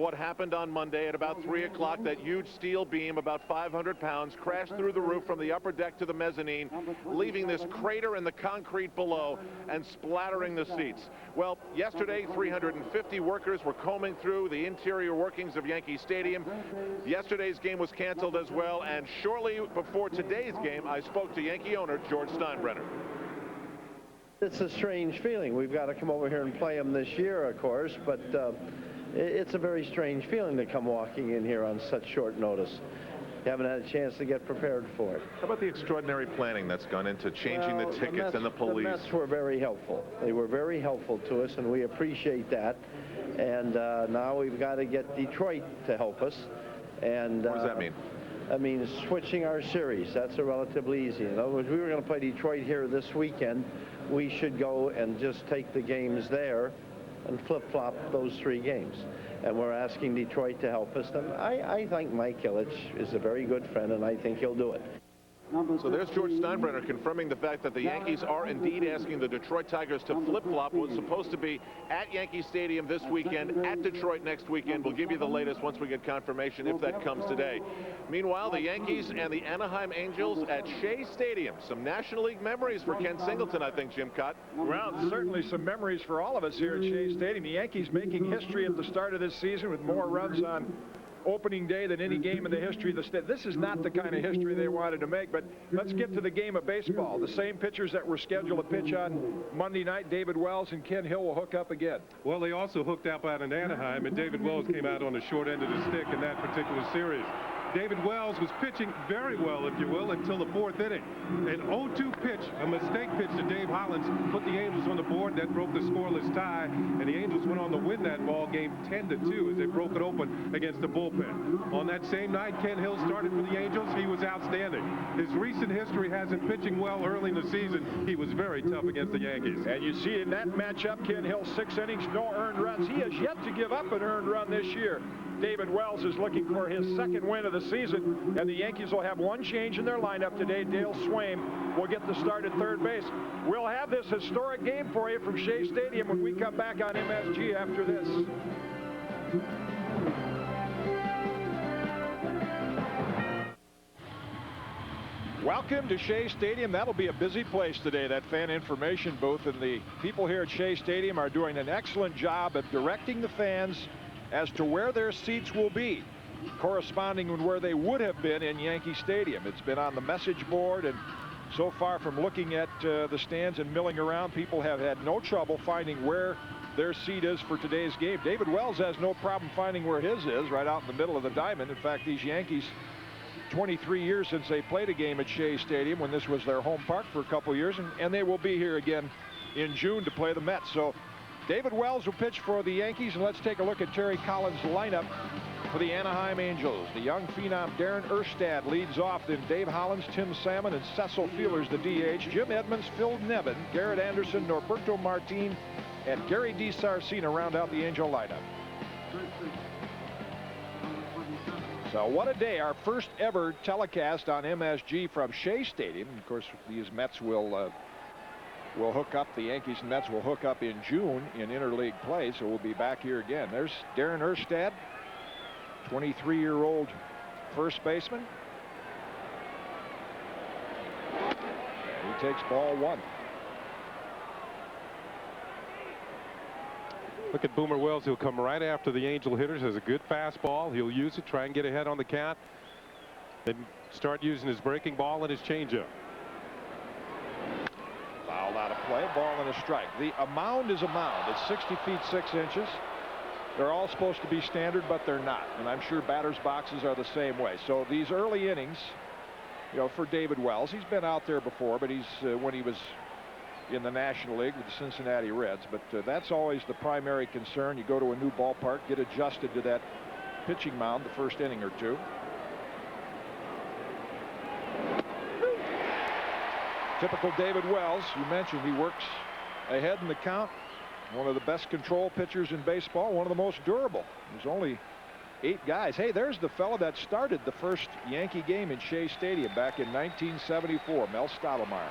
What happened on Monday at about 3 o'clock, that huge steel beam, about 500 pounds, crashed through the roof from the upper deck to the mezzanine, leaving this crater in the concrete below and splattering the seats. Well, yesterday, 350 workers were combing through the interior workings of Yankee Stadium. Yesterday's game was canceled as well, and shortly before today's game, I spoke to Yankee owner George Steinbrenner. It's a strange feeling. We've got to come over here and play them this year, of course, but it's a very strange feeling to come walking in here on such short notice. You haven't had a chance to get prepared for it. How about the extraordinary planning that's gone into changing the tickets and the police? The Mets were very helpful. They were very helpful to us, and we appreciate that. And now we've got to get Detroit to help us. And what does that mean? That means switching our series. That's a relatively easy. In other words, we were going to play Detroit here this weekend. We should go and just take the games there and flip-flop those 3 games. And we're asking Detroit to help us. And I think Mike Ilitch is a very good friend, and I think he'll do it. So there's George Steinbrenner confirming the fact that the Yankees are indeed asking the Detroit Tigers to flip-flop what's supposed to be at Yankee Stadium this weekend, at Detroit next weekend. We'll give you the latest once we get confirmation, if that comes today. Meanwhile, the Yankees and the Anaheim Angels at Shea Stadium. Some National League memories for Ken Singleton, I think, Jim Cott. Well, certainly some memories for all of us here at Shea Stadium. The Yankees making history at the start of this season with more runs on opening day than any game in the history of the state. This is not the kind of history they wanted to make, but let's get to the game of baseball. The same pitchers that were scheduled to pitch on Monday night, David Wells and Ken Hill, will hook up again. Well, they also hooked up out in Anaheim, and David Wells came out on the short end of the stick in that particular series. David Wells was pitching very well, if you will, until the 4th inning. An 0-2 pitch, a mistake pitch to Dave Hollins, put the Angels on the board. That broke the scoreless tie, and the Angels went on to win that ball game 10-2 as they broke it open against the bullpen. On that same night, Ken Hill started for the Angels. He was outstanding. His recent history has him pitching well early in the season. He was very tough against the Yankees. And you see in that matchup, Ken Hill, 6 innings, no earned runs. He has yet to give up an earned run this year. David Wells is looking for his 2nd win of the season, and the Yankees will have one change in their lineup today. Dale Swaim will get the start at third base. We'll have this historic game for you from Shea Stadium when we come back on MSG after this. Welcome to Shea Stadium. That'll be a busy place today, that fan information booth, and the people here at Shea Stadium are doing an excellent job of directing the fans as to where their seats will be, corresponding with where they would have been in Yankee Stadium. It's been on the message board, and so far from looking at the stands and milling around, people have had no trouble finding where their seat is for today's game. David Wells has no problem finding where his is, right out in the middle of the diamond. In fact, these Yankees, 23 years since they played a game at Shea Stadium, when this was their home park for a couple years, and they will be here again in June to play the Mets. So David Wells will pitch for the Yankees, and let's take a look at Terry Collins' lineup for the Anaheim Angels. The young phenom Darin Erstad leads off, then Dave Hollins, Tim Salmon, and Cecil Fielder's the DH. Jim Edmonds, Phil Nevin, Garrett Anderson, Norberto Martin, and Gary DiSarcina round out the Angel lineup. So what a day. Our first ever telecast on MSG from Shea Stadium. Of course, these Mets will hook up. The Yankees and Mets will hook up in June in interleague play, so we'll be back here again. There's Darin Erstad, 23-year-old first baseman. He takes ball 1. Look at Boomer Wells. He'll come right after the Angel hitters. Has a good fastball. He'll use it, try and get ahead on the count, then start using his breaking ball and his changeup. Fouled out of play, ball and a strike. A mound is a mound. It's 60 feet 6 inches. They're all supposed to be standard, but they're not. And I'm sure batters' boxes are the same way. So these early innings, you know, for David Wells, he's been out there before, but he's when he was in the National League with the Cincinnati Reds. But that's always the primary concern. You go to a new ballpark, get adjusted to that pitching mound the first inning or two. Typical David Wells. You mentioned he works ahead in the count. One of the best control pitchers in baseball, one of the most durable. There's only 8 guys. Hey, there's the fella that started the first Yankee game in Shea Stadium back in 1974, Mel Stottlemyre.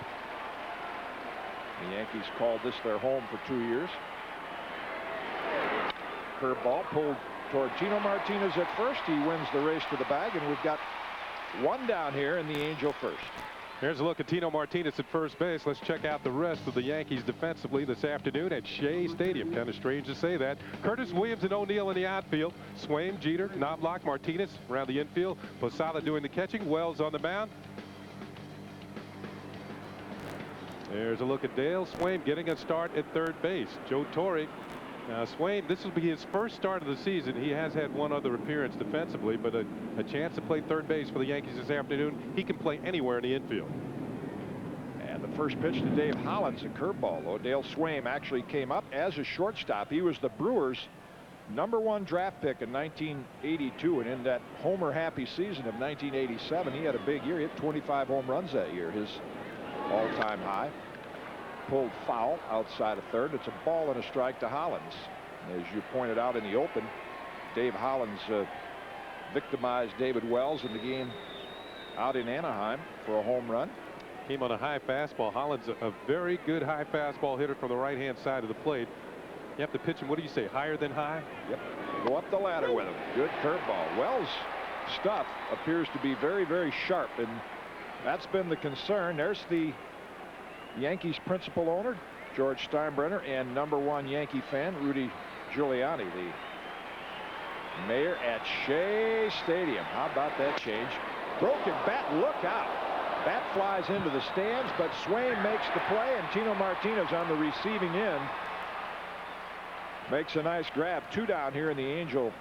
The Yankees called this their home for 2 years. Curveball pulled toward Tino Martinez at first. He wins the race to the bag, and we've got one down here in the Angel first. Here's a look at Tino Martinez at first base. Let's check out the rest of the Yankees defensively this afternoon at Shea Stadium. Kind of strange to say that. Curtis, Williams, and O'Neill in the outfield. Swaim, Jeter, Knobloch, Martinez around the infield. Posada doing the catching. Wells on the mound. There's a look at Dale Swaim getting a start at third base. Joe Torre. Now, Swaim, this will be his first start of the season. He has had one other appearance defensively, but a chance to play third base for the Yankees this afternoon. He can play anywhere in the infield. And the first pitch to Dave Hollins, a curveball, though. Dale Swaim actually came up as a shortstop. He was the Brewers' #1 draft pick in 1982, and in that homer-happy season of 1987, he had a big year. He hit 25 home runs that year, his all-time high. Pulled foul outside of third. It's a ball and a strike to Hollins. As you pointed out in the open, Dave Hollins victimized David Wells in the game out in Anaheim for a home run. Came on a high fastball. Hollins, a very good high fastball hitter from the right-hand side of the plate. You have to pitch him, what do you say, higher than high? Yep. Go up the ladder with him. Good curveball. Wells' stuff appears to be very, very sharp, and that's been the concern. There's the Yankees principal owner, George Steinbrenner, and #1 Yankee fan, Rudy Giuliani, the mayor at Shea Stadium. How about that change? Broken bat, look out. Bat flies into the stands, but Swaim makes the play, and Tino Martinez on the receiving end makes a nice grab. 2 down here in the Angel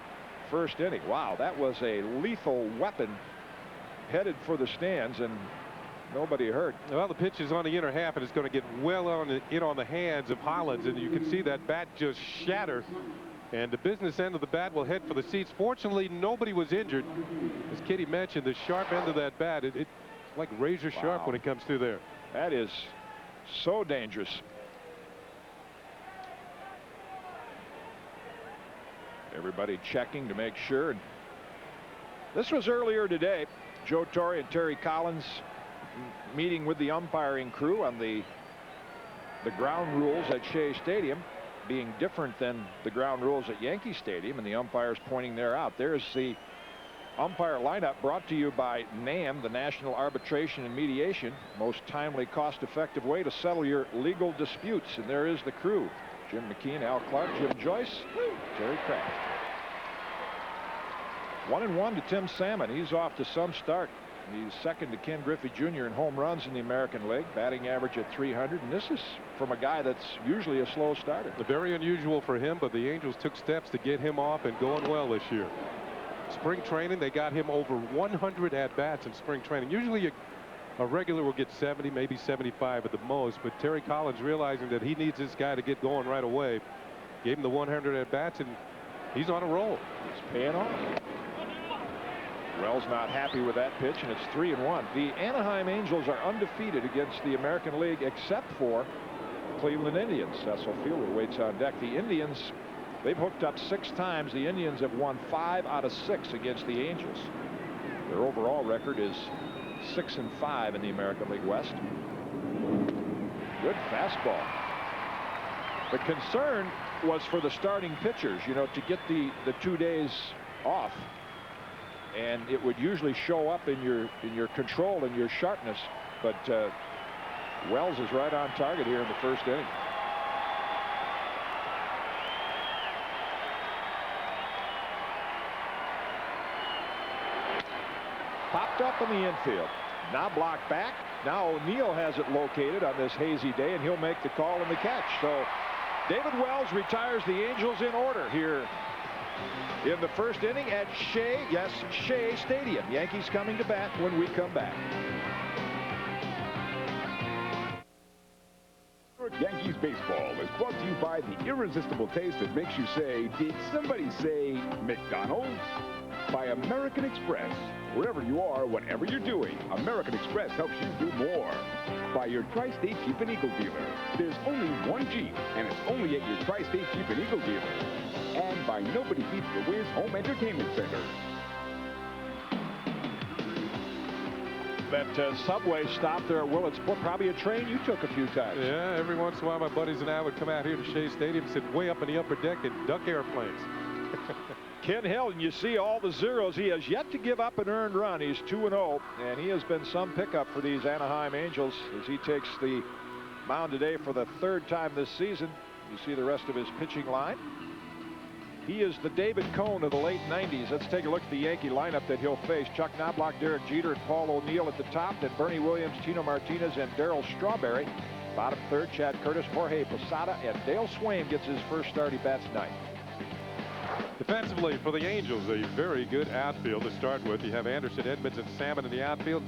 first inning. Wow, that was a lethal weapon headed for the stands, and nobody hurt. Well, the pitch is on the inner half, and it's going to get well on the hands of Hollins, and you can see that bat just shatter, and the business end of the bat will head for the seats. Fortunately, nobody was injured. As Kitty mentioned, the sharp end of that bat, it's like razor sharp when it comes through there. That is so dangerous. Everybody checking to make sure. And this was earlier today. Joe Torre and Terry Collins meeting with the umpiring crew on the ground rules at Shea Stadium being different than the ground rules at Yankee Stadium, and the umpires pointing there out. There's the umpire lineup brought to you by NAM, the National Arbitration and Mediation, most timely, cost-effective way to settle your legal disputes. And there is the crew: Jim McKeon, Al Clark, Jim Joyce, Terry Kraft. 1-1 to Tim Salmon. He's off to some start. He's second to Ken Griffey Jr. in home runs in the American League, batting average at 300, and this is from a guy that's usually a slow starter. Very unusual for him, but the Angels took steps to get him off and going well this year. Spring training, they got him over 100 at-bats in spring training. Usually a regular will get 70, maybe 75 at the most, but Terry Collins, realizing that he needs this guy to get going right away, gave him the 100 at-bats, and he's on a roll. It's paying off. Wells not happy with that pitch, and it's 3-1. The Anaheim Angels are undefeated against the American League except for Cleveland Indians. Cecil Fielder waits on deck. The Indians, they've hooked up 6 times. The Indians have won 5 out of 6 against the Angels. Their overall record is 6-5 in the American League West. Good fastball. The concern was for the starting pitchers, you know, to get the 2 days off, and it would usually show up in your control and your sharpness, but Wells is right on target here in the first inning. Popped up in the infield. Now blocked back. Now O'Neill has it located on this hazy day, and he'll make the call and the catch. So David Wells retires the Angels in order here in the first inning at Shea Stadium. Yankees coming to bat when we come back. Yankees baseball is brought to you by the irresistible taste that makes you say, did somebody say McDonald's? By American Express. Wherever you are, whatever you're doing, American Express helps you do more. By your Tri-State Jeep and Eagle dealer. There's only one Jeep, and it's only at your Tri-State Jeep and Eagle dealer. And by Nobody Beats the Wiz Home Entertainment Center. That subway stop there at Willetsport, probably a train you took a few times. Yeah, every once in a while my buddies and I would come out here to Shea Stadium, sit way up in the upper deck and duck airplanes. Ken Hill, and you see all the zeros. He has yet to give up an earned run. He's 2-0, and he has been some pickup for these Anaheim Angels as he takes the mound today for the 3rd time this season. You see the rest of his pitching line. He is the David Cone of the late 90s. Let's take a look at the Yankee lineup that he'll face. Chuck Knobloch, Derek Jeter, and Paul O'Neill at the top. Then Bernie Williams, Tino Martinez, and Darryl Strawberry. Bottom third, Chad Curtis, Jorge Posada, and Dale Swain gets his first start. He bats ninth. Defensively for the Angels, a very good outfield to start with. You have Anderson, Edmonds, and Salmon in the outfield.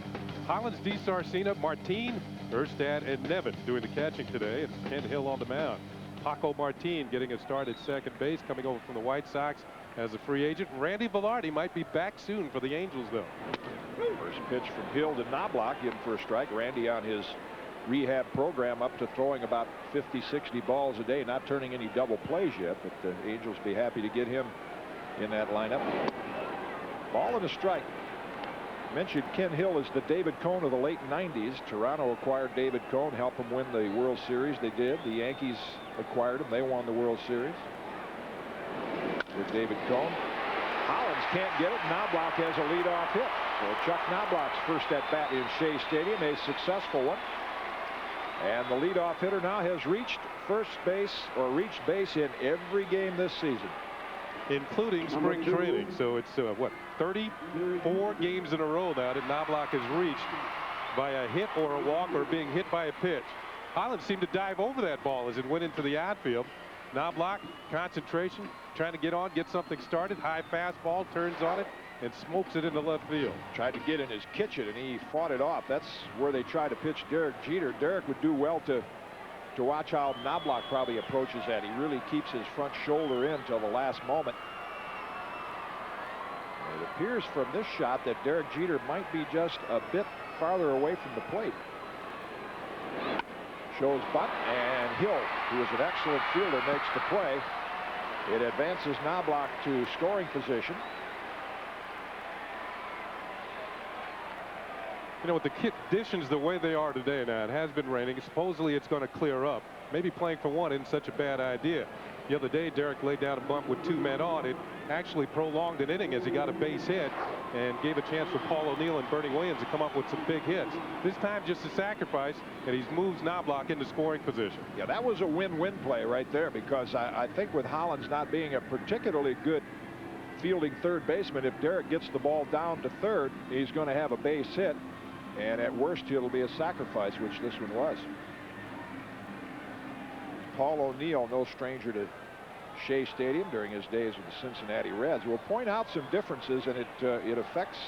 Hollins, DeSarcina, Martin, Erstad, and Nevin doing the catching today, and Ken Hill on the mound. Paco Martin getting a start at second base, coming over from the White Sox as a free agent. Randy Velarde might be back soon for the Angels, though. First pitch from Hill to Knobloch, in for a strike. Randy on his rehab program up to throwing about 50-60 balls a day, not turning any double plays yet, but the Angels be happy to get him in that lineup. Ball and a strike. Mentioned Ken Hill is the David Cone of the late 90s. Toronto acquired David Cone, helped him win the World Series. They did. The Yankees acquired him. They won the World Series with David Cone. Hollins can't get it. Knobloch has a leadoff hit. So Chuck Knobloch's first at bat in Shea Stadium, a successful one. And the leadoff hitter now has reached first base, or reached base, in every game this season, including spring training. So it's what, 34 games in a row now that Knobloch has reached by a hit or a walk or being hit by a pitch. Hollins seemed to dive over that ball as it went into the outfield. Knobloch, concentration, trying to get on, get something started. High fastball, turns on it and smokes it into left field. Tried to get in his kitchen and he fought it off. That's where they tried to pitch Derek Jeter. Derek would do well to watch how Knobloch probably approaches that. He really keeps his front shoulder in till the last moment. It appears from this shot that Derek Jeter might be just a bit farther away from the plate. Shows bunt, and Hill, who is an excellent fielder, makes the play. It advances Knobloch to scoring position. You know, with the conditions the way they are today now, it has been raining. Supposedly it's going to clear up. Maybe playing for one isn't such a bad idea. The other day, Derek laid down a bunt with 2 men on. It actually prolonged an inning as he got a base hit and gave a chance for Paul O'Neill and Bernie Williams to come up with some big hits. This time just a sacrifice, and he moves Knobloch into scoring position. Yeah, that was a win-win play right there, because I think with Hollins not being a particularly good fielding third baseman, if Derek gets the ball down to third, he's going to have a base hit. And at worst, it'll be a sacrifice, which this one was. Paul O'Neill, no stranger to Shea Stadium during his days with the Cincinnati Reds. We'll point out some differences, and it affects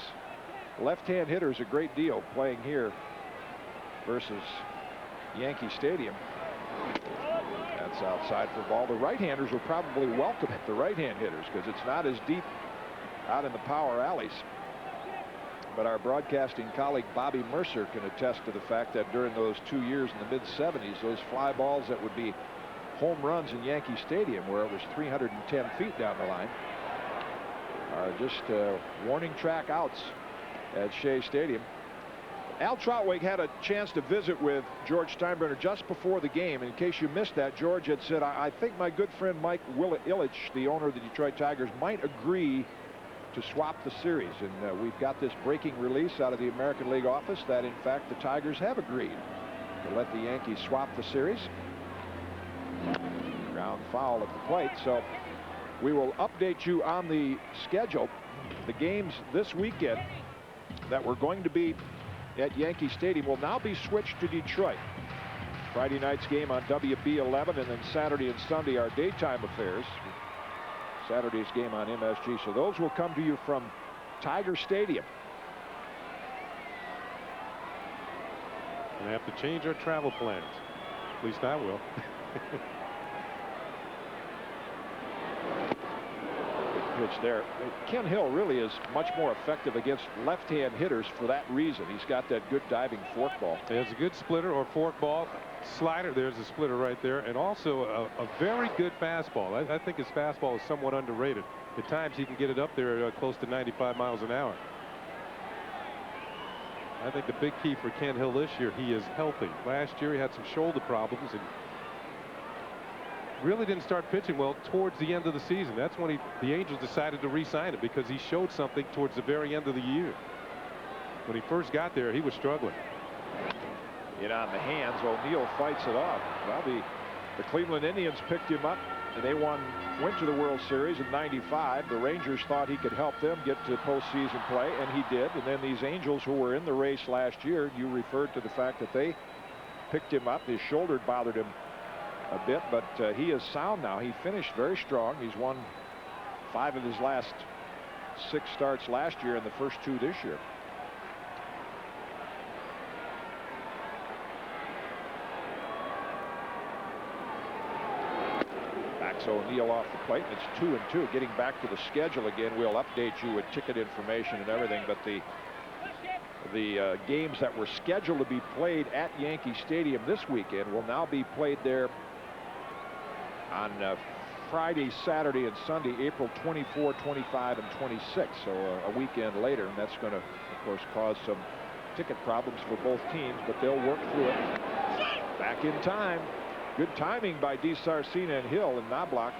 left-hand hitters a great deal playing here versus Yankee Stadium. That's outside for ball. The right-handers will probably welcome it, the right-hand hitters, because it's not as deep out in the power alleys. But our broadcasting colleague Bobby Mercer can attest to the fact that during those 2 years in the mid-70s, those fly balls that would be home runs in Yankee Stadium, where it was 310 feet down the line, are just warning track outs at Shea Stadium. Al Trautwig had a chance to visit with George Steinbrenner just before the game. In case you missed that, George had said, I think my good friend Mike Ilitch, the owner of the Detroit Tigers, might agree to swap the series, and we've got this breaking release out of the American League office that in fact the Tigers have agreed to let the Yankees swap the series. Ground foul at the plate, so we will update you on the schedule. The games this weekend that were going to be at Yankee Stadium will now be switched to Detroit. Friday night's game on WB11, and then Saturday and Sunday are daytime affairs. Saturday's game on MSG. So those will come to you from Tiger Stadium. Gonna have to change our travel plans. At least I will. Pitch there. Ken Hill really is much more effective against left-hand hitters for that reason. He's got that good diving fork ball. He has a good splitter or fork ball. Slider, there's a splitter right there, and also a very good fastball. I think his fastball is somewhat underrated. At times he can get it up there close to 95 miles an hour. I think the big key for Ken Hill this year, he is healthy. Last year he had some shoulder problems, and really didn't start pitching well towards the end of the season. That's when the Angels decided to re-sign him, because he showed something towards the very end of the year. When he first got there, he was struggling. In on the hands, O'Neill fights it off. Well, the Cleveland Indians picked him up, and they went to the World Series in '95. The Rangers thought he could help them get to postseason play, and he did. And then these Angels, who were in the race last year, you referred to the fact that they picked him up. His shoulder bothered him a bit, but he is sound now. He finished very strong. He's won 5 of his last 6 starts last year and the first 2 this year. O'Neill off the plate, and it's 2-2. Getting back to the schedule again, we'll update you with ticket information and everything, but the games that were scheduled to be played at Yankee Stadium this weekend will now be played there on Friday, Saturday, and Sunday, April 24, 25, and 26, so a weekend later, and that's going to, of course, cause some ticket problems for both teams, but they'll work through it. Back in time. Good timing by DeSarcina and Hill, and Knobloch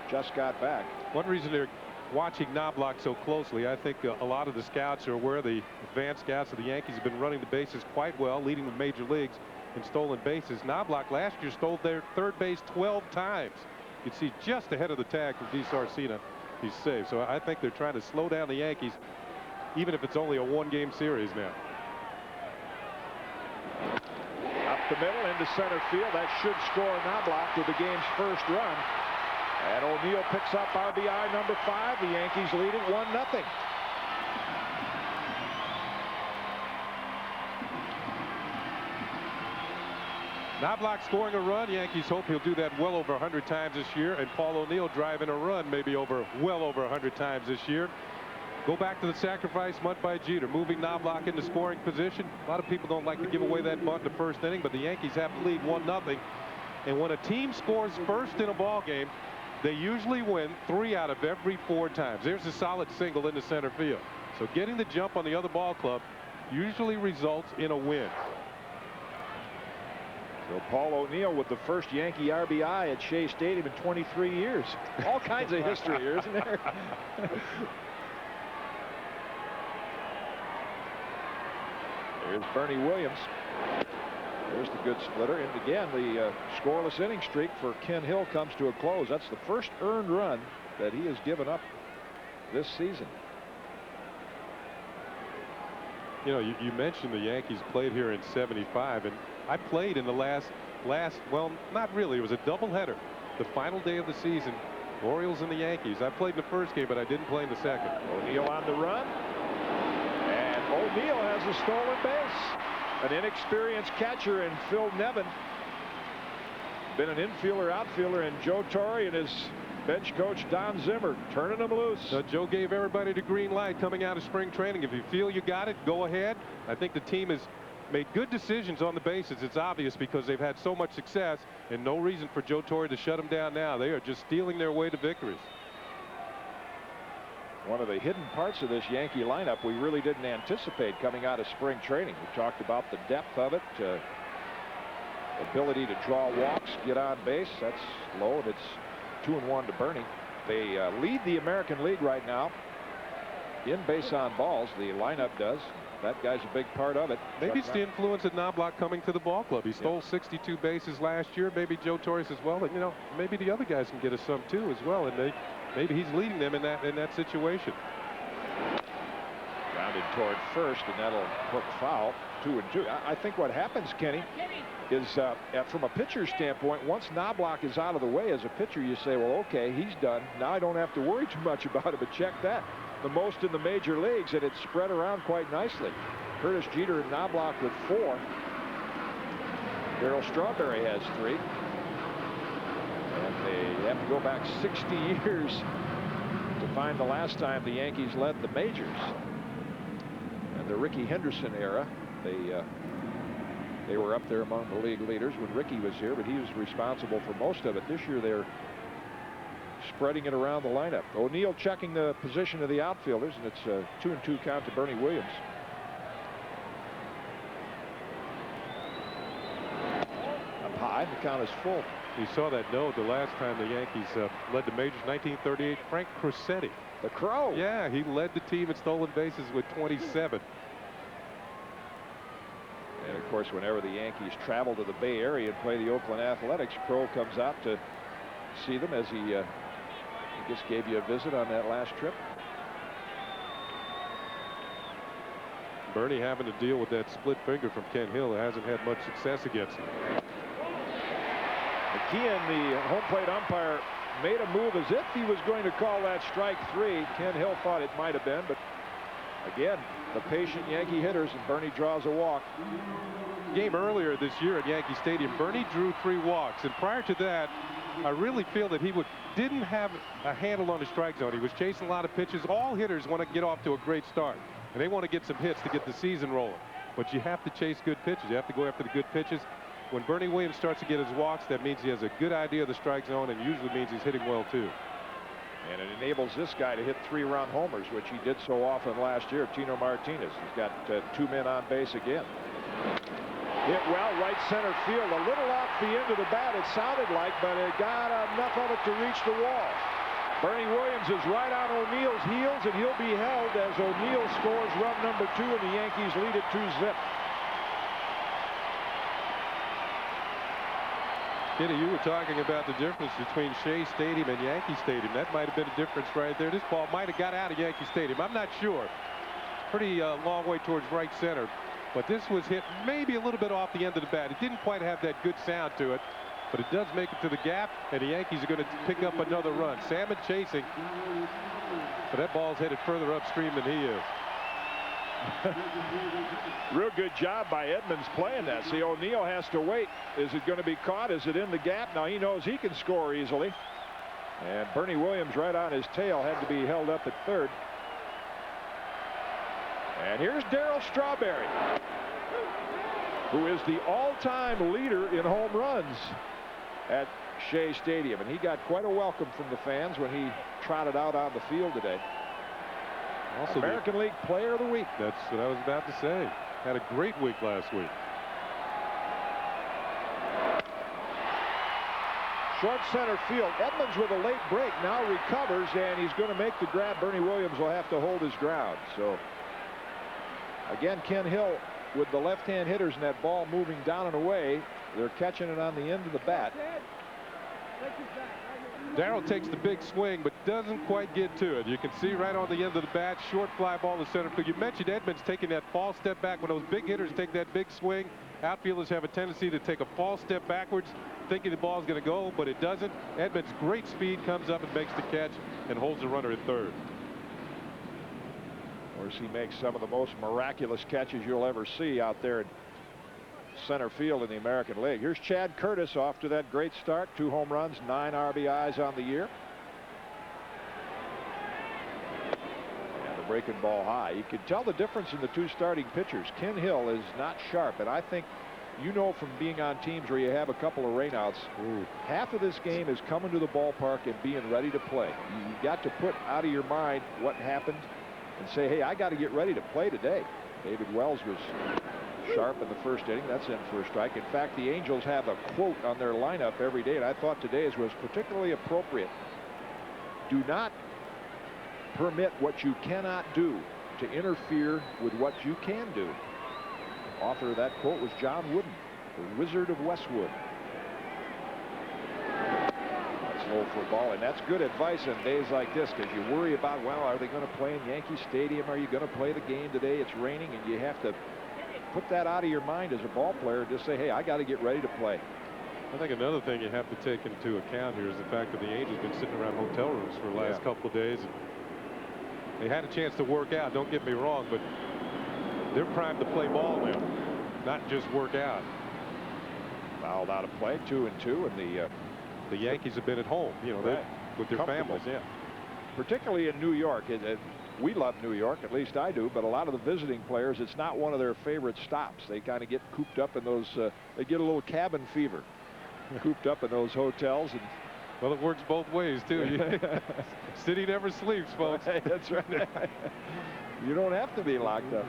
just got back. One reason they're watching Knobloch so closely, I think a lot of the scouts are aware, the advanced scouts of the Yankees have been running the bases quite well, leading the major leagues in stolen bases. Knobloch last year stole their third base 12 times. You can see just ahead of the tag from DeSarcina, he's safe. So I think they're trying to slow down the Yankees, even if it's only a 1-game series now. Up the middle into center field. That should score Knobloch with the game's first run. And O'Neill picks up RBI number 5. The Yankees lead it 1-0. Knobloch scoring a run. Yankees hope he'll do that well over 100 times this year. And Paul O'Neill driving a run maybe well over 100 times this year. Go back to the sacrifice bunt by Jeter, moving Knobloch into scoring position. A lot of people don't like to give away that bunt in the first inning, but the Yankees have to lead 1-0. And when a team scores first in a ball game, they usually win 3 out of every 4 times. There's a solid single into center field. So getting the jump on the other ball club usually results in a win. So Paul O'Neill with the first Yankee RBI at Shea Stadium in 23 years. All kinds of history here, isn't there? Here's Bernie Williams. There's the good splitter. And again, the scoreless inning streak for Ken Hill comes to a close. That's the first earned run that he has given up this season. You know, you mentioned the Yankees played here in '75, and I played in the last, well, not really. It was a doubleheader. The final day of the season, Orioles and the Yankees. I played in the first game, but I didn't play in the second. O'Neill on the run. O'Neill has a stolen base. An inexperienced catcher in Phil Nevin. Been an infielder, outfielder, and Joe Torre and his bench coach Don Zimmer turning them loose. So Joe gave everybody the green light coming out of spring training. If you feel you got it, go ahead. I think the team has made good decisions on the bases. It's obvious because they've had so much success, and no reason for Joe Torre to shut them down now. They are just stealing their way to victories. One of the hidden parts of this Yankee lineup we really didn't anticipate coming out of spring training. We talked about the depth of it, ability to draw walks, get on base. That's low, and it's 2-1 to Bernie. They lead the American League right now in base on balls. The lineup does. That guy's a big part of it. Maybe it's the influence of Knobloch coming to the ball club. He stole 62 bases last year. Maybe Joe Torre says, well, you know, maybe the other guys can get us some too as well, and maybe he's leading them in that situation. Grounded toward first, and that'll hook foul. 2-2. I think what happens, Kenny, is from a pitcher's standpoint, once Knobloch is out of the way as a pitcher, you say, well, okay, he's done. Now I don't have to worry too much about it, but check that. The most in the major leagues, and it's spread around quite nicely. Curtis Jeter and Knobloch with 4. Darryl Strawberry has 3. And they have to go back 60 years to find the last time the Yankees led the majors. And the Rickey Henderson era, they were up there among the league leaders when Rickey was here, but he was responsible for most of it. This year they're spreading it around the lineup. O'Neill checking the position of the outfielders, and it's a 2-2 count to Bernie Williams. Up high, outside. The count is full. You saw that note the last time the Yankees led the majors, 1938. Frank Crosetti. The Crow. Yeah, he led the team in stolen bases with 27. And of course, whenever the Yankees travel to the Bay Area and play the Oakland Athletics, Crow comes out to see them, as he just gave you a visit on that last trip. Bernie having to deal with that split finger from Ken Hill, who hasn't had much success against him. McKeon, the home plate umpire, made a move as if he was going to call that strike 3. Ken Hill thought it might have been, but again, the patient Yankee hitters, and Bernie draws a walk. Game earlier this year at Yankee Stadium, Bernie drew 3 walks, and prior to that, I really feel that he didn't have a handle on the strike zone. He was chasing a lot of pitches. All hitters want to get off to a great start, and they want to get some hits to get the season rolling. But you have to chase good pitches. You have to go after the good pitches. When Bernie Williams starts to get his walks, that means he has a good idea of the strike zone, and usually means he's hitting well too. And it enables this guy to hit 3-run homers, which he did so often last year. Tino Martinez. He's got 2 men on base again. Hit well, right center field, a little off the end of the bat, it sounded like, but it got enough of it to reach the wall. Bernie Williams is right on O'Neill's heels, and he'll be held as O'Neill scores run number 2, and the Yankees lead it 2-zip. Kenny, you were talking about the difference between Shea Stadium and Yankee Stadium. That might have been a difference right there. This ball might have got out of Yankee Stadium. I'm not sure. Pretty long way towards right center. But this was hit maybe a little bit off the end of the bat. It didn't quite have that good sound to it, but it does make it to the gap, and the Yankees are going to pick up another run. Salmon chasing, but that ball's headed further upstream than he is. Real good job by Edmonds playing that. See, O'Neill has to wait. Is it going to be caught? Is it in the gap? Now he knows he can score easily. And Bernie Williams right on his tail had to be held up at third. And here's Darryl Strawberry, who is the all-time leader in home runs at Shea Stadium. And he got quite a welcome from the fans when he trotted out on the field today. Also American League Player of the Week. That's what I was about to say. Had a great week last week. Short center field. Edmonds with a late break now recovers, and he's going to make the grab. Bernie Williams will have to hold his ground. So again, Ken Hill with the left-hand hitters and that ball moving down and away. They're catching it on the end of the bat. Darryl takes the big swing, but doesn't quite get to it. You can see right on the end of the bat, short fly ball to center field. You mentioned Edmonds taking that false step back. When those big hitters take that big swing, outfielders have a tendency to take a false step backwards, thinking the ball's going to go, but it doesn't. Edmonds' great speed comes up and makes the catch and holds the runner at third. Of course, he makes some of the most miraculous catches you'll ever see out there in center field in the American League. Here's Chad Curtis off to that great start. 2 home runs, 9 RBIs on the year. And the breaking ball high. You can tell the difference in the 2 starting pitchers. Ken Hill is not sharp, and I think you know from being on teams where you have a couple of rainouts, half of this game is coming to the ballpark and being ready to play. You got to put out of your mind what happened and say, hey, I got to get ready to play today. David Wells was sharp in the first inning. That's in for a strike. In fact, the Angels have a quote on their lineup every day, and I thought today's was particularly appropriate. Do not permit what you cannot do to interfere with what you can do. Author of that quote was John Wooden, the Wizard of Westwood. That's low for a ball, and that's good advice on days like this, because you worry about, well, are they going to play in Yankee Stadium? Are you going to play the game today? It's raining, and you have to put that out of your mind as a ball player. Just say, hey, I got to get ready to play. I think another thing you have to take into account here is the fact that the Angels have been sitting around hotel rooms for the last couple of days. And they had a chance to work out, don't get me wrong, but they're primed to play ball now, not just work out. Fouled out of play, 2-2, and the Yankees have been at home, you know, with their families. Yeah. Particularly in New York. We love New York, at least I do, but a lot of the visiting players, it's not one of their favorite stops. They kind of get cooped up in those, they get a little cabin fever, cooped up in those hotels. And well, it works both ways, too. City never sleeps, folks. Right, that's right. You don't have to be locked up.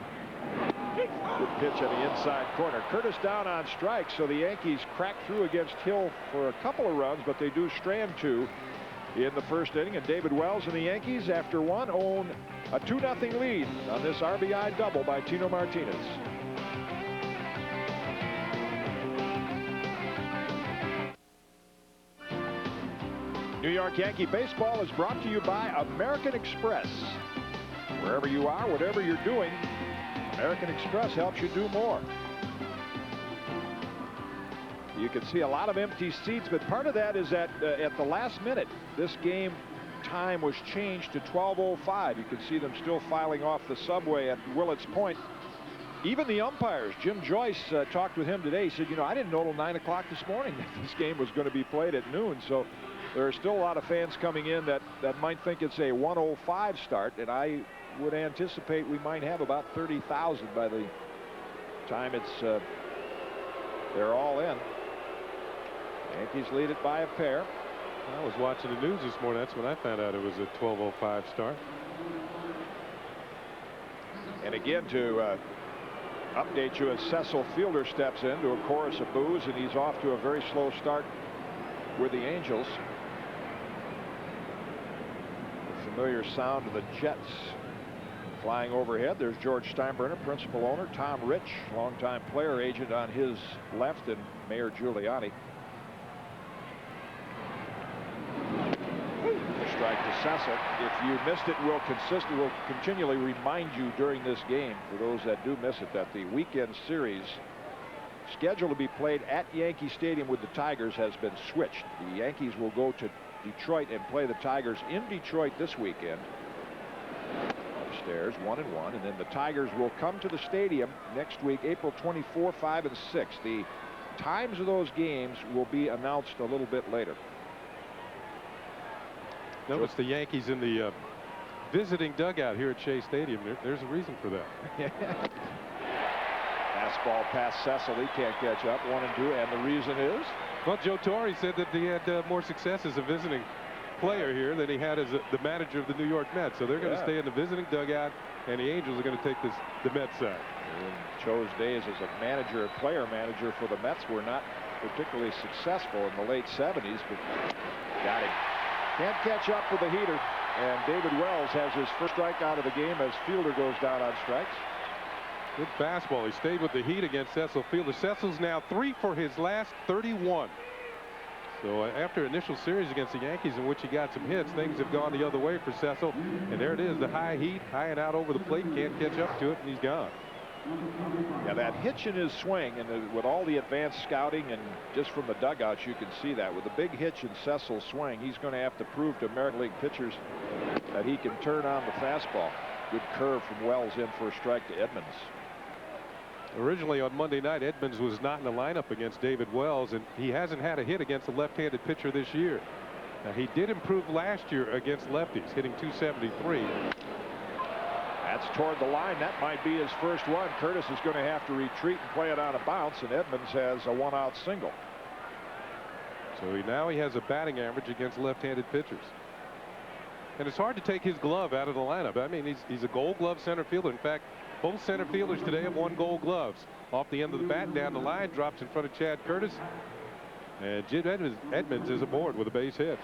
Good pitch on the inside corner. Curtis down on strikes, so the Yankees crack through against Hill for a couple of runs, but they do strand 2 in the first inning. And David Wells and the Yankees, after 1, own a 2-0 lead on this RBI double by Tino Martinez. New York Yankee baseball is brought to you by American Express. Wherever you are, whatever you're doing, American Express helps you do more. You can see a lot of empty seats, but part of that is that at the last minute, this game time was changed to 12:05. You can see them still filing off the subway at Willets Point. Even the umpires, Jim Joyce, talked with him today. He said, you know, I didn't know till 9 o'clock this morning that this game was going to be played at noon. So there are still a lot of fans coming in that might think it's a 1:05 start, and I would anticipate we might have about 30,000 by the time it's they're all in. Yankees lead it by a pair. I was watching the news this morning. That's when I found out it was a 12:05 start. And again, to update you, as Cecil Fielder steps in to a chorus of boos, and he's off to a very slow start with the Angels. The familiar sound of the jets flying overhead. There's George Steinbrenner, principal owner. Tom Rich, longtime player agent on his left, and Mayor Giuliani. Strike to Cecil. If you missed it, we'll continually remind you during this game, for those that do miss it, that the weekend series scheduled to be played at Yankee Stadium with the Tigers has been switched. The Yankees will go to Detroit and play the Tigers in Detroit this weekend. Upstairs, 1-1, and then the Tigers will come to the stadium next week, April 24, 5, and 6. The times of those games will be announced a little bit later. Notice the Yankees in the visiting dugout here at Shea Stadium. There's a reason for that. Fastball past Cecil. He can't catch up. 1-2, and the reason is? Well, Joe Torre said that he had more success as a visiting player here than he had as the manager of the New York Mets. So they're going to stay in the visiting dugout, and the Angels are going to take the Mets side. In Joe's days as a manager, player manager for the Mets, were not particularly successful in the late 70s, but got him. Can't catch up with the heater, and David Wells has his first strikeout of the game as Fielder goes down on strikes. Good fastball. He stayed with the heat against Cecil Fielder. Cecil's now 3 for his last 31. So after initial series against the Yankees in which he got some hits, things have gone the other way for Cecil. And there it is, the high heat, high and out over the plate. Can't catch up to it, and he's gone. Yeah, that hitch in his swing, and with all the advanced scouting and just from the dugouts, you can see that. With the big hitch in Cecil's swing, he's going to have to prove to American League pitchers that he can turn on the fastball. Good curve from Wells in for a strike to Edmonds. Originally on Monday night, Edmonds was not in the lineup against David Wells, and he hasn't had a hit against a left-handed pitcher this year. Now, he did improve last year against lefties, hitting .273. That's toward the line. That might be his first one. Curtis is going to have to retreat and play it on a bounce, and Edmonds has a one-out single. So now he has a batting average against left-handed pitchers. And it's hard to take his glove out of the lineup. I mean, he's a Gold Glove center fielder. In fact, both center fielders today have won Gold Gloves. Off the end of the bat, down the line, drops in front of Chad Curtis. And Jim Edmonds is aboard with a base hit.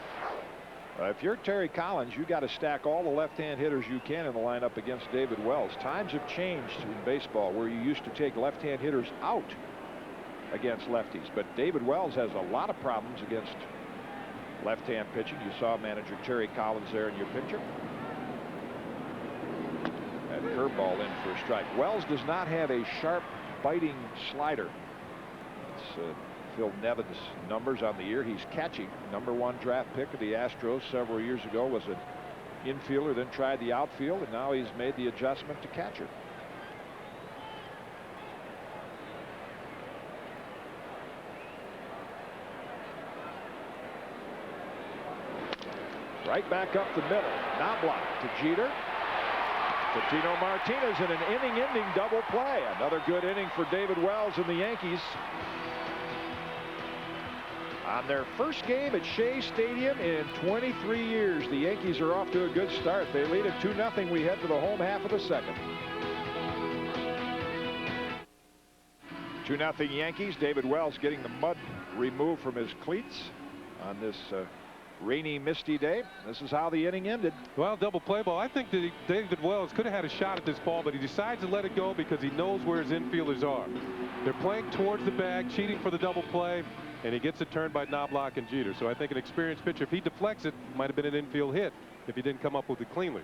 If you're Terry Collins, you got to stack all the left-hand hitters you can in the lineup against David Wells. Times have changed in baseball where you used to take left-hand hitters out against lefties. But David Wells has a lot of problems against left-hand pitching. You saw manager Terry Collins there in your picture. That curveball in for a strike. Wells does not have a sharp biting slider. It's Phil Nevin's numbers on the year. He's catching. #1 draft pick of the Astros several years ago, was an infielder, then tried the outfield, and now he's made the adjustment to catcher. Right back up the middle. Knobloch to Jeter. To Tino Martinez in an inning-ending double play. Another good inning for David Wells and the Yankees. On their first game at Shea Stadium in 23 years, the Yankees are off to a good start. They lead at 2-0. We head to the home half of the second. 2-0 Yankees. David Wells getting the mud removed from his cleats on this rainy, misty day. This is how the inning ended. Well, double play ball. I think that David Wells could have had a shot at this ball, but he decides to let it go because he knows where his infielders are. They're playing towards the bag, cheating for the double play, and he gets it turned by Knobloch and Jeter. So I think an experienced pitcher, if he deflects it, might have been an infield hit if he didn't come up with it cleanly.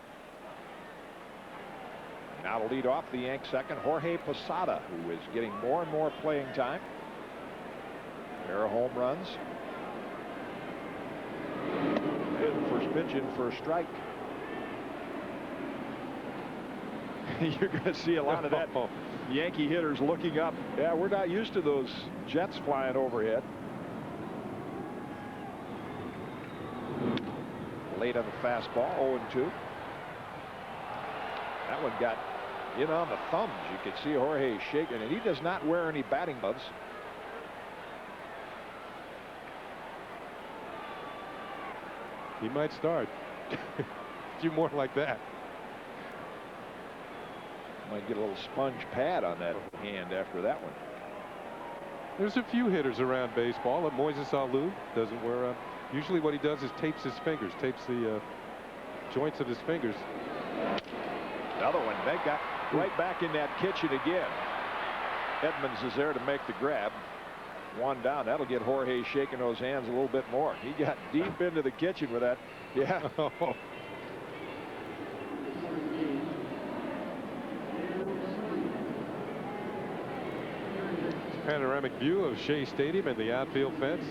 Now to lead off the Yanks second, Jorge Posada, who is getting more and more playing time. Pair of home runs. And first pitch in for a strike. You're going to see a lot of that. Yankee hitters looking up. Yeah, we're not used to those jets flying overhead. Late on the fastball, 0-2. That one got in on the thumbs. You could see Jorge shaking, and he does not wear any batting gloves. He might start. Do more like that. Might get a little sponge pad on that hand after that one. There's a few hitters around baseball. Moises Alou doesn't wear usually what he does is tapes his fingers, tapes the joints of his fingers. Another one. They got right back in that kitchen again. Edmonds is there to make the grab. One down. That'll get Jorge shaking those hands a little bit more. He got deep into the kitchen with that. Yeah. Panoramic view of Shea Stadium and the outfield fence.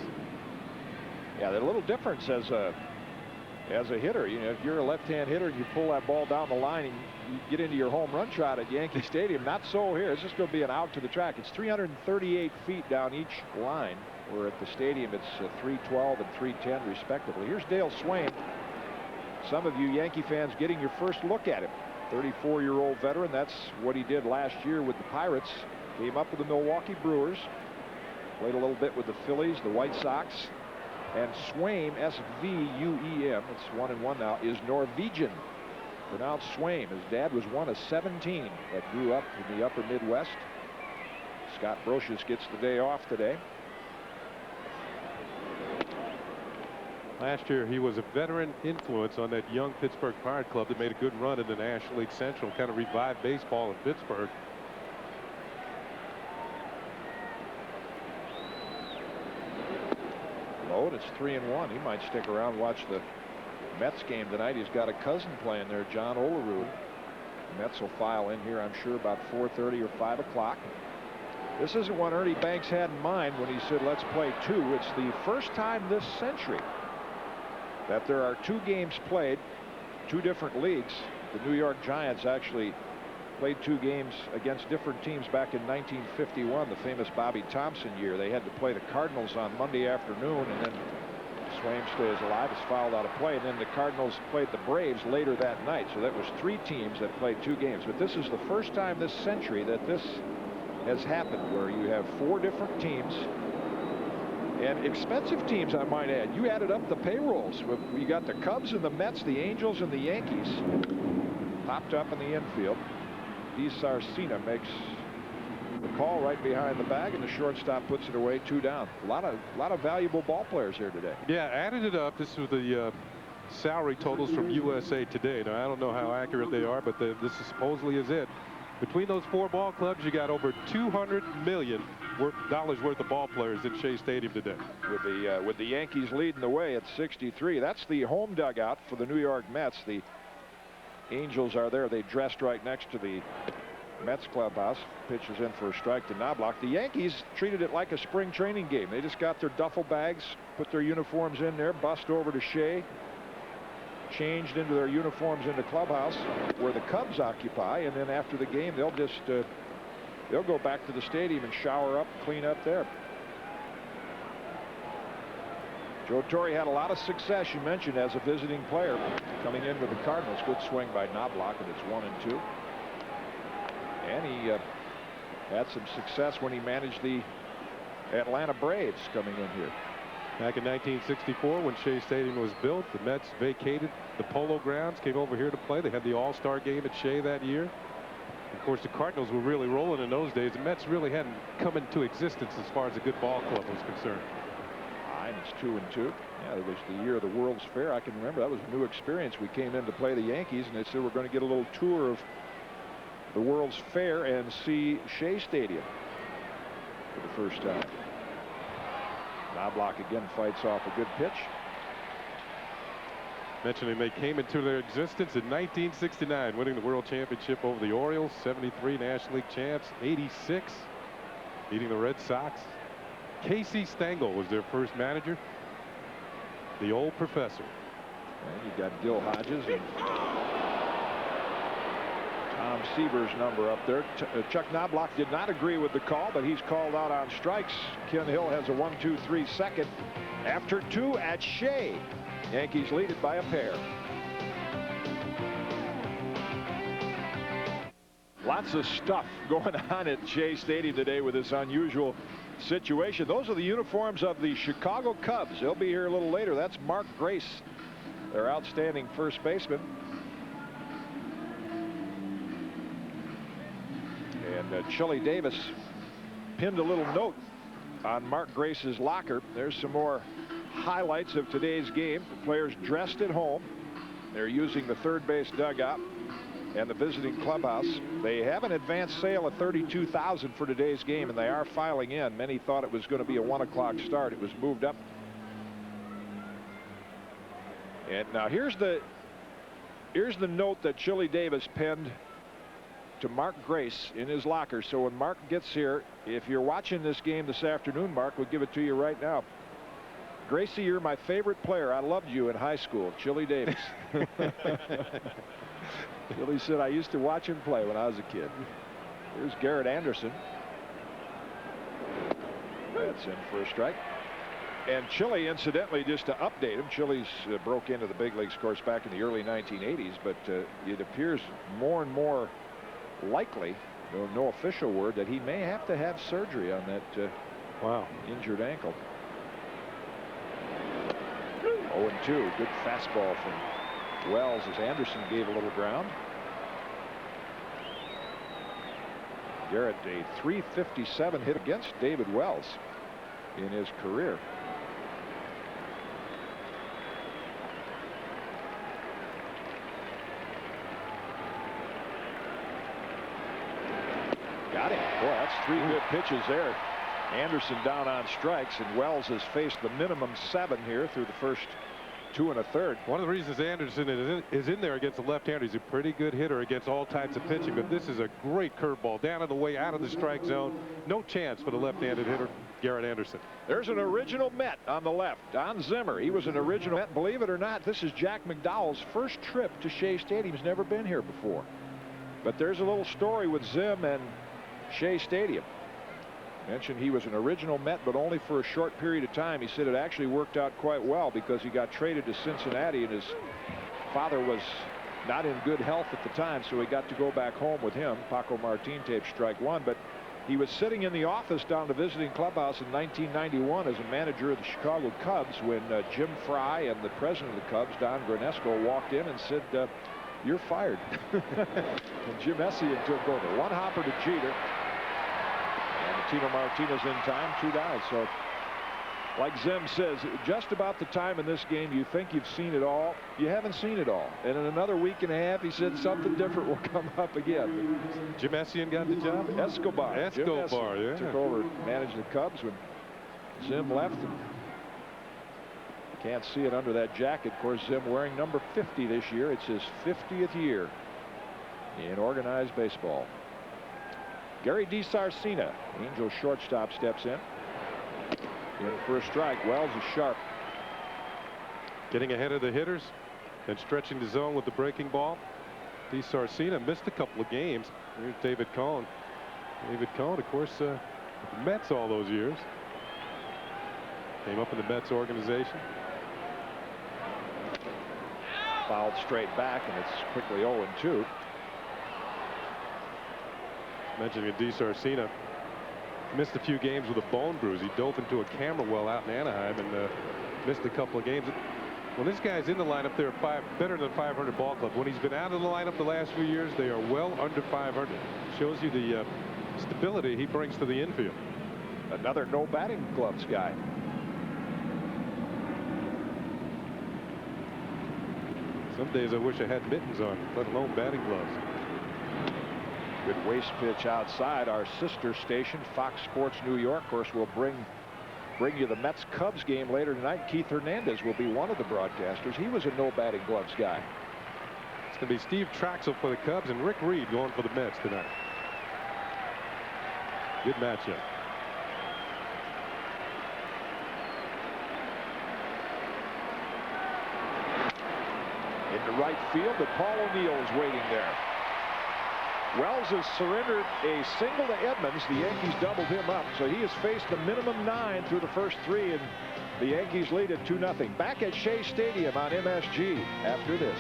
Yeah, there's a little difference as a hitter. You know, if you're a left-hand hitter and you pull that ball down the line and you get into your home run shot at Yankee Stadium, not so here. It's just going to be an out to the track. It's 338 feet down each line, where at the stadium it's 312 and 310 respectively. Here's Dale Swain. Some of you Yankee fans getting your first look at him. 34-year-old veteran. That's what he did last year with the Pirates. Came up with the Milwaukee Brewers. Played a little bit with the Phillies, the White Sox. And Swaim, S-V-U-E-M, it's 1-1 now, is Norwegian. Pronounced Swaim. His dad was one of 17 that grew up in the upper Midwest. Scott Brocious gets the day off today. Last year he was a veteran influence on that young Pittsburgh Pirate Club that made a good run in the National League Central, kind of revived baseball in Pittsburgh. Low, it's 3-1. He might stick around and watch the Mets game tonight. He's got a cousin playing there, John Olerud. The Mets will file in here, I'm sure, about 4:30 or 5 o'clock. This isn't what Ernie Banks had in mind when he said let's play two. It's the first time this century that there are two games played, two different leagues. The New York Giants actually played two games against different teams back in 1951, the famous Bobby Thompson year. They had to play the Cardinals on Monday afternoon, and then Swaim stays alive, is fouled out of play, and then the Cardinals played the Braves later that night. So that was three teams that played two games. But this is the first time this century that this has happened, where you have four different teams, and expensive teams, I might add. You added up the payrolls. We got the Cubs and the Mets, the Angels and the Yankees. Popped up in the infield. D. Sarcina makes the call right behind the bag, and the shortstop puts it away, 2 down. A lot of valuable ball players here today. Yeah, added it up. This was the salary totals from USA Today. Now, I don't know how accurate they are, but this is supposedly is it. Between those four ball clubs, you got over $200 million worth of ball players in Shea Stadium today. With the Yankees leading the way at 63. That's the home dugout for the New York Mets. The Angels are there. They dressed right next to the Mets clubhouse. Pitches in for a strike to Knobloch. The Yankees treated it like a spring training game. They just got their duffel bags, put their uniforms in there, bust over to Shea, changed into their uniforms in the clubhouse where the Cubs occupy, and then after the game they'll just they'll go back to the stadium and shower up, clean up there. Joe Torre had a lot of success, you mentioned, as a visiting player coming in with the Cardinals. Good swing by Knobloch, and it's 1-2. And he had some success when he managed the Atlanta Braves coming in here. Back in 1964, when Shea Stadium was built, the Mets vacated the Polo Grounds, came over here to play. They had the All-Star game at Shea that year. Of course, the Cardinals were really rolling in those days. The Mets really hadn't come into existence as far as a good ball club was concerned. It's 2-2. Yeah, it was the year of the World's Fair. I can remember that was a new experience. We came in to play the Yankees, and they said we're going to get a little tour of the World's Fair and see Shea Stadium for the first time. Knobloch again fights off a good pitch. Mentioning they came into their existence in 1969, winning the World Championship over the Orioles, 73 National League champs, 86 beating the Red Sox. Casey Stengel was their first manager, the old professor. And you got Gil Hodges and Tom Seaver's number up there. Chuck Knobloch did not agree with the call, but he's called out on strikes. Ken Hill has a 1-2-3 second after 2 at Shea. Yankees lead it by a pair. Lots of stuff going on at Shea Stadium today with this unusual situation. Those are the uniforms of the Chicago Cubs. They'll be here a little later. That's Mark Grace, their outstanding first baseman. And Chili Davis pinned a little note on Mark Grace's locker. There's some more highlights of today's game. The players dressed at home. They're using the third base dugout and the visiting clubhouse. They have an advanced sale of $32,000 for today's game, and they are filing in. Many thought it was going to be a 1 o'clock start. It was moved up. And now here's the note that Chili Davis penned to Mark Grace in his locker. So when Mark gets here, if you're watching this game this afternoon, Mark, we'll give it to you right now. Gracie, you're my favorite player. I loved you in high school. Chili Davis. Chili said, I used to watch him play when I was a kid. Here's Garrett Anderson. That's in for a strike. And Chili, incidentally, just to update him, Chili's broke into the big leagues, of course, back in the early 1980s, but it appears more and more likely, no official word, that he may have to have surgery on that injured ankle. 0-2. Good fastball from Wells as Anderson gave a little ground. Garrett, a .357 hit against David Wells in his career. Got him. Boy, that's 3 good pitches there. Anderson down on strikes, and Wells has faced the minimum 7 here through the first 2 1/3. One of the reasons Anderson is in there against the left-hander, he's a pretty good hitter against all types of pitching, but this is a great curveball down on the way out of the strike zone. No chance for the left-handed hitter, Garrett Anderson. There's an original Met on the left, Don Zimmer. He was an original Met. Believe it or not, this is Jack McDowell's first trip to Shea Stadium. He's never been here before. But there's a little story with Zim and Shea Stadium. Mentioned he was an original Met, but only for a short period of time. He said it actually worked out quite well because he got traded to Cincinnati, and his father was not in good health at the time, so he got to go back home with him. Paco Martin taped strike 1, but he was sitting in the office down the visiting clubhouse in 1991 as a manager of the Chicago Cubs when Jim Fry and the president of the Cubs, Don Granesco, walked in and said, you're fired. And Jim Essien took over. 1 hopper to Jeter. Tino Martinez in time, 2 down. So, like Zim says, just about the time in this game you think you've seen it all, you haven't seen it all. And in another week and a half, he said something different will come up again. Jim Essien got the job? Escobar. Escobar, yeah. Took over, managed the Cubs when Zim left. And can't see it under that jacket. Of course, Zim wearing number 50 this year. It's his 50th year in organized baseball. Gary DiSarcina, Angels shortstop, steps in for a strike. Wells is sharp. Getting ahead of the hitters and stretching the zone with the breaking ball. DiSarcina missed a couple of games. Here's David Cohn. David Cohn, of course, Mets all those years. Came up in the Mets organization. Fouled straight back, and it's quickly 0-2. Mentioning DiSarcina, missed a few games with a bone bruise. He dove into a camera well out in Anaheim and missed a couple of games. When this guy's in the lineup, they're better than 500 ball club. When he's been out of the lineup the last few years, they are well under 500. Shows you the stability he brings to the infield. Another no batting gloves guy. Some days I wish I had mittens on, let alone batting gloves. Good waste pitch outside. Our sister station, Fox Sports New York, of course, will bring you the Mets-Cubs game later tonight. Keith Hernandez will be one of the broadcasters. He was a no batting gloves guy. It's going to be Steve Troxel for the Cubs and Rick Reed going for the Mets tonight. Good matchup. Into right field, but Paul O'Neill is waiting there. Wells has surrendered a single to Edmonds. The Yankees doubled him up, so he has faced a minimum 9 through the first 3, and the Yankees lead at 2-0. Back at Shea Stadium on MSG after this.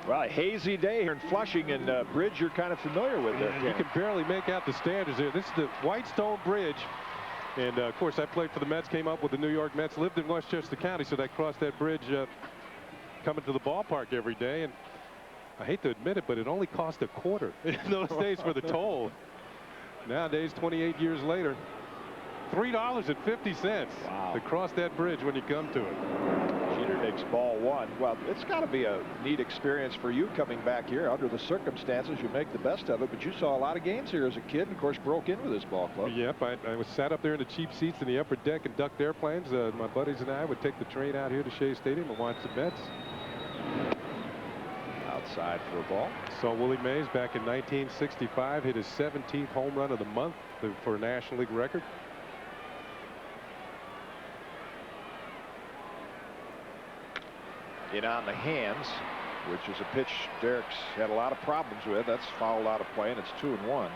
Well, a hazy day here in Flushing, and bridge you're kind of familiar with there. You can barely make out the standards there. This is the Whitestone Bridge. And, of course, I played for the Mets, came up with the New York Mets, lived in Westchester County, so I crossed that bridge coming to the ballpark every day. And I hate to admit it, but it only cost a quarter in those days for the toll. Nowadays, 28 years later, $3.50 to cross that bridge when you come to it. Jeter takes ball 1. Well, it's got to be a neat experience for you coming back here. Under the circumstances, you make the best of it. But you saw a lot of games here as a kid, and of course broke in with this ball club. Yep, I was sat up there in the cheap seats in the upper deck and ducked airplanes. My buddies and I would take the train out here to Shea Stadium and watch the Mets. Outside for a ball. Saw Willie Mays back in 1965 hit his 17th home run of the month for a National League record. In on the hands, which is a pitch Derek's had a lot of problems with. That's fouled out of play, and it's 2-1.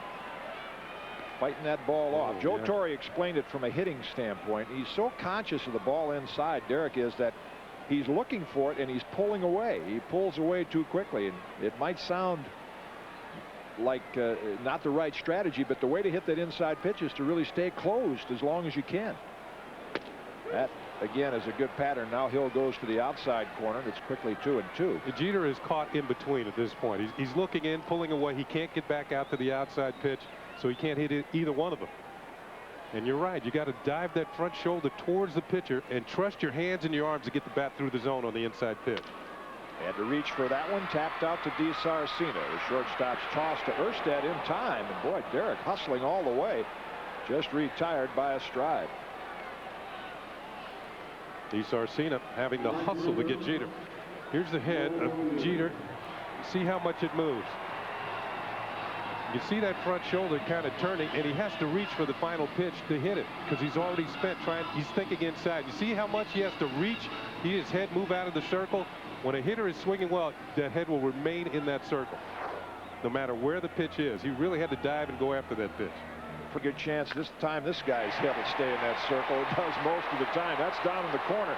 Fighting that ball off. Joe Torre explained it from a hitting standpoint. He's so conscious of the ball inside, Derek is, that he's looking for it and he's pulling away. He pulls away too quickly, and it might sound like not the right strategy, but the way to hit that inside pitch is to really stay closed as long as you can. That again is a good pattern. Now Hill goes to the outside corner, and it's quickly 2-2. Jeter is caught in between at this point. He's looking in, pulling away. He can't get back out to the outside pitch, so he can't hit either one of them. And you're right, you got to dive that front shoulder towards the pitcher and trust your hands and your arms to get the bat through the zone on the inside pitch. Had to reach for that one, tapped out to DiSarcina. The shortstop's toss to Erstad in time, and boy, Derek hustling all the way, just retired by a stride. DiSarcina having the hustle to get Jeter. Here's the head of Jeter. See how much it moves. You see that front shoulder kind of turning, and he has to reach for the final pitch to hit it because he's already spent trying. He's thinking inside. You see how much he has to reach? His head move out of the circle. When a hitter is swinging well, that head will remain in that circle no matter where the pitch is. He really had to dive and go after that pitch. For good chance this time this guy's head will stay in that circle. It does most of the time. That's down in the corner.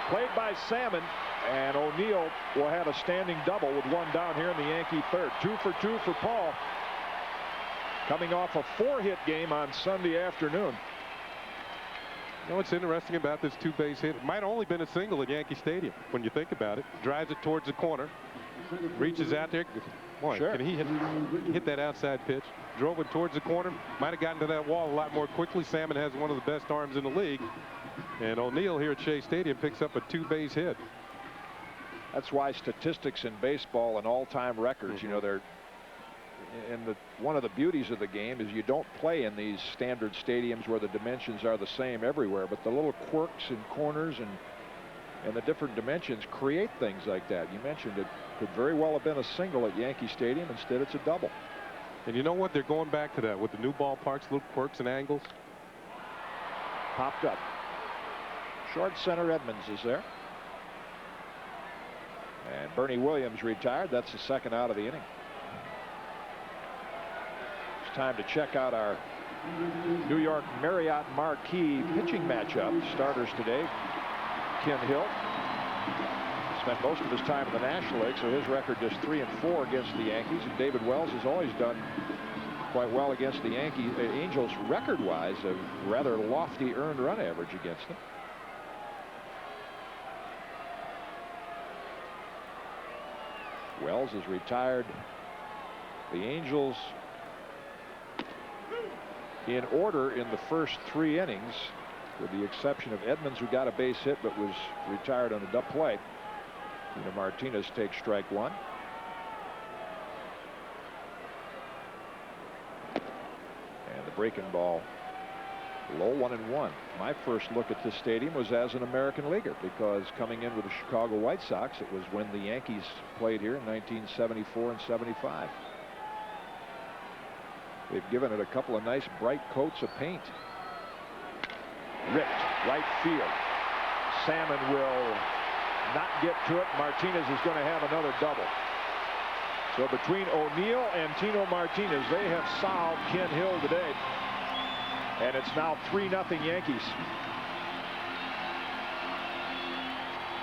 Played by Salmon, and O'Neill will have a standing double with one down here in the Yankee third. 2 for 2 for Paul. Coming off a 4-hit game on Sunday afternoon. You know what's interesting about this 2-base hit? It might have only been a single at Yankee Stadium when you think about it. Drives it towards the corner. Reaches out there. Boy, sure. Can he hit that outside pitch? Drove it towards the corner. Might have gotten to that wall a lot more quickly. Salmon has one of the best arms in the league. And O'Neill here at Shea Stadium picks up a 2-base hit. That's why statistics in baseball and all-time records, you know, they're one of the beauties of the game is you don't play in these standard stadiums where the dimensions are the same everywhere, but the little quirks and corners and the different dimensions create things like that. You mentioned it could very well have been a single at Yankee Stadium. Instead, it's a double. And you know what? They're going back to that with the new ballparks, little quirks and angles. Popped up. Short center Edmonds is there. And Bernie Williams retired. That's the second out of the inning. It's time to check out our New York Marriott Marquee pitching matchup. Starters today, Ken Hill. Spent most of his time in the National League, so his record just 3-4 against the Yankees. And David Wells has always done quite well against the Angels record-wise, a rather lofty earned run average against them. Wells is retired. The Angels in order in the first 3 innings, with the exception of Edmonds, who got a base hit but was retired on a double play. Tino Martinez takes strike 1. And the breaking ball low, 1-1. My first look at this stadium was as an American leaguer, because coming in with the Chicago White Sox, it was when the Yankees played here in 1974 and 75. They've given it a couple of nice bright coats of paint. Ripped right field. Salmon will not get to it. Martinez is going to have another double. So between O'Neill and Tino Martinez, they have solved Ken Hill today. And it's now 3-0 Yankees.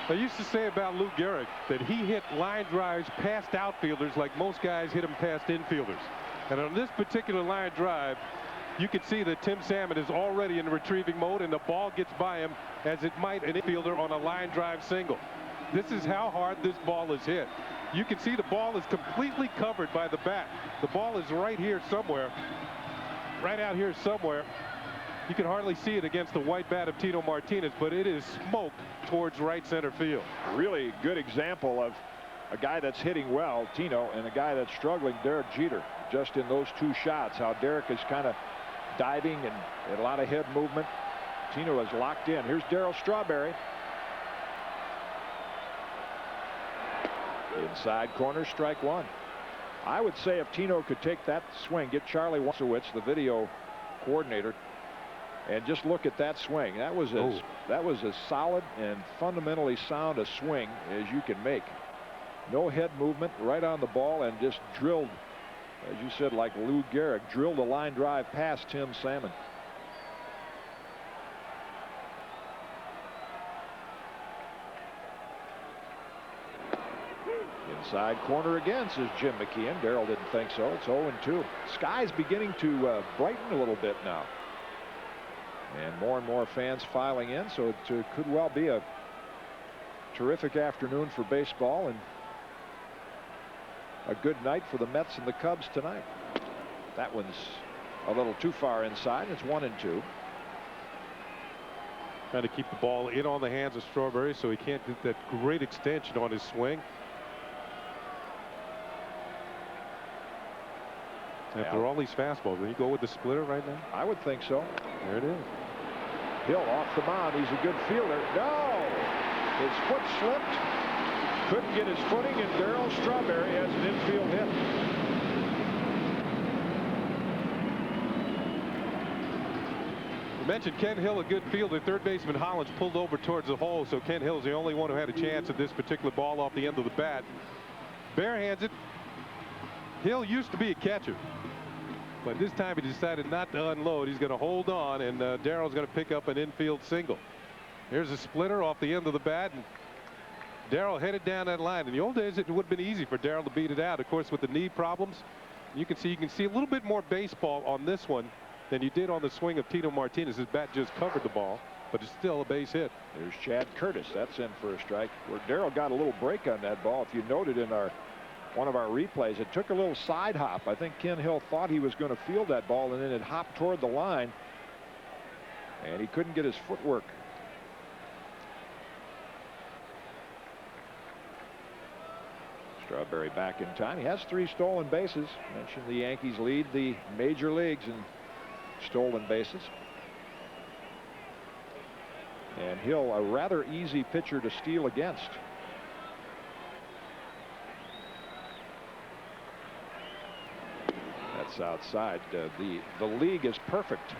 I used to say about Lou Gehrig that he hit line drives past outfielders like most guys hit them past infielders. And on this particular line drive, you can see that Tim Salmon is already in retrieving mode, and the ball gets by him as it might an infielder on a line drive single. This is how hard this ball is hit. You can see the ball is completely covered by the bat. The ball is right here somewhere, right out here somewhere. You can hardly see it against the white bat of Tino Martinez, but it is smoked towards right center field. Really good example of a guy that's hitting well, Tino, and a guy that's struggling, Derek Jeter, just in those 2 shots. How Derek is kind of diving and a lot of head movement. Tino is locked in. Here's Darryl Strawberry. Inside corner, strike 1. I would say if Tino could take that swing, get Charlie Wasowitz, the video coordinator, and just look at that swing. That was as solid and fundamentally sound a swing as you can make. No head movement, right on the ball, and just drilled, as you said, like Lou Gehrig, drilled a line drive past Tim Salmon. Inside corner again, says Jim McKeon. Darryl didn't think so. It's 0-2. Sky's beginning to brighten a little bit now. And more fans filing in, so it could well be a terrific afternoon for baseball and a good night for the Mets and the Cubs tonight. That one's a little too far inside. It's 1-2. Trying to keep the ball in on the hands of Strawberry so he can't get that great extension on his swing. After all these fastballs, will you go with the splitter right now? I would think so. There it is. Hill off the mound. He's a good fielder. No! His foot slipped. Couldn't get his footing, and Darryl Strawberry has an infield hit. You mentioned Ken Hill, a good fielder. Third baseman Hollins pulled over towards the hole, so Ken Hill's the only one who had a chance at this particular ball off the end of the bat. Barehands it. Hill used to be a catcher, but this time he decided not to unload. He's going to hold on, and Darryl's going to pick up an infield single. Here's a splitter off the end of the bat, and Darryl headed down that line. In the old days, it would have been easy for Darryl to beat it out. Of course, with the knee problems, you can see a little bit more baseball on this one than you did on the swing of Tino Martinez. His bat just covered the ball, but it's still a base hit. There's Chad Curtis. That's in for a strike. Where Darryl got a little break on that ball. If you noted in one of our replays, it took a little side hop. I think Ken Hill thought he was going to field that ball, and then it hopped toward the line, and he couldn't get his footwork. Strawberry back in time. He has 3 stolen bases. Mentioned the Yankees lead the major leagues in stolen bases. And Hill, a rather easy pitcher to steal against. That's outside. The league is perfect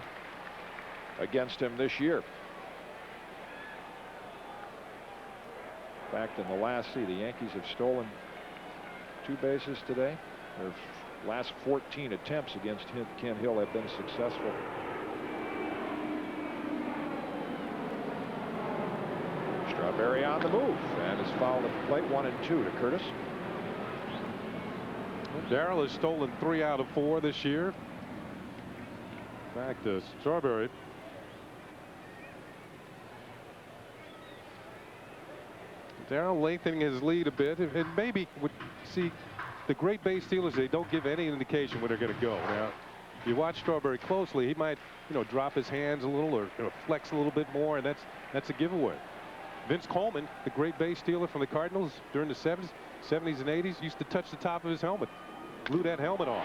against him this year. In fact, in the last the Yankees have stolen 2 bases today. Their last 14 attempts against Ken Hill have been successful. Strawberry on the move and is fouled at the plate. 1-2 to Curtis. Darryl has stolen 3 out of 4 this year. Back to Strawberry. Darryl lengthening his lead a bit, and maybe would see the great base stealers. They don't give any indication where they're going to go. Now, if you watch Strawberry closely, he might, drop his hands a little or flex a little bit more, and that's a giveaway. Vince Coleman, the great base stealer from the Cardinals during the 70s and 80s, used to touch the top of his helmet, blew that helmet off.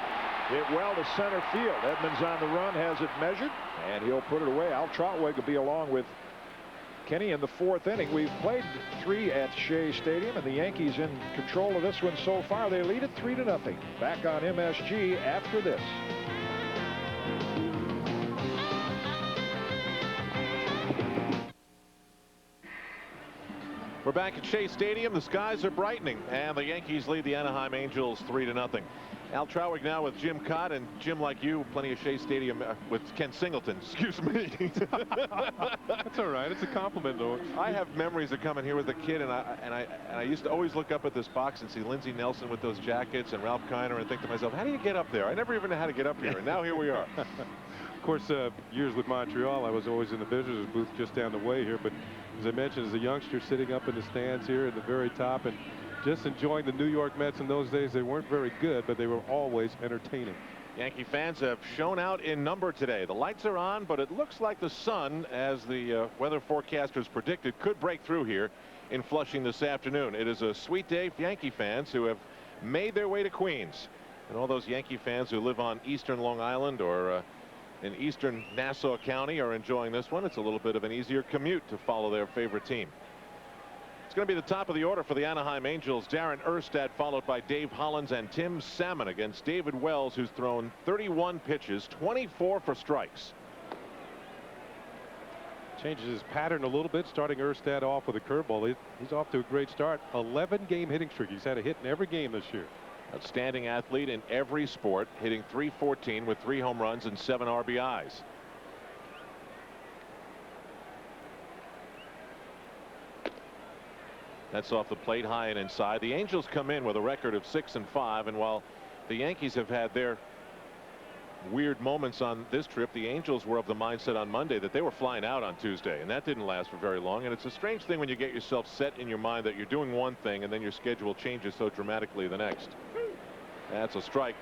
Hit well to center field. Edmonds on the run, has it measured, and he'll put it away. Al Trotweg will be along with Kenny in the 4th inning. We've played 3 at Shea Stadium, and the Yankees in control of this one so far. They lead it 3-0. Back on MSG after this. We're back at Shea Stadium. The skies are brightening, and the Yankees lead the Anaheim Angels 3-0. Al Trowig now with Jim Cott, and Jim, like you, plenty of Shea Stadium with Ken Singleton. Excuse me. That's all right. It's a compliment, though. I have memories of coming here as a kid, and I used to always look up at this box and see Lindsey Nelson with those jackets and Ralph Kiner and think to myself, how do you get up there? I never even knew how to get up here, and now here we are. Of course, years with Montreal, I was always in the visitors booth just down the way here, but as I mentioned, as a youngster sitting up in the stands here at the very top and just enjoying the New York Mets in those days. They weren't very good, but they were always entertaining. Yankee fans have shown out in number today. The lights are on, but it looks like the sun, as the weather forecasters predicted, could break through here in Flushing this afternoon. It is a sweet day for Yankee fans who have made their way to Queens, and all those Yankee fans who live on eastern Long Island or in eastern Nassau County are enjoying this one. It's a little bit of an easier commute to follow their favorite team. It's going to be the top of the order for the Anaheim Angels. Darin Erstad followed by Dave Hollins and Tim Salmon against David Wells, who's thrown 31 pitches, 24 for strikes. Changes his pattern a little bit, starting Erstad off with a curveball. He's off to a great start. 11-game hitting streak. He's had a hit in every game this year. Outstanding athlete in every sport, hitting .314 with 3 home runs and 7 RBIs. That's off the plate, high and inside. The Angels come in with a record of 6-5, and while the Yankees have had their weird moments on this trip, the Angels were of the mindset on Monday that they were flying out on Tuesday, and that didn't last for very long. And it's a strange thing when you get yourself set in your mind that you're doing one thing and then your schedule changes so dramatically the next. That's a strike.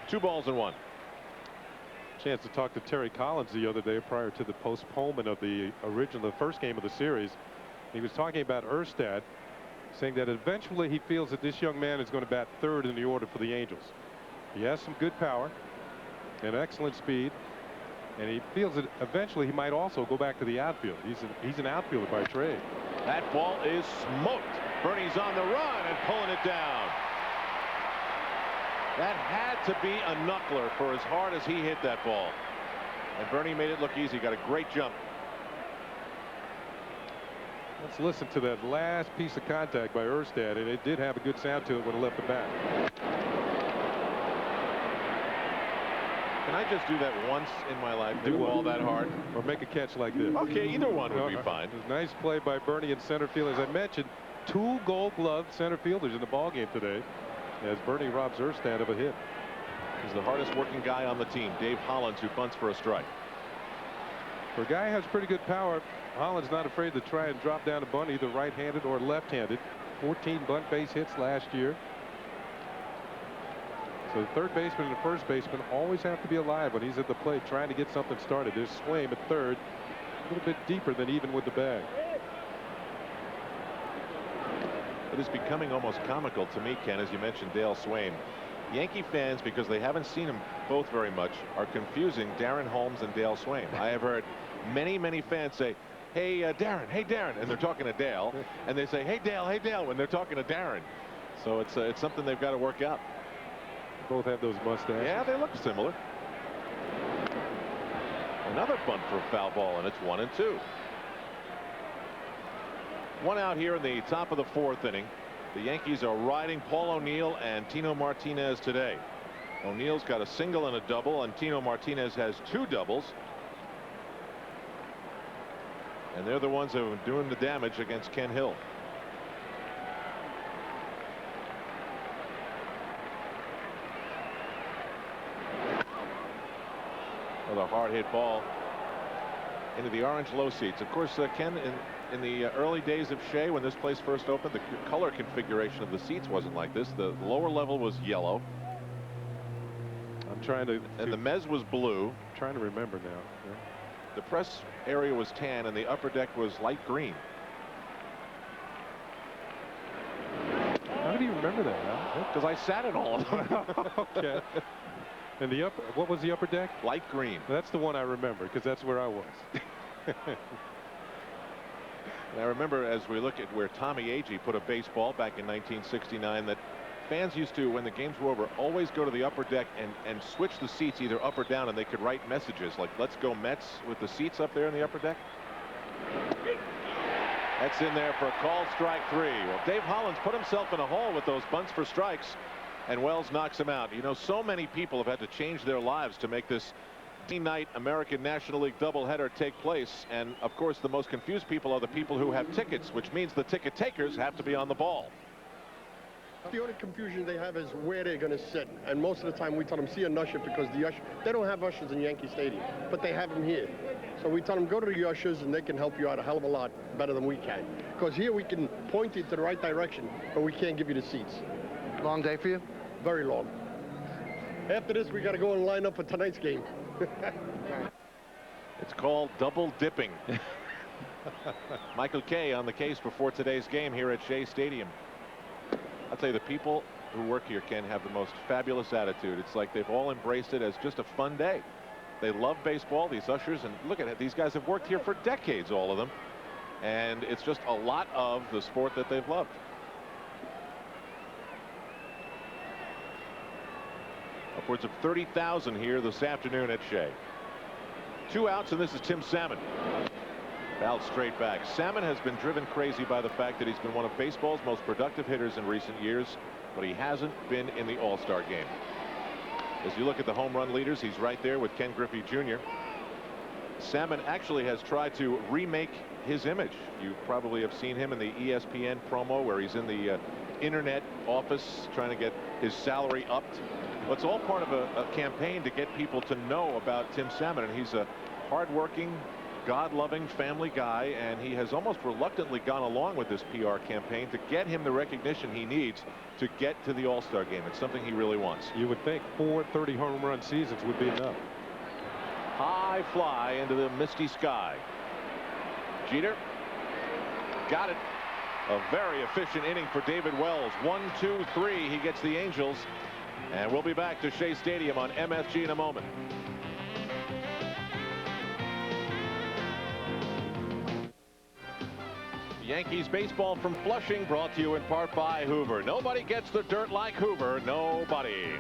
2 balls and 1. Chance to talk to Terry Collins the other day prior to the postponement of the first game of the series. He was talking about Erstad, saying that eventually he feels that this young man is going to bat 3rd in the order for the Angels. He has some good power and excellent speed, and he feels that eventually he might also go back to the outfield. He's an outfielder by trade. That ball is smoked. Bernie's on the run and pulling it down. That had to be a knuckler for as hard as he hit that ball. And Bernie made it look easy. Got a great jump. Let's listen to that last piece of contact by Erstad, and it did have a good sound to it when it left the bat. Can I just do that once in my life? Do all that hard? Or make a catch like this? Okay, either one would be fine. Nice play by Bernie in center field. As I mentioned, 2 gold-gloved center fielders in the ballgame today, as Bernie robs Erstad of a hit. He's the hardest working guy on the team, Dave Hollins, who bunts for a strike. For a guy who has pretty good power, Hollins not afraid to try and drop down a bunt, either right-handed or left-handed. 14 bunt base hits last year. So the third baseman and the first baseman always have to be alive when he's at the plate trying to get something started. There's Swaim at third, a little bit deeper than even with the bag. It is becoming almost comical to me, Ken, as you mentioned Dale Swaim. Yankee fans, because they haven't seen them both very much, are confusing Darren Holmes and Dale Swaim. I have heard many fans say, hey, Darren, and they're talking to Dale, and they say, hey, Dale, when they're talking to Darren. So it's something they've got to work out. Both have those mustaches. Yeah, they look similar. Another bunt for a foul ball, and it's 1-2. 1 out here in the top of the 4th inning. The Yankees are riding Paul O'Neill and Tino Martinez today. O'Neill's got a single and a double, and Tino Martinez has 2 doubles. And they're the ones who are doing the damage against Ken Hill. Well, with a hard hit ball into the orange low seats. Of course, Ken, in the early days of Shea, when this place first opened, the color configuration of the seats wasn't like this. The lower level was yellow. I'm trying to. And the mezz was blue. Trying to remember now. Yeah. The press area was tan, and the upper deck was light green. How do you remember that? Because I sat in all of them. Okay. And the upper, what was the upper deck? Light green. That's the one I remember, because that's where I was. And I remember, as we look at where Tommy Agee put a baseball back in 1969, that fans used to, when the games were over, always go to the upper deck and switch the seats either up or down, and they could write messages like "Let's go Mets" with the seats up there in the upper deck. That's in there for a called strike 3. Well, Dave Hollins put himself in a hole with those bunts for strikes, and Wells knocks him out. You know, so many people have had to change their lives to make this night American National League doubleheader take place, and of course the most confused people are the people who have tickets, which means the ticket takers have to be on the ball. The only confusion they have is where they're going to sit, and most of the time we tell them see an usher, because the usher, they don't have ushers in Yankee Stadium, but they have them here. So we tell them go to the ushers, and they can help you out a hell of a lot better than we can, because here we can point you to the right direction, but we can't give you the seats. Long day for you? Very long. After this, we got to go and line up for tonight's game. It's called double dipping. Michael Kay on the case before today's game here at Shea Stadium. I'll tell you, the people who work here, Ken, have the most fabulous attitude. It's like they've all embraced it as just a fun day. They love baseball, these ushers, and look at it. These guys have worked here for decades, all of them. And it's just a lot of the sport that they've loved. Upwards of 30,000 here this afternoon at Shea. 2 outs, and this is Tim Salmon. Fouled straight back. Salmon has been driven crazy by the fact that he's been one of baseball's most productive hitters in recent years, but he hasn't been in the All-Star game. As you look at the home run leaders, he's right there with Ken Griffey Jr. Salmon actually has tried to remake his image. You probably have seen him in the ESPN promo where he's in the internet office trying to get his salary upped. Well, it's all part of a campaign to get people to know about Tim Salmon, and he's a hardworking, God-loving family guy, and he has almost reluctantly gone along with this PR campaign to get him the recognition he needs to get to the All-Star game. It's something he really wants. You would think 4 30 home run seasons would be enough. High fly into the misty sky. Jeter got it. A very efficient inning for David Wells. 1, 2, 3. He gets the Angels. And we'll be back to Shea Stadium on MSG in a moment. Yankees baseball from Flushing, brought to you in part by Hoover. Nobody gets the dirt like Hoover. Nobody.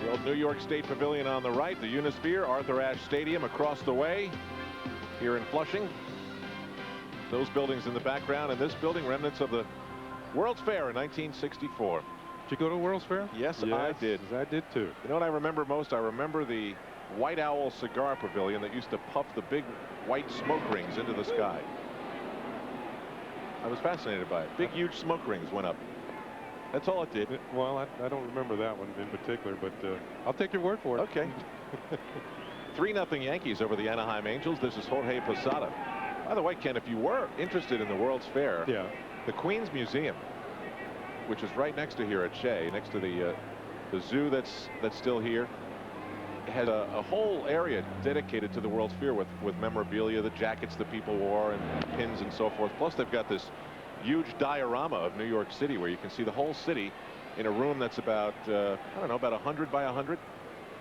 The old New York State Pavilion on the right, the Unisphere, Arthur Ashe Stadium across the way here in Flushing. Those buildings in the background, and this building, remnants of the World's Fair in 1964. Did you go to World's Fair? Yes, I did. I did too. You know what I remember most? I remember the White Owl cigar pavilion that used to puff the big white smoke rings into the sky. I was fascinated by it. Big, huge smoke rings went up. That's all it did. Well, I don't remember that one in particular, but I'll take your word for it. Okay. 3-0 Yankees over the Anaheim Angels. This is Jorge Posada. By the way, Ken, if you were interested in the World's Fair, yeah, the Queens Museum, which is right next to here at Shea, next to the zoo that's still here, had a whole area dedicated to the World's Fair with memorabilia, the jackets that people wore, and pins and so forth. Plus, they've got this huge diorama of New York City where you can see the whole city in a room that's about, I don't know, about 100 by 100.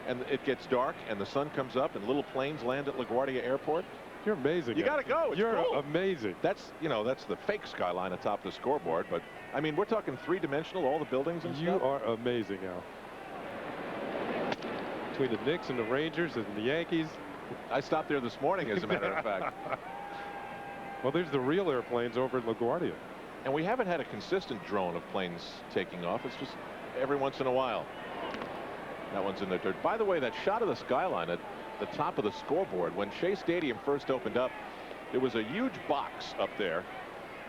And it gets dark, and the sun comes up, and little planes land at LaGuardia Airport. You're amazing. You got to go. It's You're cool. amazing. That's, you know, that's the fake skyline atop the scoreboard. But, I mean, we're talking three-dimensional, all the buildings and stuff. You are amazing, Al. Between the Knicks and the Rangers and the Yankees. I stopped there this morning, as a matter of fact. Well, there's the real airplanes over at LaGuardia. And we haven't had a consistent drone of planes taking off. It's just every once in a while. That one's in the dirt. By the way, that shot of the skyline at the top of the scoreboard, when Shea Stadium first opened up, there was a huge box up there,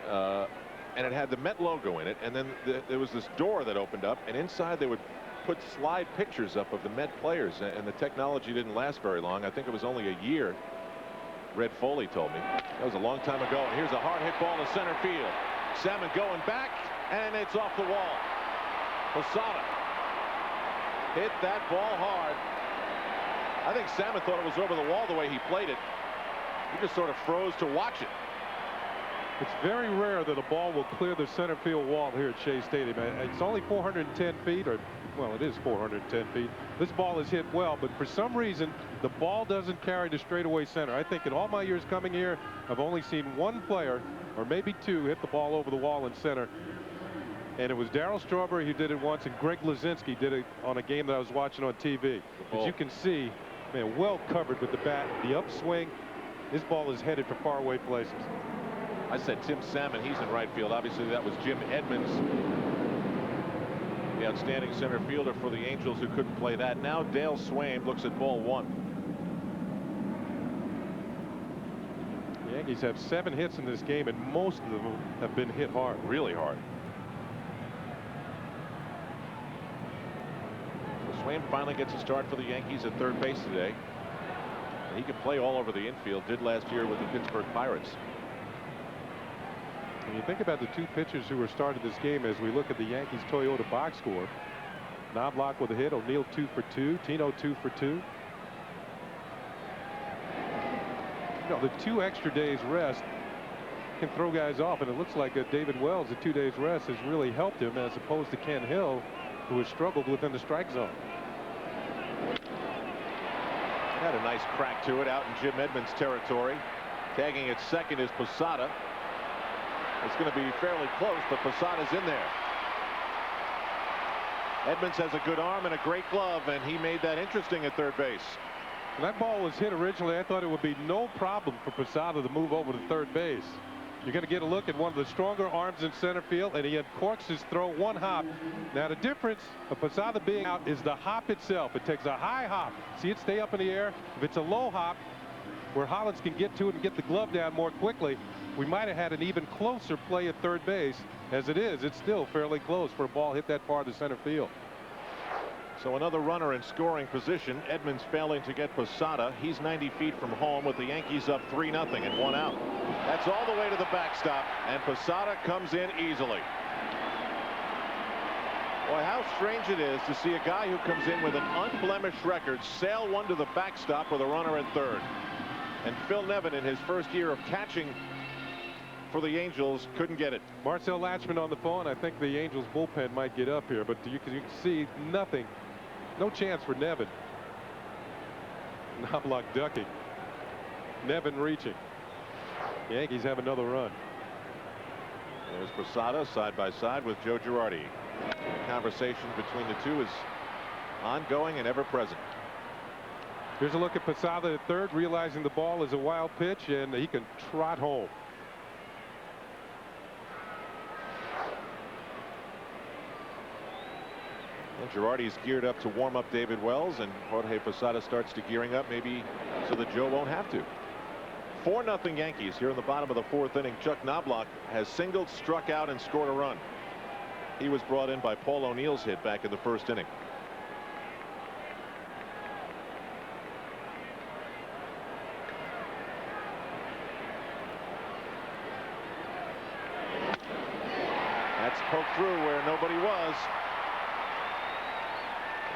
and it had the Met logo in it, and then there was this door that opened up, and inside they would put slide pictures up of the Met players, and the technology didn't last very long. I think it was only a year. Red Foley told me. That was a long time ago. And here's a hard hit ball to center field. Salmon going back, and it's off the wall. Posada hit that ball hard. I think Salmon thought it was over the wall the way he played it. He just sort of froze to watch it. It's very rare that a ball will clear the center field wall here at Shea Stadium. It's only 410 feet, or well, it is 410 feet. This ball is hit well, but for some reason the ball doesn't carry to straightaway center. I think in all my years coming here, I've only seen one player, or maybe two, hit the ball over the wall in center, and it was Darryl Strawberry who did it once, and Greg Lazinski did it on a game that I was watching on TV. As you can see, man, well covered with the bat, the upswing. This ball is headed for faraway places. I said Tim Salmon, he's in right field. Obviously that was Jim Edmonds, the outstanding center fielder for the Angels, who couldn't play that. Now Dale Swaim looks at ball one. The Yankees have 7 hits in this game, and most of them have been hit hard. Really hard. So Swaim finally gets a start for the Yankees at third base today. He can play all over the infield, did last year with the Pittsburgh Pirates. When you think about the two pitchers who were started this game, as we look at the Yankees Toyota box score, Knobloch with a hit, O'Neill 2 for 2, Tino 2 for 2. You know, the 2 extra days rest can throw guys off, and it looks like David Wells, the 2 days rest, has really helped him, as opposed to Ken Hill, who has struggled within the strike zone. Had a nice crack to it out in Jim Edmonds' territory. Tagging at second is Posada. It's going to be fairly close, but Posada's in there. Edmonds has a good arm and a great glove, and he made that interesting at third base. When that ball was hit originally, I thought it would be no problem for Posada to move over to third base. You're going to get a look at one of the stronger arms in center field, and he uncorks his throw, one hop. Now the difference of Posada being out is the hop itself. It takes a high hop. See it stay up in the air. If it's a low hop, where Hollins can get to it and get the glove down more quickly, we might have had an even closer play at third base. As it is, it's still fairly close for a ball hit that far to center field. So another runner in scoring position. Edmonds failing to get Posada. He's 90 feet from home with the Yankees up 3-0 and 1 out. That's all the way to the backstop, and Posada comes in easily. Boy, how strange it is to see a guy who comes in with an unblemished record sail one to the backstop with a runner at third. And Phil Nevin, in his first year of catching for the Angels, couldn't get it. Marcel Latchman on the phone. I think the Angels bullpen might get up here, but you can see nothing. No chance for Nevin. Knobloch ducking. Nevin reaching. The Yankees have another run. There's Posada side by side with Joe Girardi. The conversation between the two is ongoing and ever present. Here's a look at Posada at third, realizing the ball is a wild pitch, and he can trot home. And Girardi's geared up to warm up David Wells, and Jorge Posada starts to gearing up, maybe so that Joe won't have to. 4-0 Yankees here in the bottom of the fourth inning. Chuck Knobloch has singled, struck out, and scored a run. He was brought in by Paul O'Neill's hit back in the first inning. That's poked through where nobody was.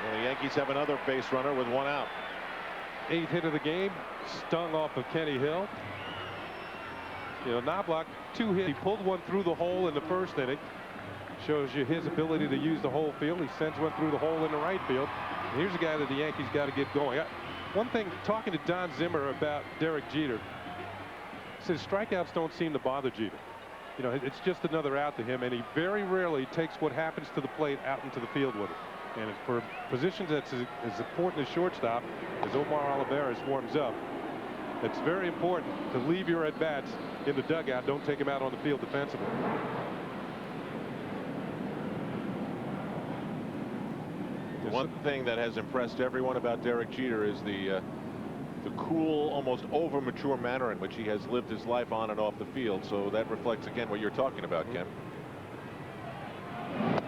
And the Yankees have another base runner with 1 out. 8th hit of the game, stung off of Kenny Hill. You know, Knobloch 2 hits. He pulled one through the hole in the first inning. Shows you his ability to use the whole field. He sends one through the hole in the right field. And here's a guy that the Yankees got to get going. One thing, talking to Don Zimmer about Derek Jeter, he says strikeouts don't seem to bother Jeter. You know, it's just another out to him, and he very rarely takes what happens to the plate out into the field with it. And for positions that's as important as shortstop, as Omar Olivares warms up, it's very important to leave your at-bats in the dugout. Don't take them out on the field defensively. One thing that has impressed everyone about Derek Jeter is the cool, almost over-mature manner in which he has lived his life on and off the field. So that reflects again what you're talking about, Ken.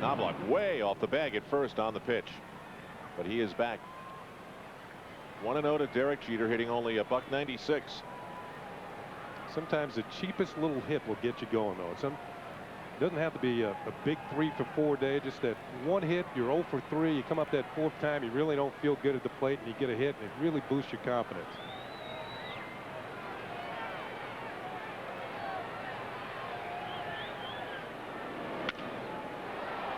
Knobloch way off the bag at first on the pitch. But he is back. 1-0 to Derek Jeter, hitting only a $196. Sometimes the cheapest little hit will get you going, though. It doesn't have to be a big 3 for 4 day. Just that one hit, you're 0 for 3. You come up that 4th time, you really don't feel good at the plate, and you get a hit, and it really boosts your confidence.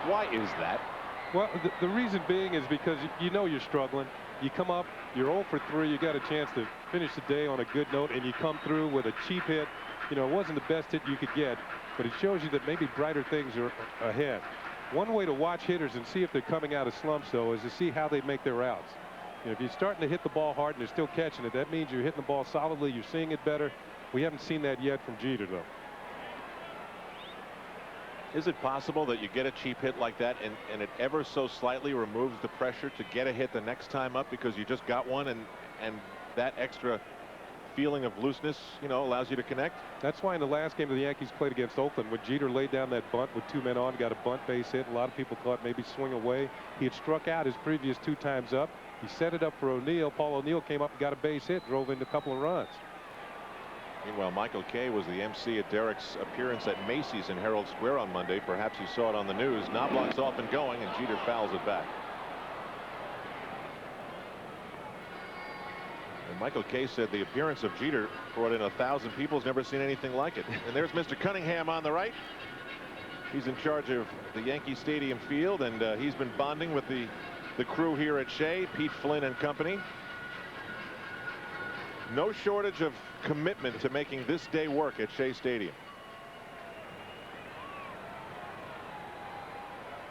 Why is that? Well, the reason being is because you know you're struggling. You come up, you're 0 for 3. You got a chance to finish the day on a good note, and you come through with a cheap hit. You know, it wasn't the best hit you could get, but it shows you that maybe brighter things are ahead. One way to watch hitters and see if they're coming out of slumps, though, is to see how they make their outs. You know, if you're starting to hit the ball hard and you're still catching it, that means you're hitting the ball solidly. You're seeing it better. We haven't seen that yet from Jeter, though. Is it possible that you get a cheap hit like that and it ever so slightly removes the pressure to get a hit the next time up because you just got one, and that extra feeling of looseness, you know, allows you to connect? That's why in the last game of the Yankees played against Oakland, when Jeter laid down that bunt with 2 men on, got a bunt base hit, a lot of people thought maybe swing away. He had struck out his previous 2 times up. He set it up for O'Neill. Paul O'Neill came up and got a base hit, drove in a couple of runs. Meanwhile, Michael Kay was the MC at Derek's appearance at Macy's in Herald Square on Monday. Perhaps you saw it on the news. Knobloch's off and going, and Jeter fouls it back. And Michael Kay said the appearance of Jeter brought in 1,000 people. Has never seen anything like it. And there's Mr. Cunningham on the right. He's in charge of the Yankee Stadium field, and he's been bonding with the crew here at Shea, Pete Flynn and company. No shortage of commitment to making this day work at Shea Stadium.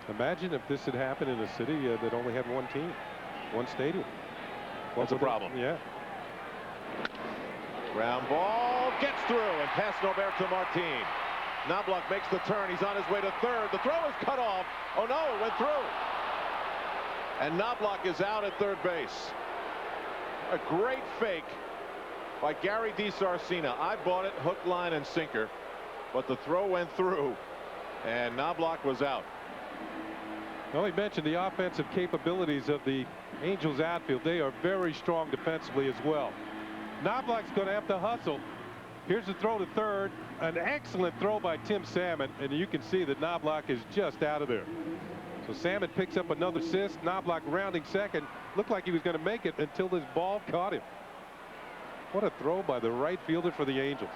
Imagine if this had happened in a city that only had one team, one stadium. What's the problem? Yeah. Ground ball gets through and past Norberto Martin. Knobloch makes the turn. He's on his way to third. The throw is cut off. Oh no, it went through. And Knobloch is out at third base. A great fake by Gary DiSarcina. I bought it hook, line, and sinker, but the throw went through, and Knobloch was out. Well, he mentioned the offensive capabilities of the Angels outfield. They are very strong defensively as well. Knobloch's going to have to hustle. Here's the throw to third. An excellent throw by Tim Salmon, and you can see that Knobloch is just out of there. So Salmon picks up another assist. Knobloch rounding second. Looked like he was going to make it until this ball caught him. What a throw by the right fielder for the Angels.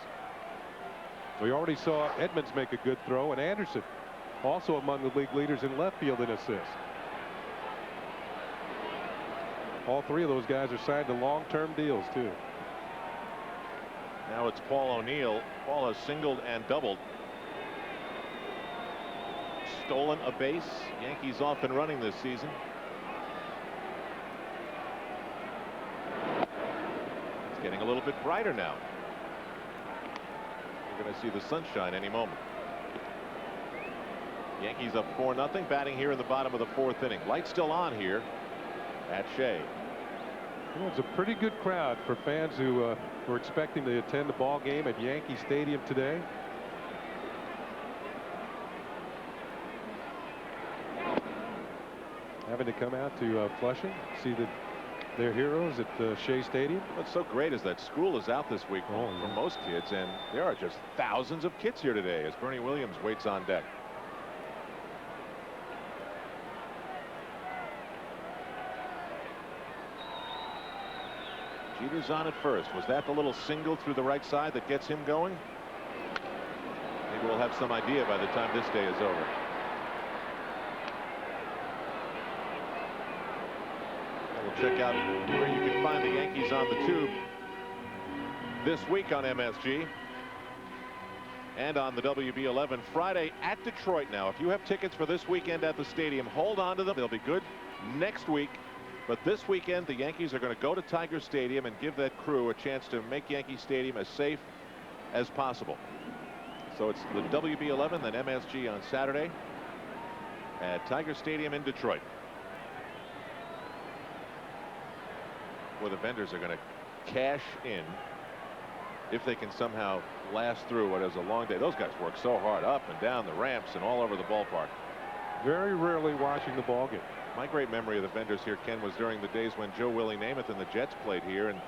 We already saw Edmonds make a good throw, and Anderson also among the league leaders in left field in assists. All 3 of those guys are signed to long-term deals too. Now it's Paul O'Neill. Paul has singled and doubled. Stolen a base. Yankees off and running this season. It's getting a little bit brighter now. We're going to see the sunshine any moment. Yankees up 4-0, batting here in the bottom of the 4th inning. Lights still on here at Shea. Well, it's a pretty good crowd for fans who were expecting to attend the ball game at Yankee Stadium today. Having to come out to Flushing, see their heroes at Shea Stadium. What's so great is that school is out this week for most kids, and there are just thousands of kids here today as Bernie Williams waits on deck. Jeter's on at first. Was that the little single through the right side that gets him going? Maybe we'll have some idea by the time this day is over. We'll check out where you can find the Yankees on the tube this week on MSG and on the WB11 Friday at Detroit. Now, if you have tickets for this weekend at the stadium, hold on to them. They'll be good next week. But this weekend, the Yankees are going to go to Tiger Stadium and give that crew a chance to make Yankee Stadium as safe as possible. So it's the WB11, then MSG on Saturday at Tiger Stadium in Detroit, where the vendors are going to cash in if they can somehow last through what is a long day. Those guys work so hard up and down the ramps and all over the ballpark. Very rarely watching the ball game. My great memory of the vendors here, Ken, was during the days when Joe Willie Namath and the Jets played here, and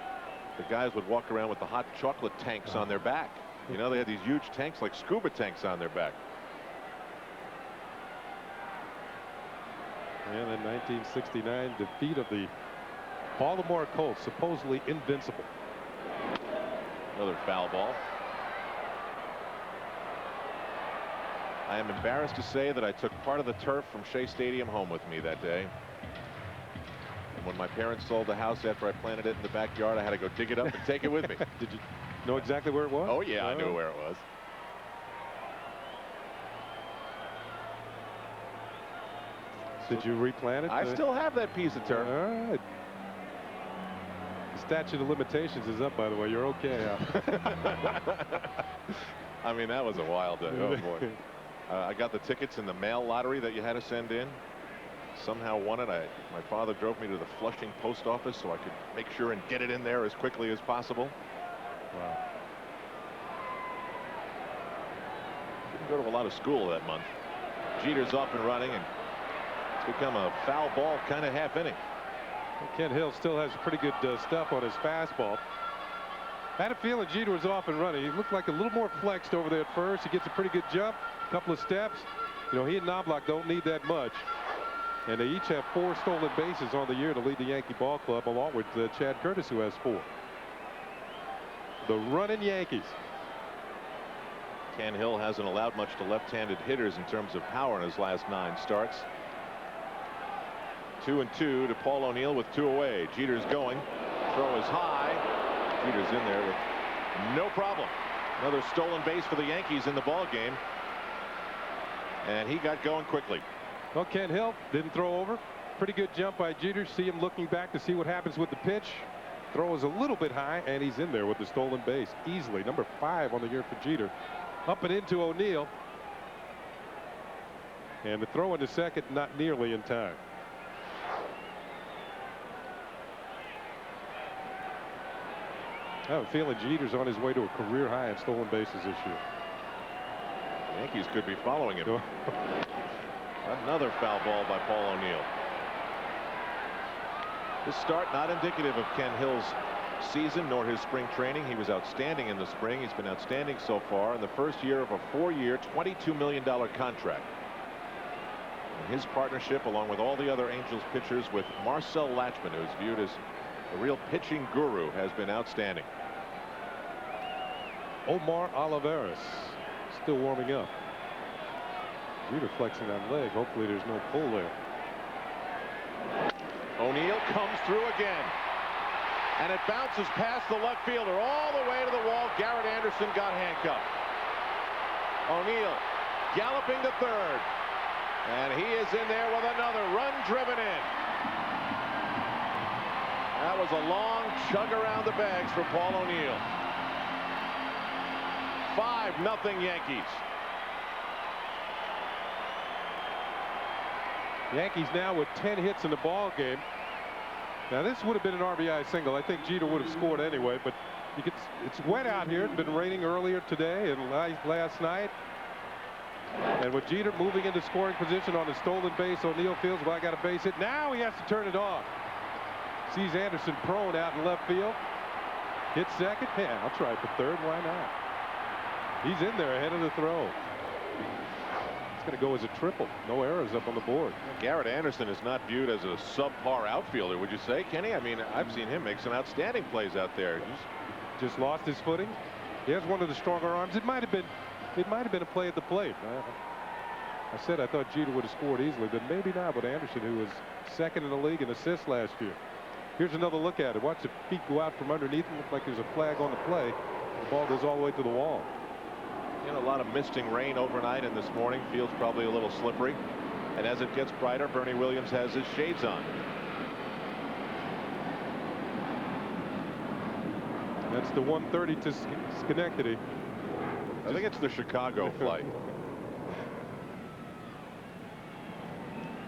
the guys would walk around with the hot chocolate tanks on their back. You know, they had these huge tanks like scuba tanks on their back. And in 1969 defeat of the Baltimore Colts, supposedly invincible. Another foul ball. I am embarrassed to say that I took part of the turf from Shea Stadium home with me that day. And when my parents sold the house after I planted it in the backyard, I had to go dig it up and take it with me. Did you know exactly where it was? Oh, yeah, I knew where it was. Did you replant it? I still have that piece of turf. All right. The statute of limitations is up, by the way. You're okay. I mean, that was a wild day. Oh, boy. I got the tickets in the mail lottery that you had to send in. Somehow won it. My father drove me to the Flushing post office so I could make sure and get it in there as quickly as possible. Wow. Didn't go to a lot of school that month. Jeter's off and running, and it's become a foul ball kind of half inning. Ken Hill still has pretty good stuff on his fastball. I had a feeling Jeter was off and running. He looked like a little more flexed over there at first. He gets a pretty good jump, a couple of steps. You know, he and Knobloch don't need that much. And they each have 4 stolen bases on the year to lead the Yankee ball club, along with Chad Curtis, who has 4. The running Yankees. Ken Hill hasn't allowed much to left-handed hitters in terms of power in his last 9 starts. 2-2 to Paul O'Neill with 2 away. Jeter's going. Throw is high. Jeter's in there with no problem. Another stolen base for the Yankees in the ball game. And he got going quickly. Well, Ken Hill didn't throw over. Pretty good jump by Jeter. See him looking back to see what happens with the pitch. Throw is a little bit high, and he's in there with the stolen base easily. Number 5 on the year for Jeter. Up and into O'Neill. And the throw into second, not nearly in time. I have a feeling Jeter's on his way to a career high in stolen bases this year. The Yankees could be following him. Another foul ball by Paul O'Neill. This start not indicative of Ken Hill's season nor his spring training. He was outstanding in the spring. He's been outstanding so far in the first year of a 4-year, $22 million contract. And his partnership, along with all the other Angels pitchers, with Marcel Latchman, who's viewed as a real pitching guru, has been outstanding. Omar Olivares still warming up. Jeter flexing on leg. Hopefully there's no pull there. O'Neill comes through again, and it bounces past the left fielder all the way to the wall. Garrett Anderson got handcuffed. O'Neill galloping to third, and he is in there with another run driven in. That was a long chug around the bags for Paul O'Neill. 5-0 Yankees. Yankees now with 10 hits in the ball game. Now this would have been an RBI single. I think Jeter would have scored anyway, but it's wet out here. It's been raining earlier today and last night. And with Jeter moving into scoring position on the stolen base, O'Neill feels, well, I got a base hit. Now he has to turn it off. Sees Anderson prone out in left field. Hit second. Yeah, I'll try for third. Why not? He's in there ahead of the throw. It's going to go as a triple. No errors up on the board. Garrett Anderson is not viewed as a subpar outfielder, would you say, Kenny? I mean, I've seen him make some outstanding plays out there. Just lost his footing. He has one of the stronger arms. It might have been a play at the plate. I said I thought Jeter would have scored easily, but maybe not with Anderson, who was second in the league in assists last year. Here's another look at it. Watch the feet go out from underneath him. Looks like there's a flag on the play. The ball goes all the way to the wall. You know, a lot of misting rain overnight and this morning. Field's probably a little slippery. And as it gets brighter, Bernie Williams has his shades on. That's the 130 to Schenectady. I think it's the Chicago flight.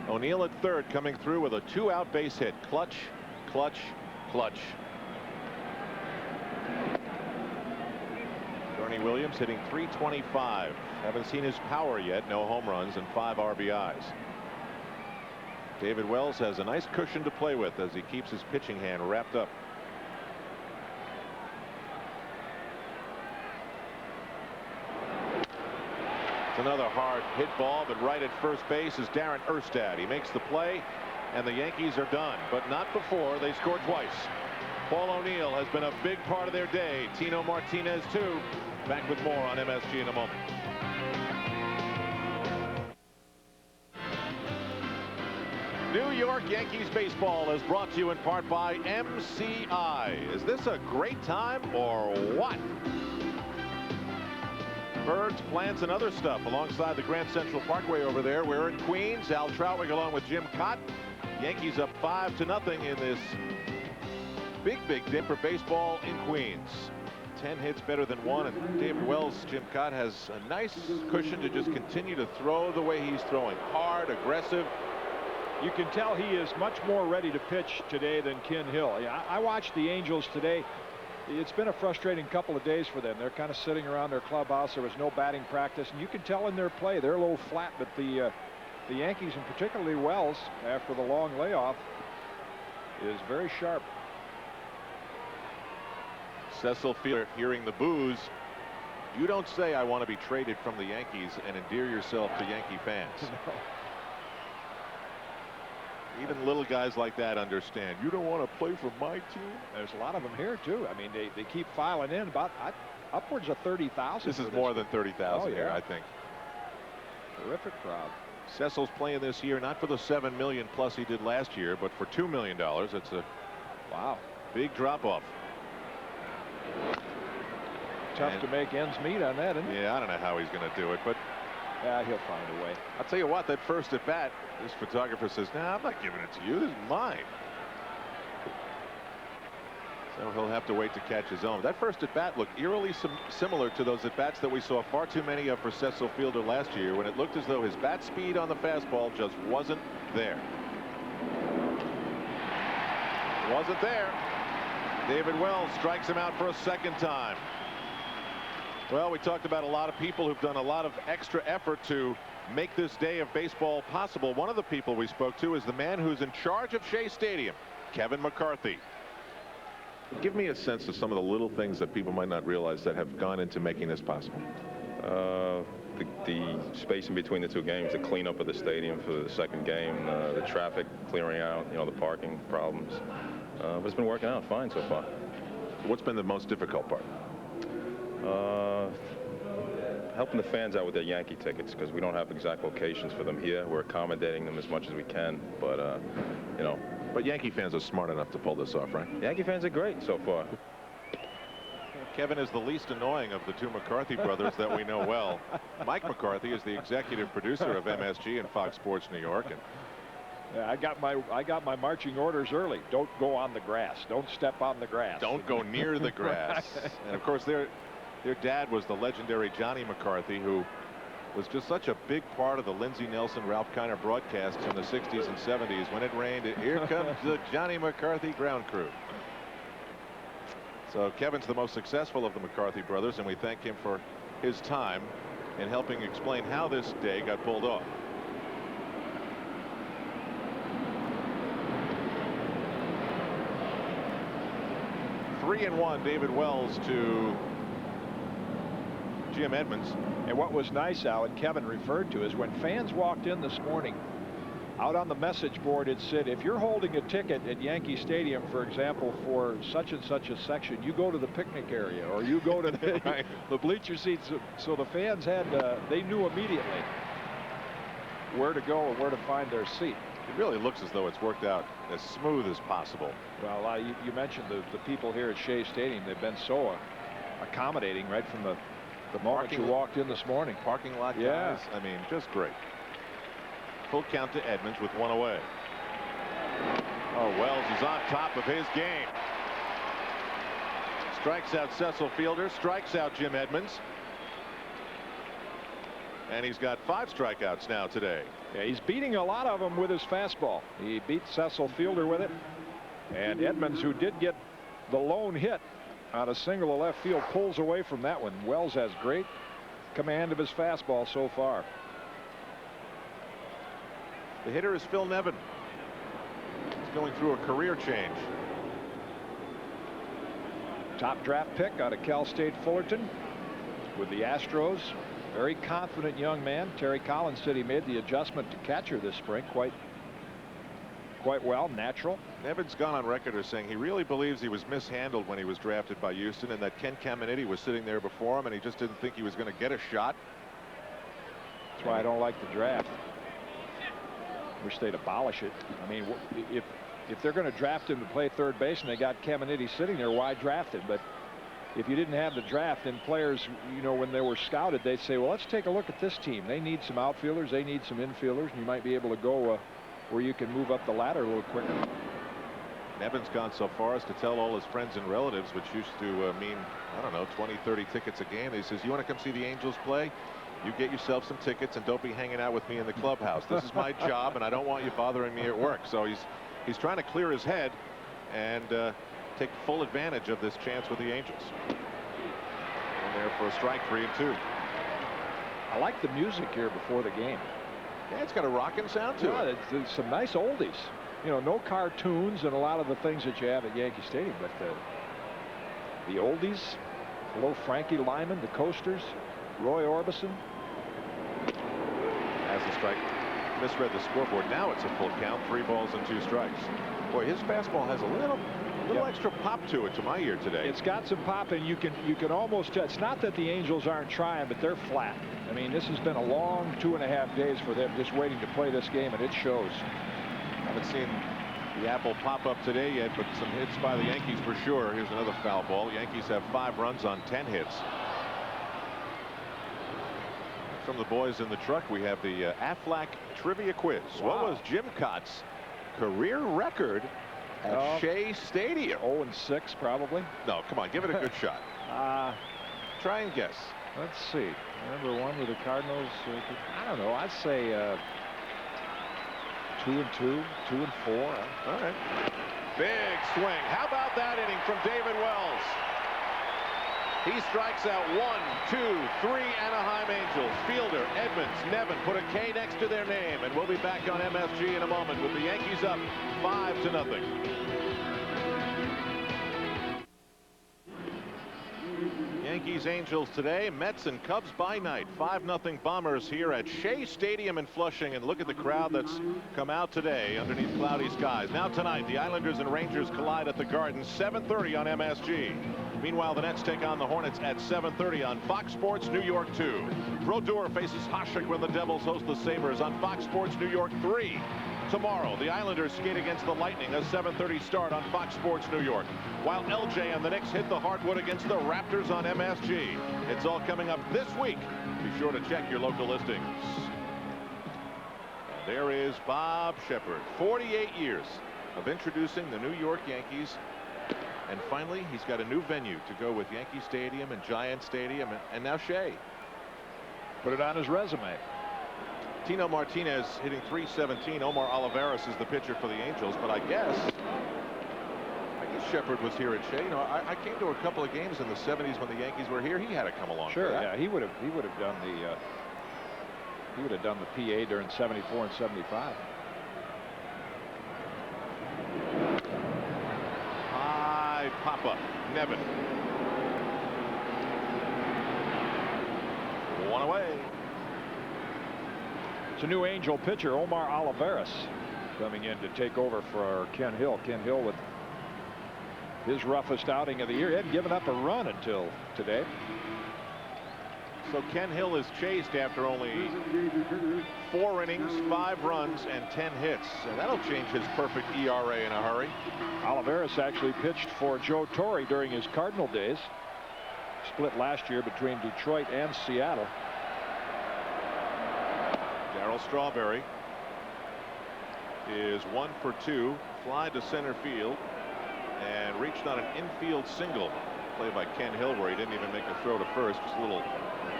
O'Neill at third, coming through with a 2-out base hit. Clutch, clutch, clutch. Bernie Williams hitting .325. Haven't seen his power yet. No home runs and 5 RBIs. David Wells has a nice cushion to play with as he keeps his pitching hand wrapped up. It's another hard hit ball, but right at first base is Darin Erstad. He makes the play, and the Yankees are done, but not before they score twice. Paul O'Neill has been a big part of their day. Tino Martinez, too. Back with more on MSG in a moment. New York Yankees baseball is brought to you in part by MCI. Is this a great time or what? Birds, plants, and other stuff alongside the Grand Central Parkway over there. We're in Queens. Al Troutwig along with Jim Cott. Yankees up 5-0 in this big day for baseball in Queens. 10 hits better than 1, and David Wells, Jim Cott, has a nice cushion to just continue to throw the way he's throwing. Hard, aggressive. You can tell he is much more ready to pitch today than Ken Hill. Yeah, I watched the Angels today. It's been a frustrating couple of days for them. They're kind of sitting around their clubhouse. There was no batting practice, and you can tell in their play they're a little flat. But the Yankees, and particularly Wells, after the long layoff, is very sharp. Cecil Fielder hearing the boos. You don't say I want to be traded from the Yankees and endear yourself to Yankee fans. No. Even little guys like that understand. You don't want to play for my team. There's a lot of them here too. I mean, they keep filing in about upwards of 30,000. This is more than 30,000 here, yeah. I think. Terrific crowd. Cecil's playing this year not for the $7 million plus he did last year, but for $2 million. It's a big drop off. Tough to make ends meet on that, isn't it? Yeah, I don't know how he's going to do it, but yeah, he'll find a way. I'll tell you what, that first at bat, this photographer says, "Nah, I'm not giving it to you. This is mine." So he'll have to wait to catch his own. That first at bat looked eerily similar to those at bats that we saw far too many of for Cecil Fielder last year, when it looked as though his bat speed on the fastball just wasn't there. Wasn't there. David Wells strikes him out for a second time. Well, we talked about a lot of people who've done a lot of extra effort to make this day of baseball possible. One of the people we spoke to is the man who's in charge of Shea Stadium, Kevin McCarthy. Give me a sense of some of the little things that people might not realize that have gone into making this possible. The space in between the two games, the cleanup of the stadium for the second game, the traffic clearing out, the parking problems. But it's been working out fine so far. What's been the most difficult part? Helping the fans out with their Yankee tickets, because we don't have exact locations for them here. We're accommodating them as much as we can, but But Yankee fans are smart enough to pull this off, right? Yankee fans are great so far. Kevin is the least annoying of the two McCarthy brothers that we know well. Mike McCarthy is the executive producer of MSG and Fox Sports New York. And yeah, I got my marching orders early. Don't go on the grass. Don't step on the grass. Don't go near the grass. And of course, their dad was the legendary Johnny McCarthy, who was just such a big part of the Lindsey Nelson, Ralph Kiner broadcasts in the 60s and 70s. When it rained, here comes the Johnny McCarthy ground crew. So Kevin's the most successful of the McCarthy brothers, and we thank him for his time in helping explain how this day got pulled off. Three and one, David Wells to Jim Edmonds. And what was nice, Al, and Kevin referred to, is when fans walked in this morning, out on the message board it said, if you're holding a ticket at Yankee Stadium, for example, for such and such a section, you go to the picnic area, or you go to the bleacher seats. So the fans had, they knew immediately where to go and where to find their seat. It really looks as though it's worked out as smooth as possible. Well, you mentioned the people here at Shea Stadium. They've been so accommodating right from the moment you walked in this morning. Parking lot guys. Yeah. I mean, just great. Full count to Edmonds with one away. Oh, Wells is on top of his game. Strikes out Cecil Fielder, strikes out Jim Edmonds. And he's got 5 strikeouts now today. Yeah, he's beating a lot of them with his fastball. He beat Cecil Fielder with it. And Edmonds, who did get the lone hit on a single to left field, pulls away from that one. Wells has great command of his fastball so far. The hitter is Phil Nevin. going through a career change. Top draft pick out of Cal State Fullerton with the Astros. Very confident young man. Terry Collins said he made the adjustment to catcher this spring quite well, natural. Nevin's gone on record as saying he really believes he was mishandled when he was drafted by Houston, and that Ken Caminiti was sitting there before him and he just didn't think he was going to get a shot. That's why I don't like the draft. Wish they'd abolish it. I mean, if they're going to draft him to play third base and they got Caminiti sitting there, why draft him? But if you didn't have the draft, then players, you know, when they were scouted, they'd say, well, let's take a look at this team. They need some outfielders, they need some infielders, and you might be able to go where you can move up the ladder a little quicker. Nevin's gone so far as to tell all his friends and relatives, which used to mean, I don't know, 20, 30 tickets a game. He says, you want to come see the Angels play? You get yourself some tickets and don't be hanging out with me in the clubhouse. This is my job, and I don't want you bothering me at work. So he's trying to clear his head and take full advantage of this chance with the Angels. And there for a strike, 3-2. I like the music here before the game. Yeah, it's got a rocking sound to it. It's some nice oldies. You know, no cartoons and a lot of the things that you have at Yankee Stadium, but the oldies. Hello, Frankie Lyman, the Coasters, Roy Orbison. As the strike, misread the scoreboard. Now it's a full count, 3 balls and 2 strikes. Boy, his fastball has a little extra pop to it to my ear today. It's got some pop, and you can almost. It's not that the Angels aren't trying, but they're flat. I mean, this has been a long 2.5 days for them just waiting to play this game, and it shows. Haven't seen the apple pop up today yet, but some hits by the Yankees for sure. Here's another foul ball. Yankees have 5 runs on 10 hits. From the boys in the truck, we have the Aflac Trivia Quiz. Wow. What was Jim Cott's career record at Shea Stadium? 0-6, probably. No, come on, give it a good shot. Try and guess. Let's see. Number 1 with the Cardinals. I don't know. I'd say 2-2, 2-4. All right. Big swing. How about that inning from David Wells? He strikes out 1, 2, 3 Anaheim Angels. Fielder, Edmonds, Nevin put a K next to their name, and we'll be back on MSG in a moment with the Yankees up 5-0. Yankees Angels today, Mets and Cubs by night. 5-0 Bombers here at Shea Stadium in Flushing, and look at the crowd that's come out today underneath cloudy skies. Now tonight the Islanders and Rangers collide at the Garden, 7:30 on MSG. Meanwhile, the Nets take on the Hornets at 7:30 on Fox Sports New York 2. Brodeur faces Hasek when the Devils host the Sabres on Fox Sports New York 3. Tomorrow, the Islanders skate against the Lightning, a 7:30 start on Fox Sports New York, while LJ and the Knicks hit the hardwood against the Raptors on MSG. It's all coming up this week. Be sure to check your local listings. There is Bob Shepard, 48 years of introducing the New York Yankees. And finally, he's got a new venue to go with Yankee Stadium and Giant Stadium and now Shea. Put it on his resume. Tino Martinez hitting .317. Omar Olivares is the pitcher for the Angels, but I guess Shepard was here at Shea. You know, I came to a couple of games in the 70s when the Yankees were here. He had to come along. Sure, yeah, he would have done the PA during 74 and 75. High pop up, Nevin. 1 away. It's a new Angel pitcher, Omar Olivares, coming in to take over for Ken Hill. Ken Hill with his roughest outing of the year. He hadn't given up a run until today. So Ken Hill is chased after only 4 innings, 5 runs, and 10 hits. And that'll change his perfect ERA in a hurry. Olivares actually pitched for Joe Torre during his Cardinal days. Split last year between Detroit and Seattle. Darryl Strawberry is 1 for 2. Fly to center field and reached on an infield single. Play by Ken Hill where he didn't even make a throw to first. Just a little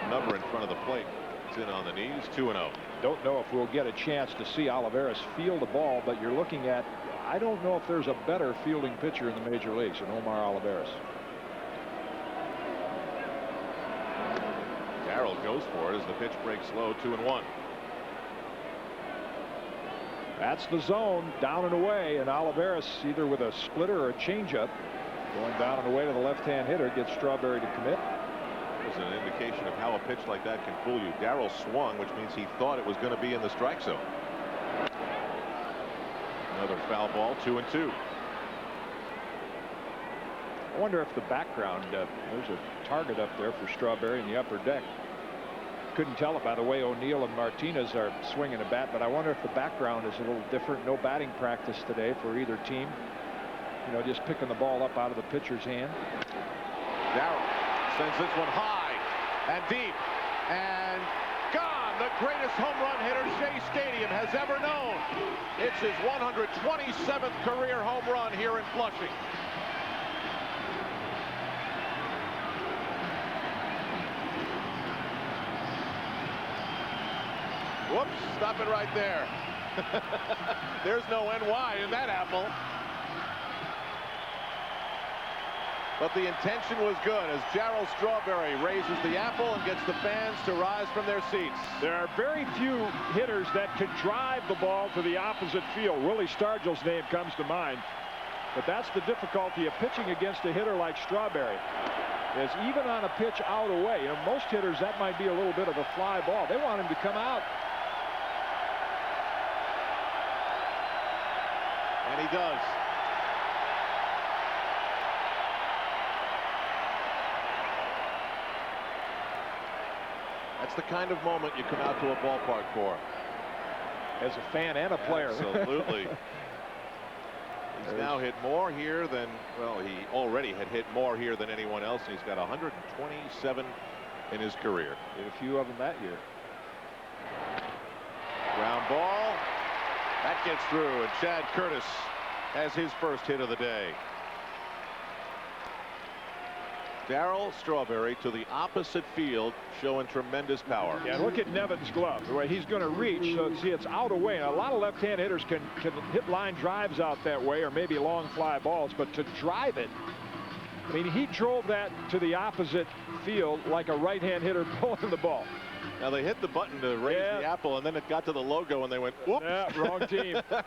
number in front of the plate. It's in on the knees. 2-0. Don't know if we'll get a chance to see Olivares field the ball, but you're looking at, I don't know if there's a better fielding pitcher in the major leagues than Omar Olivares. Darryl goes for it as the pitch breaks low. 2-1. That's the zone, down and away, and Olivares either with a splitter or a changeup going down and away to the left-hand hitter gets Strawberry to commit. There's an indication of how a pitch like that can fool you. Darryl swung, which means he thought it was going to be in the strike zone. Another foul ball, 2-2. I wonder if the background, there's a target up there for Strawberry in the upper deck. Couldn't tell it by the way O'Neill and Martinez are swinging a bat, but I wonder if the background is a little different. No batting practice today for either team. You know, just picking the ball up out of the pitcher's hand. Darryl sends this one high and deep and gone. The greatest home run hitter Shea Stadium has ever known. It's his 127th career home run here in Flushing. Whoops, stop it right there. There's no NY in that apple. But the intention was good as Darryl Strawberry raises the apple and gets the fans to rise from their seats. There are very few hitters that can drive the ball to the opposite field. Willie Stargell's name comes to mind. But that's the difficulty of pitching against a hitter like Strawberry. Is even on a pitch out away, you know, most hitters that might be a little bit of a fly ball. They want him to come out. And he does. That's the kind of moment you come out to a ballpark for. As a fan and a player. Absolutely. He's now hit more here than, well, he already had hit more here than anyone else. And he's got 127 in his career. Did a few of them that year. Ground ball. That gets through, and Chad Curtis has his first hit of the day. Darryl Strawberry to the opposite field, showing tremendous power. Yeah, look at Nevin's glove, the way he's going to reach. So see, it's out away. And a lot of left-hand hitters can hit line drives out that way, or maybe long fly balls. But to drive it, I mean, he drove that to the opposite field like a right-hand hitter pulling the ball. Now they hit the button to raise the apple, and then it got to the logo, and they went, whoops. Yeah, wrong team. A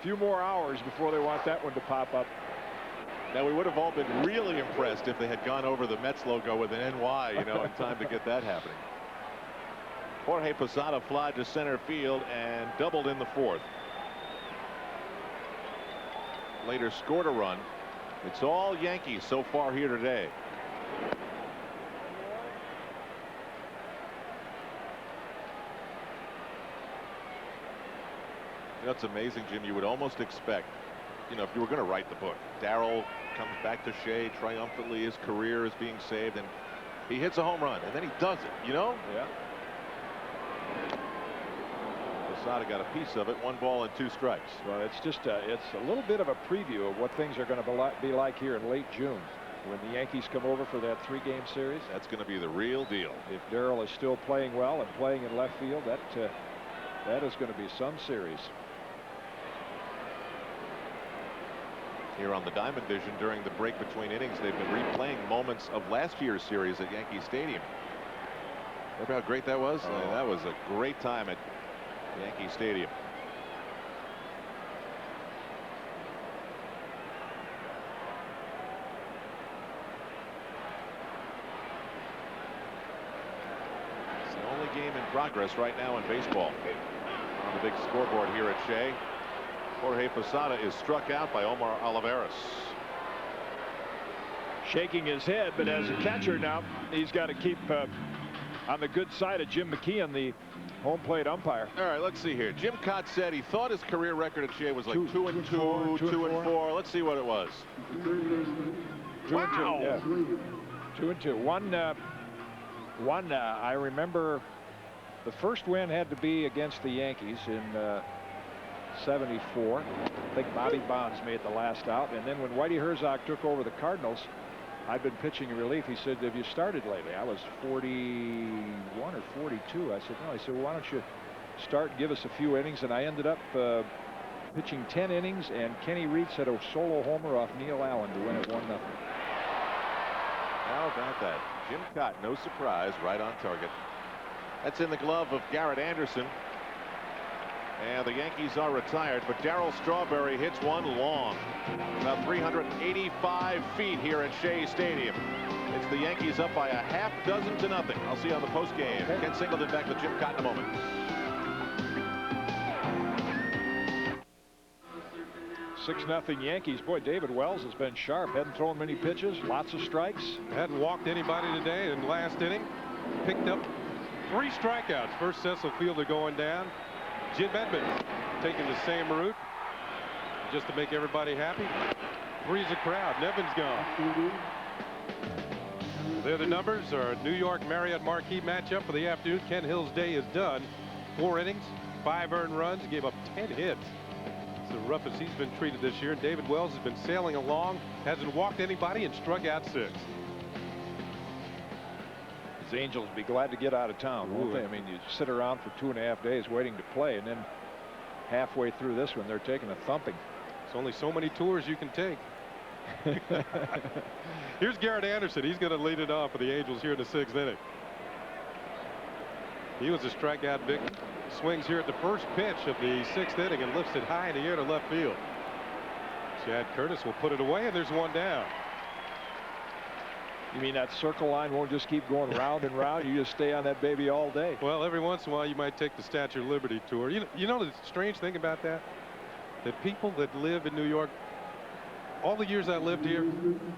few more hours before they want that one to pop up. Now we would have all been really impressed if they had gone over the Mets logo with an NY, you know, in time to get that happening. Jorge Posada flied to center field and doubled in the fourth. Later scored a run. It's all Yankees so far here today. You know, it's amazing, Jim. You would almost expect, you know, if you were going to write the book, Darryl comes back to Shea triumphantly. His career is being saved, and he hits a home run, and then he does it, you know? Yeah. Posada got a piece of it. 1 ball and 2 strikes. Well, it's just it's a little bit of a preview of what things are going to be like here in late June when the Yankees come over for that 3-game series. That's going to be the real deal. If Darryl is still playing well and playing in left field, that is going to be some series. Here on the Diamond Vision during the break between innings, they've been replaying moments of last year's series at Yankee Stadium. Remember how great that was? Oh. That was a great time at Yankee Stadium. It's the only game in progress right now in baseball. On the big scoreboard here at Shea. Jorge Posada is struck out by Omar Olivares. Shaking his head, but as a catcher now, he's got to keep on the good side of Jim McKeon, the home plate umpire. All right, let's see here. Jim Cott said he thought his career record at Shea was like 2-2, 2-4. Let's see what it was. 2-2. Yeah. 2-2. One. I remember the first win had to be against the Yankees in '74. I think Bobby Bonds made the last out, and then when Whitey Herzog took over the Cardinals, I'd been pitching in relief. He said, "Have you started lately?" I was 41 or 42. I said, "No." He said, "Well, why don't you start and give us a few innings?" And I ended up pitching 10 innings, and Kenny Reed set a solo homer off Neil Allen to win it 1-0. How about that? Jim Cott, no surprise, right on target. That's in the glove of Garrett Anderson. And the Yankees are retired, but Darryl Strawberry hits one long. About 385 feet here at Shea Stadium. It's the Yankees up by a half dozen to nothing. I'll see you on the post game. Okay. Ken Singleton back to Jim Cotton in a moment. Six nothing Yankees. Boy, David Wells has been sharp. Hadn't thrown many pitches. Lots of strikes. Hadn't walked anybody today in the last inning. Picked up 3 strikeouts. First Cecil Fielder going down. Jim Edmonds taking the same route just to make everybody happy. Frees the crowd. Nevin's gone. There the numbers. Our New York Marriott Marquee matchup for the afternoon. Ken Hill's day is done. 4 innings, 5 earned runs, gave up 10 hits. It's the roughest he's been treated this year. David Wells has been sailing along, hasn't walked anybody, and struck out 6. The Angels would be glad to get out of town, won't they? I mean, you sit around for 2.5 days waiting to play, and then halfway through this one, they're taking a thumping. It's only so many tours you can take. Here's Garrett Anderson. He's going to lead it off for the Angels here in the 6th inning. He was a strikeout victim. Swings here at the first pitch of the 6th inning and lifts it high in the air to left field. Chad Curtis will put it away, and there's one down. You mean that circle line won't just keep going round and round? You just stay on that baby all day? Well, every once in a while you might take the Statue of Liberty tour. You know the strange thing about that? That people that live in New York, all the years I lived here,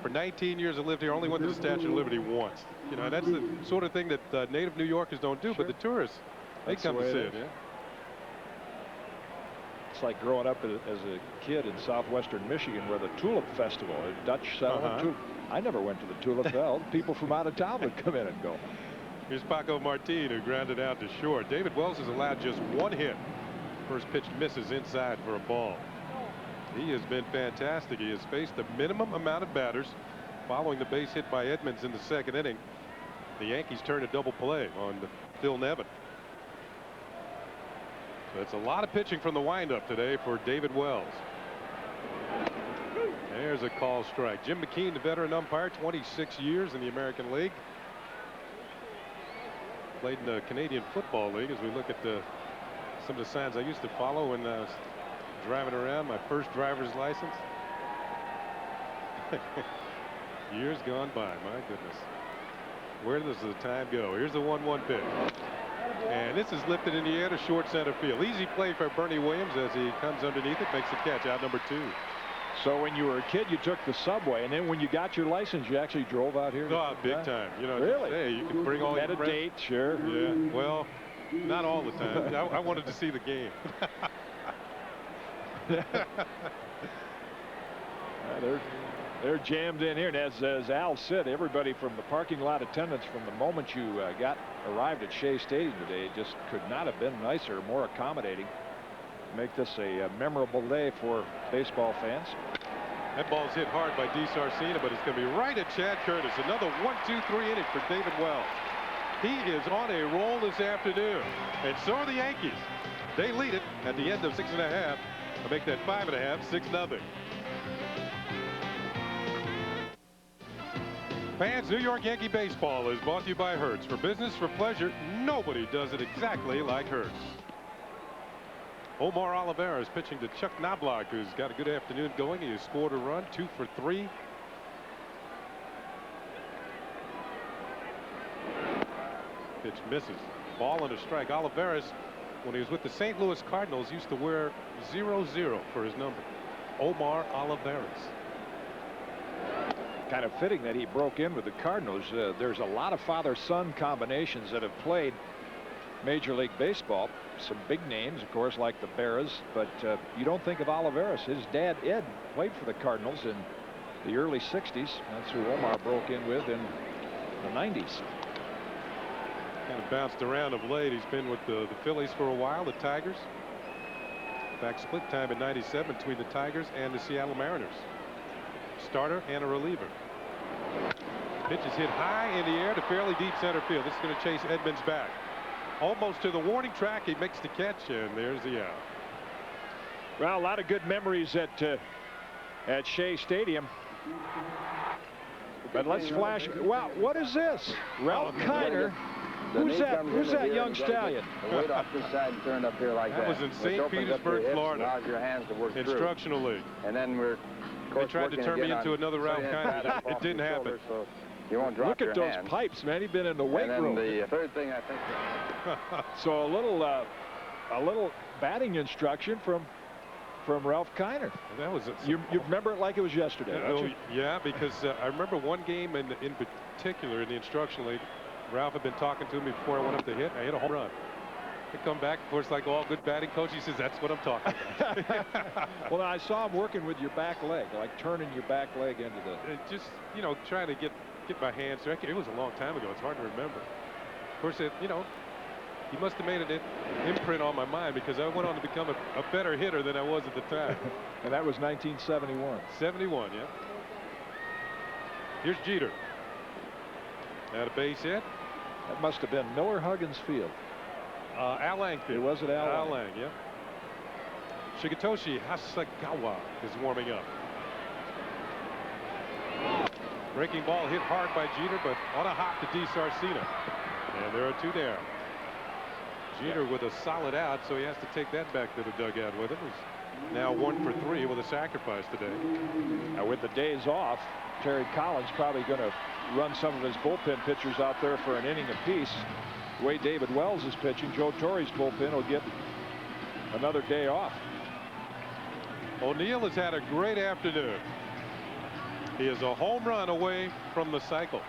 for 19 years I lived here, only went to the Statue of Liberty once. You know, that's the sort of thing that native New Yorkers don't do, but the tourists, they come to see it. Yeah? It's like growing up as a kid in southwestern Michigan where the Tulip Festival, a Dutch settlement. I never went to the Tulip Festival. People from out of town would come in and go. Here's Paco Martin, who grounded out to short. David Wells has allowed just 1 hit. First pitch misses inside for a ball. He has been fantastic. He has faced the minimum amount of batters following the base hit by Edmonds in the 2nd inning. The Yankees turn a double play on Phil Nevin. So it's a lot of pitching from the windup today for David Wells. There's a call strike. Jim McKean, the veteran umpire, 26 years in the American League. Played in the Canadian Football League. As we look at some of the signs I used to follow when I was driving around, my first driver's license. Years gone by, my goodness. Where does the time go? Here's the 1-1 pitch. And this is lifted in the air to short center field. Easy play for Bernie Williams as he comes underneath it, makes the catch, out number 2. So when you were a kid, you took the subway, and then when you got your license, you actually drove out here? Oh, big time. You know, really? Hey, you can bring all your friends. Date, sure. Yeah, well, not all the time. I wanted to see the game. They're jammed in here, and as Al said, everybody from the parking lot attendants from the moment you arrived at Shea Stadium today just could not have been nicer, more accommodating. Make this a memorable day for baseball fans. That ball's hit hard by D. Sarcina, but it's going to be right at Chad Curtis. Another 1-2-3 inning for David Wells. He is on a roll this afternoon, and so are the Yankees. They lead it at the end of 6.5. I'll make that 5.5, 6-0. Fans, New York Yankee baseball is brought to you by Hertz. For business, for pleasure, nobody does it exactly like Hertz. Omar Oliveira is pitching to Chuck Knobloch, who's got a good afternoon going. He has scored a run, 2 for 3. Pitch misses. Ball and a strike. Oliveira's, when he was with the St. Louis Cardinals, used to wear 0-0 for his number. Omar Oliveira. Kind of fitting that he broke in with the Cardinals. There's a lot of father-son combinations that have played Major League Baseball. Some big names, of course, like the Berras, but you don't think of Oliveira. His dad, Ed, played for the Cardinals in the early 60s. That's who Omar broke in with in the 90s. Kind of bounced around of late. He's been with the Phillies for a while, the Tigers. In fact, split time in '97 between the Tigers and the Seattle Mariners. Starter and a reliever. Pitch is hit high in the air to fairly deep center field. This is going to chase Edmonds back. Almost to the warning track. He makes the catch, and there's the out. Well, a lot of good memories at Shea Stadium. But let's flash. Wow, what is this? Ralph Kiner Who's that young stallion? The weight off this side and turned up here like that. That was in St. Petersburg, Florida. Allows your hands to work Instructional league. And then They tried to turn me into another Ralph Kiner. It didn't happen. So you won't drop Look at those pipes, man. He's been in the weight room. The third thing I think. So a little batting instruction from Ralph Kiner. That was you remember it like it was yesterday, don't you? Yeah, because I remember one game in particular in the instructional league. Ralph had been talking to me before I went up to hit. I hit a home run. I come back, of course, like all good batting coach. He says, "That's what I'm talking about." Well, I saw him working with your back leg, like turning your back leg into the. Just trying to get my hands. It was a long time ago. It's hard to remember. Of course, he must have made an imprint on my mind because I went on to become a better hitter than I was at the time. And that was 1971. 71, yeah. Here's Jeter. At a base hit. That must have been Miller Huggins Field. Al Lang Field. It was at Al Lang, yeah. Shigetoshi Hasegawa is warming up. Breaking ball hit hard by Jeter, but on a hop to D. Sarcina. And there are two down. Jeter with a solid out, so he has to take that back to the dugout with him. He's now 1 for 3 with a sacrifice today. Now with the days off, Terry Collins probably going to run some of his bullpen pitchers out there for an inning apiece. The way David Wells is pitching, Joe Torre's bullpen will get another day off. O'Neill has had a great afternoon. He is a home run away from the cycle.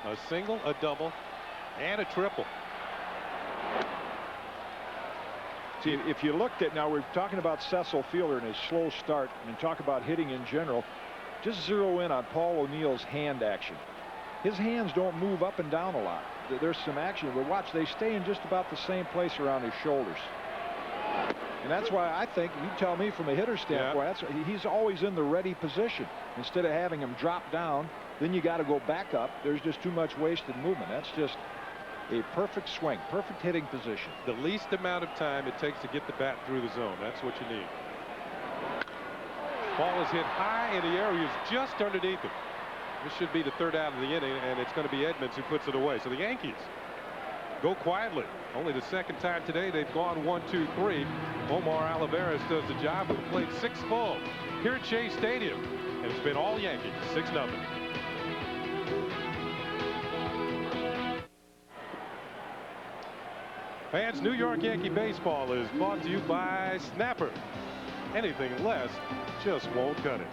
A single, a double, and a triple. See, if you looked at, now we're talking about Cecil Fielder and his slow start, and talk about hitting in general, just zero in on Paul O'Neill's hand action. His hands don't move up and down a lot. There's some action, but watch, they stay in just about the same place around his shoulders. And that's why I think, you tell me from a hitter standpoint, he's always in the ready position. Instead of having him drop down, then you got to go back up. There's just too much wasted movement. That's just a perfect swing, perfect hitting position. The least amount of time it takes to get the bat through the zone. That's what you need. Ball is hit high in the area, just underneath it. This should be the third out of the inning, and it's going to be Edmonds who puts it away. So the Yankees go quietly. Only the second time today they've gone 1-2-3. Omar Olivares does the job. We've played 6 full here at Shea Stadium, and it's been all Yankees, 6-0. Fans, New York Yankee baseball is brought to you by Snapper. Anything less just won't cut it.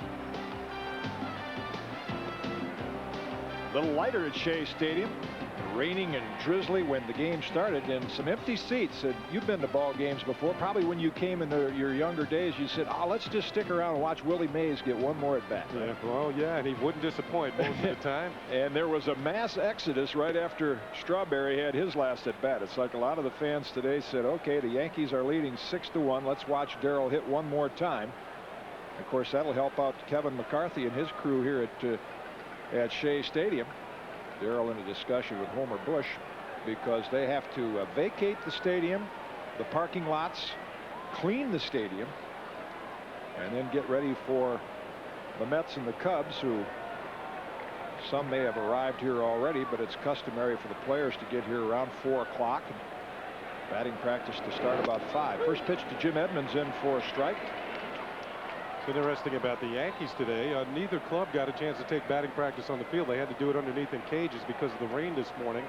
A little lighter at Shea Stadium. Raining and drizzly when the game started, and some empty seats. And you've been to ball games before. Probably when you came in your younger days, you said, "Oh, let's just stick around and watch Willie Mays get one more at bat." Yeah, well, yeah, and he wouldn't disappoint most of the time. And there was a mass exodus right after Strawberry had his last at bat. It's like a lot of the fans today said, "Okay, the Yankees are leading 6-1. Let's watch Darryl hit one more time." Of course, that'll help out Kevin McCarthy and his crew here at Shea Stadium. Darryl in a discussion with Homer Bush because they have to vacate the stadium, the parking lots, clean the stadium, and then get ready for the Mets and the Cubs, who some may have arrived here already, but it's customary for the players to get here around 4 o'clock. Batting practice to start about 5. First pitch to Jim Edmonds in for a strike. What's interesting about the Yankees today, neither club got a chance to take batting practice on the field. They had to do it underneath in cages because of the rain this morning.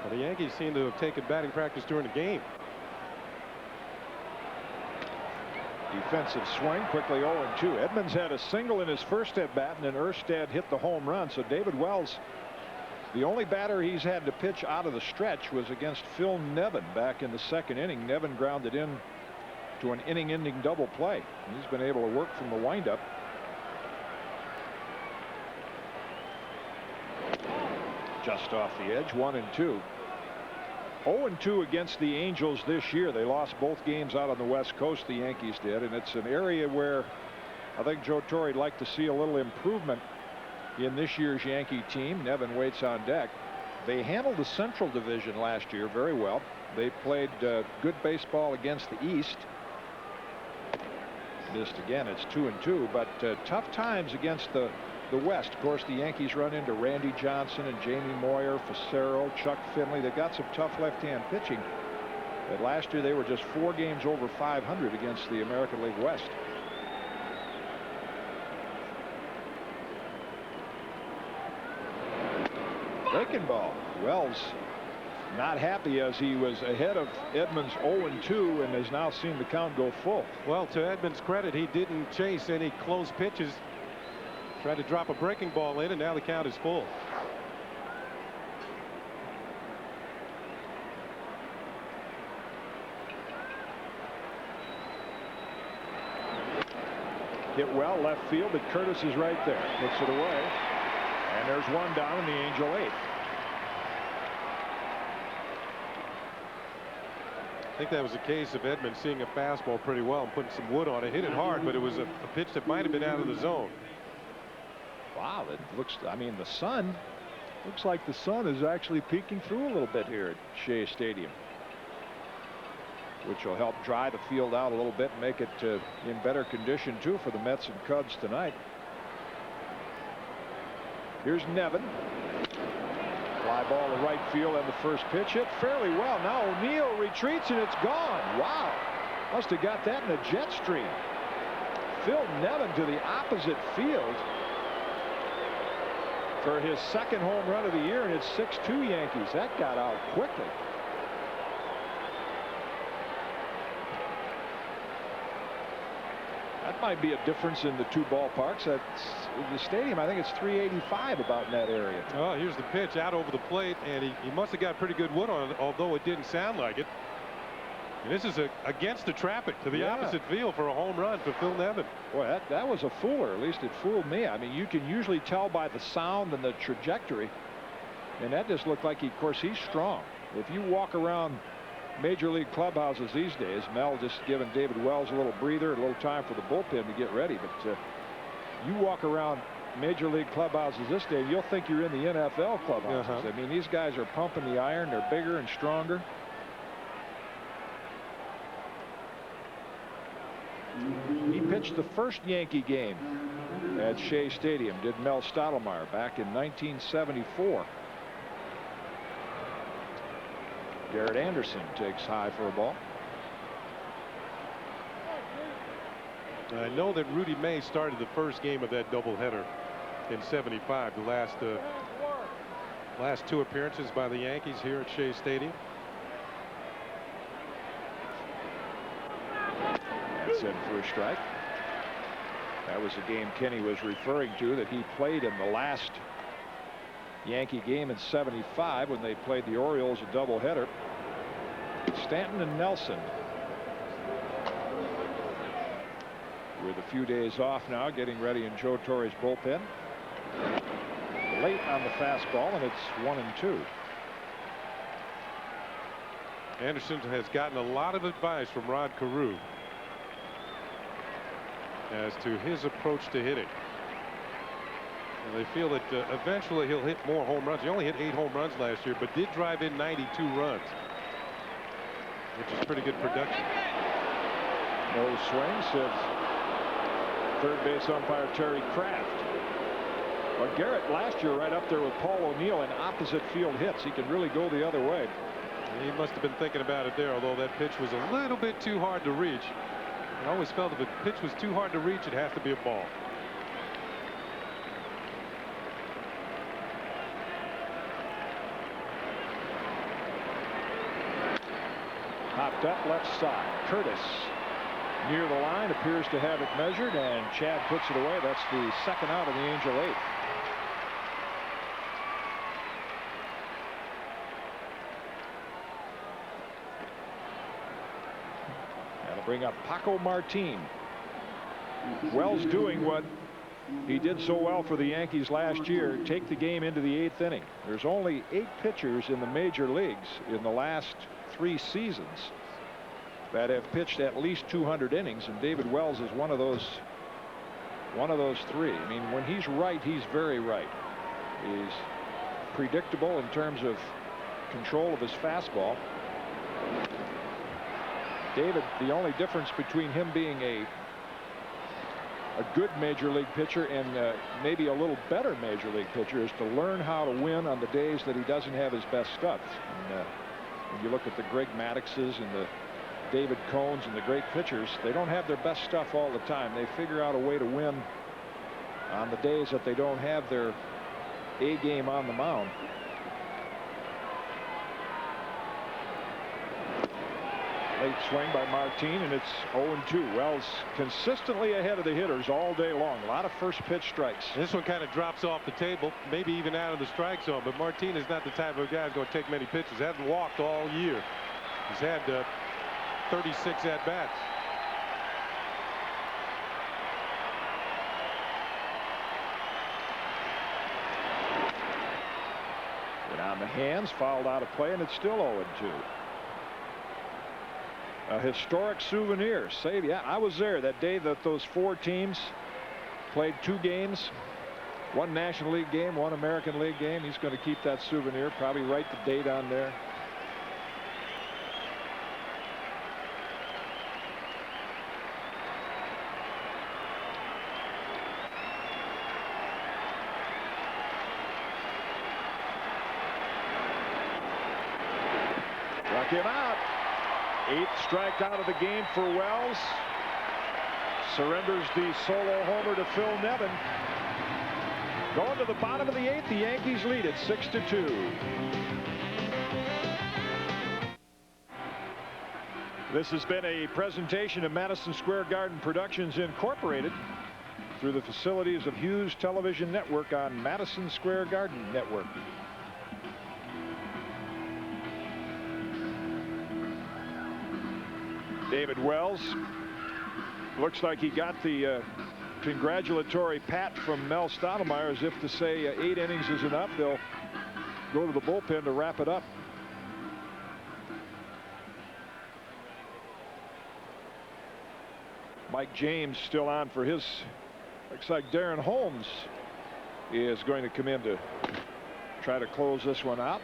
But the Yankees seem to have taken batting practice during the game. Defensive swing, quickly 0-2. Edmonds had a single in his first at bat, and then Erstad hit the home run. So David Wells, the only batter he's had to pitch out of the stretch was against Phil Nevin back in the 2nd inning. Nevin grounded in to an inning-ending double play. He's been able to work from the windup. Just off the edge, 1-2. 0-2 against the Angels this year. They lost both games out on the West Coast, the Yankees did, and it's an area where I think Joe Torre'd like to see a little improvement in this year's Yankee team. Nevin waits on deck. They handled the Central Division last year very well. They played good baseball against the East. Missed again. It's 2-2, but tough times against the the West. Of course, the Yankees run into Randy Johnson and Jamie Moyer, Facero, Chuck Finley. They've got some tough left-hand pitching. But last year they were just 4 games over 500 against the American League West. Breaking ball. Wells not happy as he was ahead of Edmonds 0-2 and has now seen the count go full. Well, to Edmonds' credit, he didn't chase any close pitches. Tried to drop a breaking ball in, and now the count is full. Hit well left field, but Curtis is right there. Puts it away. And there's one down in the Angel 8th. I think that was a case of Edmonds seeing a fastball pretty well and putting some wood on it. Hit it hard, but it was a pitch that might have been out of the zone. Wow, it looks, I mean, the sun looks like the sun is actually peeking through a little bit here at Shea Stadium, which will help dry the field out a little bit and make it in better condition too for the Mets and Cubs tonight. Here's Nevin. Fly ball to right field, and the first pitch hit fairly well. Now O'Neill retreats and it's gone. Wow, must have got that in a jet stream. Phil Nevin to the opposite field for his second home run of the year, and it's 6-2 Yankees. That got out quickly. That might be a difference in the two ballparks. That's the stadium. I think it's 385 about in that area. Oh, here's the pitch out over the plate, and he must have got pretty good wood on it, although it didn't sound like it. And this is against the traffic to the opposite field for a home run for Phil Nevin. Boy, that was a fooler. At least it fooled me. I mean, you can usually tell by the sound and the trajectory, and that just looked like of course he's strong. If you walk around major league clubhouses these days, Mel just giving David Wells a little breather, a little time for the bullpen to get ready, but you walk around major league clubhouses this day, you'll think you're in the NFL clubhouses. I mean, these guys are pumping the iron. They're bigger and stronger. He pitched the first Yankee game at Shea Stadium, did Mel Stottlemyre, back in 1974. Garrett Anderson takes high for a ball. I know that Rudy May started the first game of that doubleheader in '75. The last 2 appearances by the Yankees here at Shea Stadium. It's in for a strike. That was the game Kenny was referring to, that he played in the last Yankee game in '75 when they played the Orioles a doubleheader. Stanton and Nelson with a few days off now, getting ready in Joe Torre's bullpen. Late on the fastball, and it's 1-2. Anderson has gotten a lot of advice from Rod Carew as to his approach to hitting. And they feel that eventually he'll hit more home runs. He only hit 8 home runs last year, but did drive in 92 runs, which is pretty good production. No swing, says third base umpire Terry Kraft. But Garrett last year right up there with Paul O'Neill in opposite field hits. He can really go the other way. He must have been thinking about it there, although that pitch was a little bit too hard to reach. I always felt if a pitch was too hard to reach, it has to be a ball. Popped up left side. Curtis near the line, appears to have it measured, and Chad puts it away. That's the second out of the Angel 8th. That'll bring up Paco Martin. Wells doing what he did so well for the Yankees last year, take the game into the 8th inning. There's only 8 pitchers in the major leagues in the last 3 seasons that have pitched at least 200 innings, and David Wells is one of those 3. I mean, when he's right, he's very right. He's predictable in terms of control of his fastball. David, the only difference between him being a a good major league pitcher and maybe a little better major league pitcher is to learn how to win on the days that he doesn't have his best stuff. And, when you look at the Greg Maddoxes and the David Cohns and the great pitchers, they don't have their best stuff all the time. They figure out a way to win on the days that they don't have their A game on the mound. Late swing by Martin, and it's 0-2. Wells consistently ahead of the hitters all day long. A lot of first pitch strikes. This one kind of drops off the table, maybe even out of the strike zone. But Martin is not the type of guy who's going to take many pitches. Hasn't walked all year. He's had 36 at-bats. And on the hands, fouled out of play, and it's still 0-2. A historic souvenir. Save. Yeah, I was there that day that those 4 teams played 2 games, 1 National League game, 1 American League game. He's going to keep that souvenir, probably write the date on there. Struck him out. 8th strikeout of the game for Wells. Surrenders the solo homer to Phil Nevin. Going to the bottom of the 8th, the Yankees lead it 6-2. This has been a presentation of Madison Square Garden Productions Incorporated through the facilities of Hughes Television Network on Madison Square Garden Network. David Wells looks like he got the congratulatory pat from Mel Stottlemyre, as if to say 8 innings is enough. They'll go to the bullpen to wrap it up. Mike James still on for his. Looks like Darren Holmes is going to come in to try to close this one out.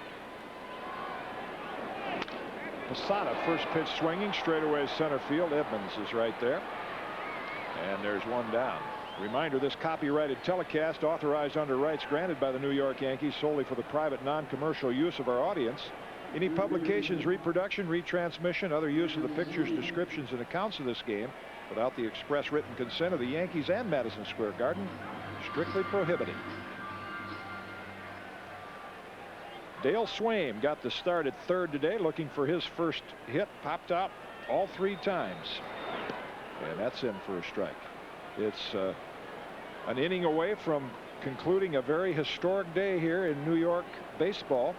Posada, first pitch swinging, straightaway center field. Edmonds is right there. And there's one down. Reminder, this copyrighted telecast authorized under rights granted by the New York Yankees solely for the private non-commercial use of our audience. Any publications, reproduction, retransmission, other use of the pictures, descriptions, and accounts of this game without the express written consent of the Yankees and Madison Square Garden strictly prohibited. Dale Swaim got the start at 3rd today, looking for his first hit. Popped out all 3 times. And that's in for a strike. It's an inning away from concluding a very historic day here in New York baseball.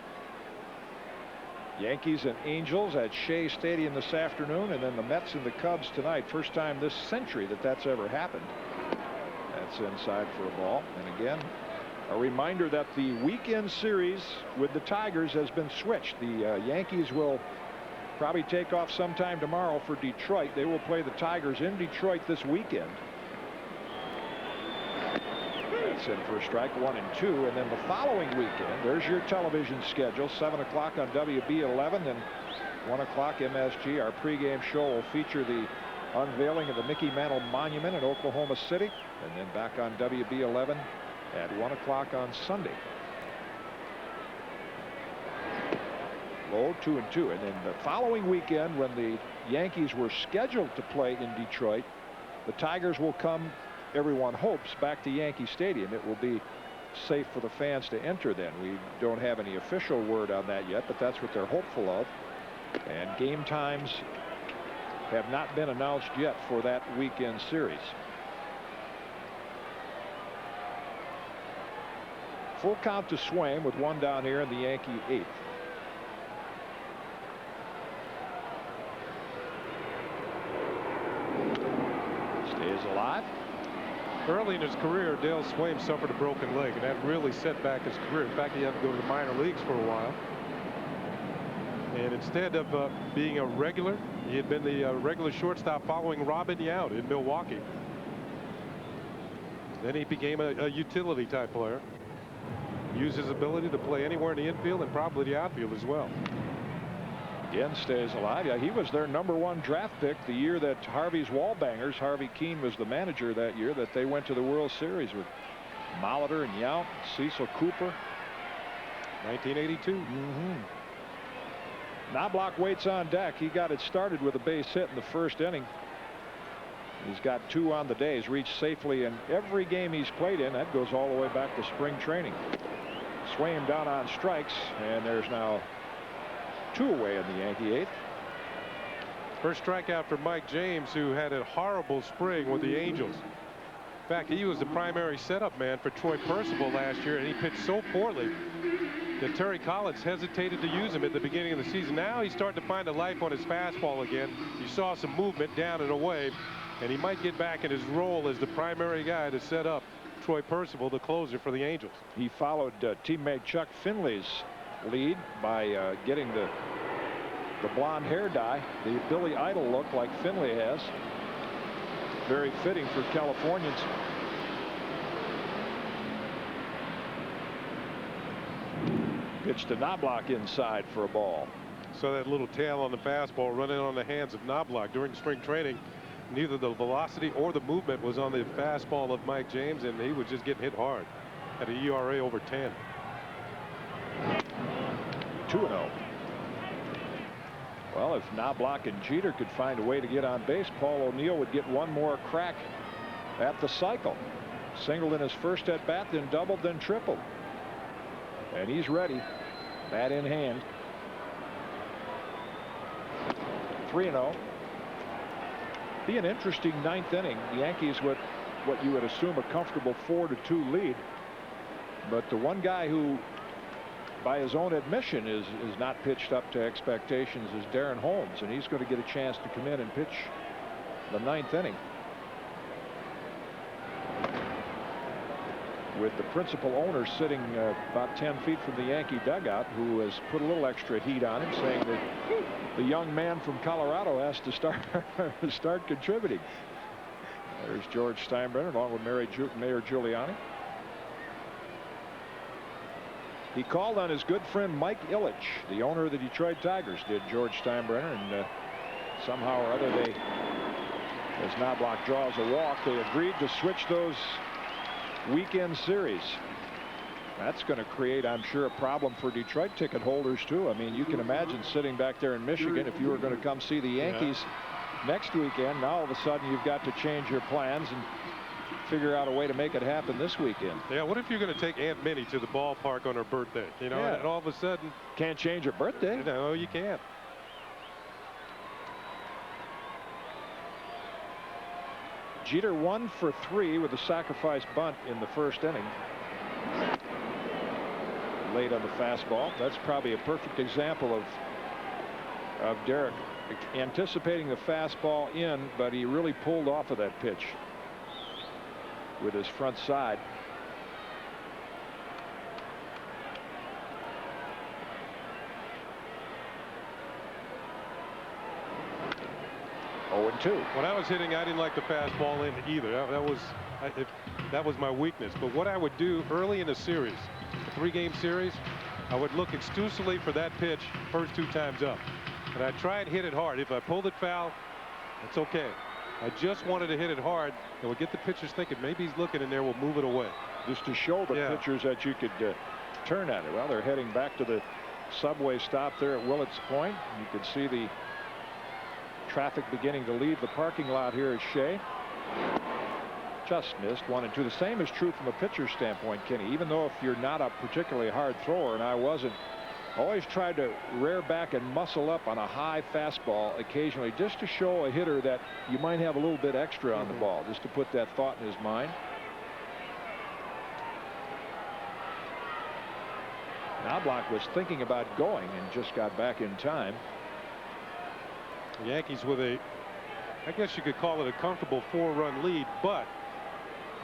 Yankees and Angels at Shea Stadium this afternoon, and then the Mets and the Cubs tonight. First time this century that's ever happened. That's inside for a ball. And again, a reminder that the weekend series with the Tigers has been switched. The Yankees will probably take off sometime tomorrow for Detroit. They will play the Tigers in Detroit this weekend. That's in for a strike, 1-2. And then the following weekend, there's your television schedule. 7 o'clock on WB11 and 1 o'clock MSG. Our pregame show will feature the unveiling of the Mickey Mantle Monument in Oklahoma City. And then back on WB11 at 1 o'clock on Sunday. Low, 2-2. And then the following weekend, when the Yankees were scheduled to play in Detroit, the Tigers will come, everyone hopes, back to Yankee Stadium. It will be safe for the fans to enter then. We don't have any official word on that yet, but that's what they're hopeful of. And game times have not been announced yet for that weekend series. Full count to Swaim with 1 down here in the Yankee 8th. Stays alive. Early in his career, Dale Swaim suffered a broken leg, and that really set back his career. In fact, he had to go to the minor leagues for a while. And instead of being a regular, he had been the regular shortstop following Robin Yount in Milwaukee. Then he became a utility type player. Used his ability to play anywhere in the infield and probably the outfield as well. Again, stays alive. Yeah, he was their #1 draft pick the year that Harvey's Wallbangers, Harvey Keene was the manager that year, that they went to the World Series with Molitor and Yount, Cecil Cooper. 1982. Knobloch waits on deck. He got it started with a base hit in the first inning. He's got 2 on the day. He's reached safely in every game he's played in. That goes all the way back to spring training. Sway him down on strikes, and there's now 2 away in the Yankee 8th. First strikeout for Mike James, who had a horrible spring with the Angels. In fact, he was the primary setup man for Troy Percival last year, and he pitched so poorly that Terry Collins hesitated to use him at the beginning of the season. Now he's starting to find a life on his fastball again. You saw some movement down and away, and he might get back in his role as the primary guy to set up Troy Percival, the closer for the Angels. He followed teammate Chuck Finley's lead by getting the blonde hair dye, the Billy Idol look like Finley has. Very fitting for Californians. Pitch to Knobloch inside for a ball. So that little tail on the fastball running on the hands of Knobloch during spring training. Neither the velocity or the movement was on the fastball of Mike James, and he was just getting hit hard. At an ERA over 10. 2-0. Well, if Knobloch and Jeter could find a way to get on base, Paul O'Neill would get one more crack at the cycle. Singled in his first at bat, then doubled, then tripled. And he's ready. Bat in hand. 3-0. Be an interesting 9th inning. The Yankees with what you would assume a comfortable 4-2 lead. But the one guy who, by his own admission, is not pitched up to expectations is Darren Holmes, and he's going to get a chance to come in and pitch the 9th inning. With the principal owner sitting about 10 feet from the Yankee dugout, who has put a little extra heat on him, saying that the young man from Colorado has to start contributing. There's George Steinbrenner along with Mayor Giuliani. He called on his good friend Mike Ilitch, the owner of the Detroit Tigers, did George Steinbrenner, and somehow or other they, as Knobloch draws a walk, they agreed to switch those weekend series. That's going to create, I'm sure, a problem for Detroit ticket holders too. I mean, you can imagine sitting back there in Michigan if you were going to come see the Yankees next weekend. Now all of a sudden you've got to change your plans and figure out a way to make it happen this weekend. Yeah, what if you're going to take Aunt Minnie to the ballpark on her birthday? You know, and all of a sudden can't change her birthday. No, you can't. Jeter 1 for 3 with a sacrifice bunt in the first inning. Late on the fastball. That's probably a perfect example of Derek anticipating the fastball in, but he really pulled off of that pitch with his front side. When I was hitting, I didn't like the fastball in either. That was my weakness. But what I would do early in a series, a 3-game series, I would look exclusively for that pitch first 2 times up. And I'd try and hit it hard. If I pulled it foul, it's okay. I just wanted to hit it hard and would get the pitchers thinking maybe he's looking in there, we'll move it away. Just to show the pitchers that you could turn at it. Well, they're heading back to the subway stop there at Willets Point. You could see the traffic beginning to leave the parking lot here at Shea. Just missed 1 and 2. The same is true from a pitcher's standpoint, Kenny. Even though if you're not a particularly hard thrower, and I wasn't, always tried to rear back and muscle up on a high fastball occasionally, just to show a hitter that you might have a little bit extra on the ball, just to put that thought in his mind. Knobloch was thinking about going and just got back in time. The Yankees with a, I guess you could call it a comfortable 4-run lead, but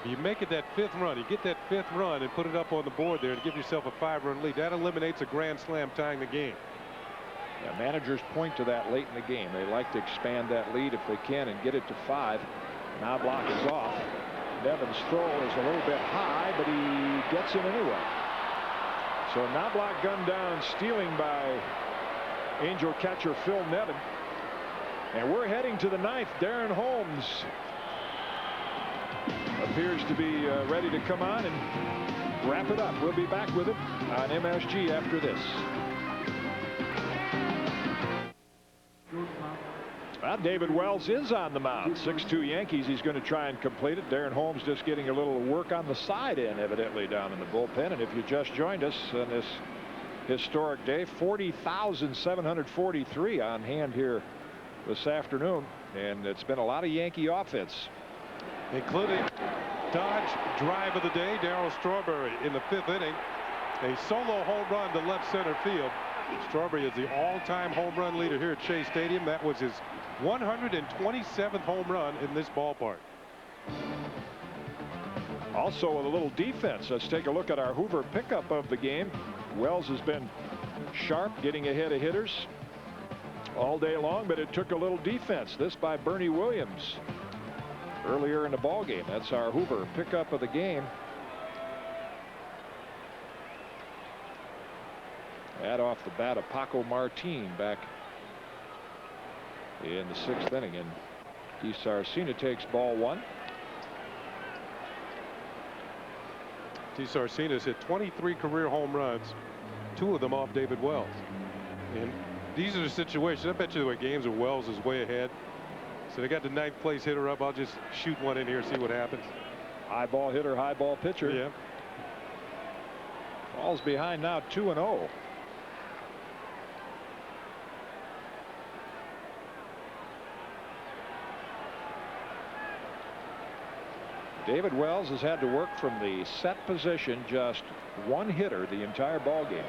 you make it that 5th run, you get that 5th run and put it up on the board there to give yourself a 5-run lead. That eliminates a grand slam tying the game. Yeah, managers point to that late in the game. They like to expand that lead if they can and get it to 5. Knobloch is off. Nevin's throw is a little bit high, but he gets him anyway. So Knobloch gunned down, stealing by Angel catcher Phil Nevin. And we're heading to the ninth. Darren Holmes appears to be ready to come on and wrap it up. We'll be back with him on MSG after this. Well, David Wells is on the mound. 6'2" Yankees. He's going to try and complete it. Darren Holmes just getting a little work on the side end, evidently, down in the bullpen. And if you just joined us on this historic day, 40,743 on hand here this afternoon, and it's been a lot of Yankee offense, including Dodge drive of the day. Darryl Strawberry in the 5th inning, a solo home run to left center field. Strawberry is the all-time home run leader here at Shea Stadium. That was his 127th home run in this ballpark. Also with a little defense. Let's take a look at our Hoover pickup of the game. Wells has been sharp, getting ahead of hitters all day long, but it took a little defense. This by Bernie Williams earlier in the ball game. That's our Hoover pickup of the game. That off the bat of Paco Martin back in the 6th inning, and DeSarcina takes ball 1. DeSarcina's hit 23 career home runs, 2 of them off David Wells. And these are the situations. I bet you there were games where Wells is way ahead. So they got the 9th place hitter up. I'll just shoot one in here, see what happens. High ball hitter, high ball pitcher. Yeah. Falls behind now 2-0. David Wells has had to work from the set position, just 1 hitter the entire ball game.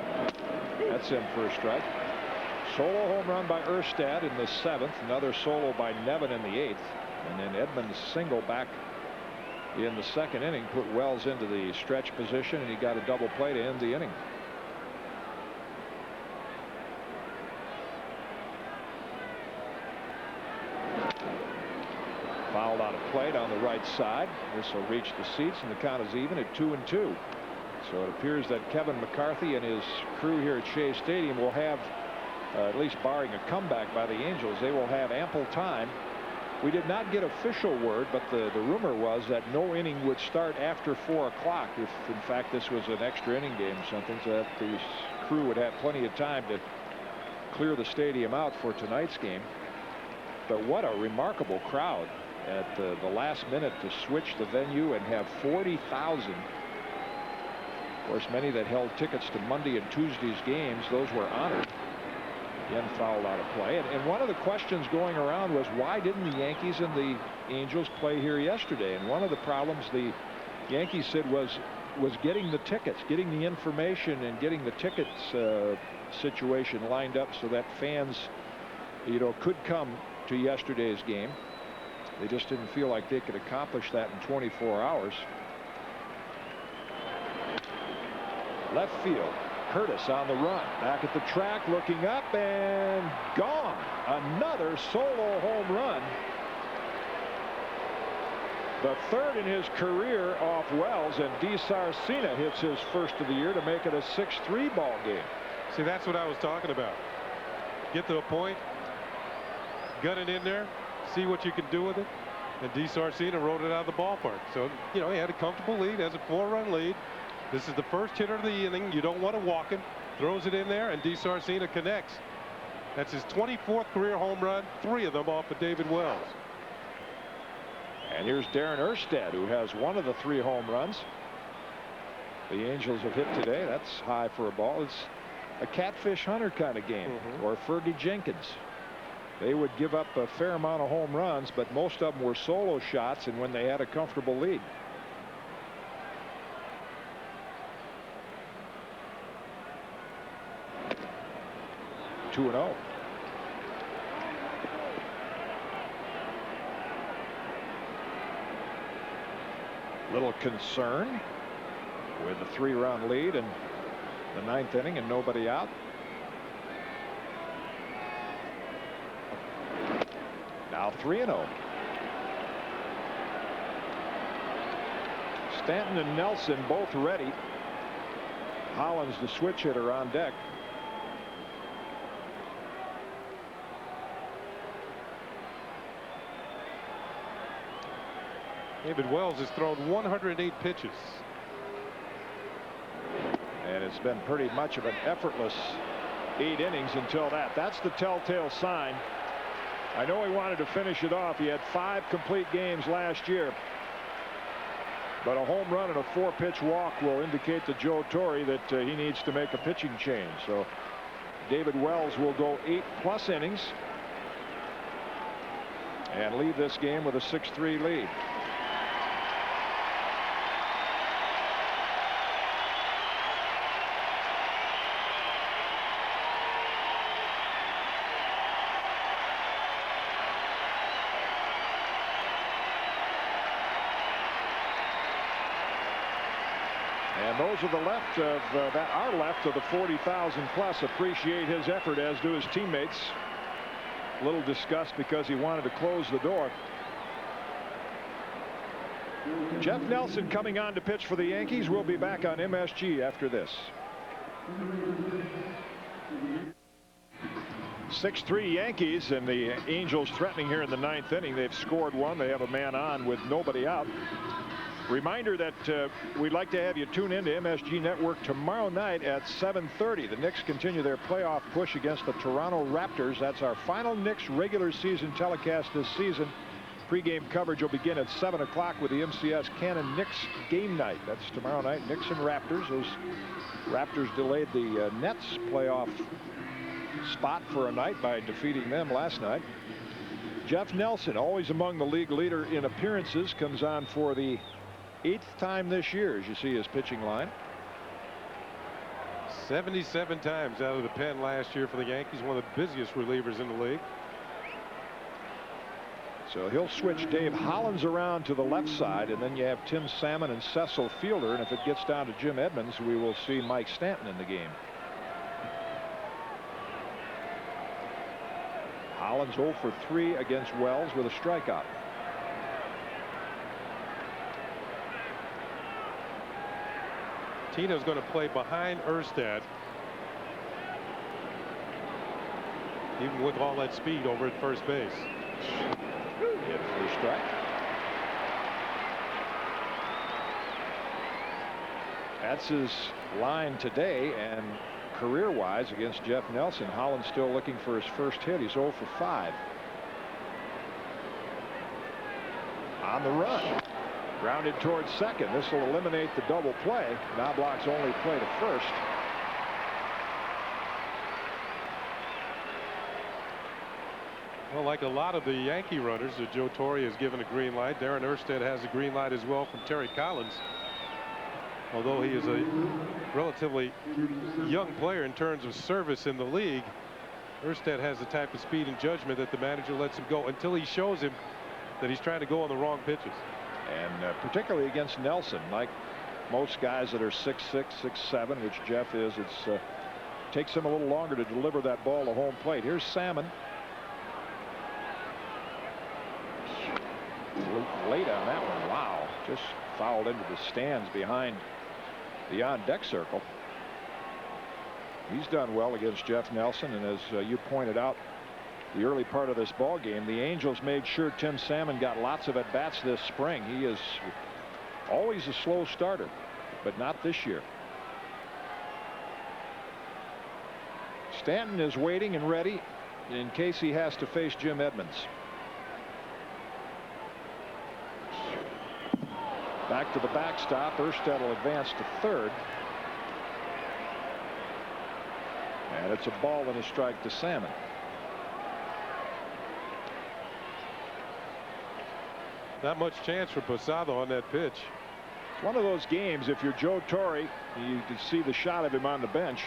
That's in for a strike. Solo home run by Erstad in the 7th. Another solo by Nevin in the 8th. And then Edmonds' single back in the 2nd inning put Wells into the stretch position, and he got a double play to end the inning. Fouled out of play down the right side. This will reach the seats, and the count is even at 2-2. So it appears that Kevin McCarthy and his crew here at Shea Stadium will have, at least barring a comeback by the Angels, they will have ample time. We did not get official word, but the rumor was that no inning would start after 4 o'clock if in fact this was an extra inning game or something, so that the crew would have plenty of time to clear the stadium out for tonight's game. But what a remarkable crowd at the last minute to switch the venue and have 40,000. Of course, many that held tickets to Monday and Tuesday's games, those were honored. Again, fouled out of play. And one of the questions going around was, why didn't the Yankees and the Angels play here yesterday? And one of the problems the Yankees said was getting the tickets, getting the information, and getting the tickets situation lined up so that fans, could come to yesterday's game. They just didn't feel like they could accomplish that in 24 hours. Left field. Curtis on the run. Back at the track, looking up, and gone. Another solo home run. The 3rd in his career off Wells, and DeSarcina hits his first of the year to make it a 6-3 ball game. See, that's what I was talking about. Get to a point, gun it in there, see what you can do with it, and DeSarcina wrote it out of the ballpark. So, he had a comfortable lead, has a 4-run lead. This is the first hitter of the inning. You don't want to walk him. Throws it in there, and DeSarcina connects. That's his 24th career home run, 3 of them off of David Wells. And here's Darin Erstad, who has 1 of the 3 home runs the Angels have hit today. That's high for a ball. It's a catfish hunter kind of game, or Fergie Jenkins. They would give up a fair amount of home runs, but most of them were solo shots and when they had a comfortable lead. Two and 0. Little concern with a 3-run lead in the 9th inning and nobody out. Now 3-0. Stanton and Nelson both ready. Hollins, the switch hitter, on deck. David Wells has thrown 108 pitches. And it's been pretty much of an effortless 8 innings until that. That's the telltale sign. I know he wanted to finish it off. He had 5 complete games last year. But a home run and a 4-pitch walk will indicate to Joe Torre that he needs to make a pitching change. So David Wells will go 8+ innings and leave this game with a 6-3 lead. And those are the left of our left of the 40,000 plus appreciate his effort, as do his teammates. A little disgust because he wanted to close the door. Jeff Nelson coming on to pitch for the Yankees. We'll be back on MSG after this. 6-3 Yankees, and the Angels threatening here in the 9th inning. They've scored 1. They have a man on with nobody out. Reminder that we'd like to have you tune in to MSG Network tomorrow night at 7:30. The Knicks continue their playoff push against the Toronto Raptors. That's our final Knicks regular season telecast this season. Pre-game coverage will begin at 7 o'clock with the MCS Cannon Knicks game night. That's tomorrow night. Knicks and Raptors. Those Raptors delayed the Nets playoff spot for a night by defeating them last night. Jeff Nelson, always among the league leader in appearances, comes on for the 8th time this year, as you see his pitching line. 77 times out of the pen last year for the Yankees, one of the busiest relievers in the league. So he'll switch Dave Hollins around to the left side, and then you have Tim Salmon and Cecil Fielder, and if it gets down to Jim Edmonds, we will see Mike Stanton in the game. Hollins 0 for 3 against Wells with a strikeout. Tino's going to play behind Erstad. Even with all that speed over at first base. Hit for a strike. That's his line today, and career-wise against Jeff Nelson. Hollins still looking for his first hit. He's 0 for 5. On the run. Grounded towards second. This will eliminate the double play. Knobloch's only play to first. Well, like a lot of the Yankee runners, Joe Torre has given a green light. Darin Erstad has a green light as well from Terry Collins. Although he is a relatively young player in terms of service in the league, Erstad has the type of speed and judgment that the manager lets him go until he shows him that he's trying to go on the wrong pitches. And particularly against Nelson, like most guys that are 6'6", 6'7", which Jeff is, it takes him a little longer to deliver that ball to home plate. Here's Salmon. Late on that one. Wow. Just fouled into the stands behind the on-deck circle. He's done well against Jeff Nelson, and as you pointed out, the early part of this ball game, the Angels made sure Tim Salmon got lots of at-bats this spring. He is always a slow starter, but not this year. Stanton is waiting and ready in case he has to face Jim Edmonds. Back to the backstop. Erstad will advance to third. And it's a ball and a strike to Salmon. Not much chance for Posada on that pitch. It's one of those games, if you're Joe Torre, you can see the shot of him on the bench.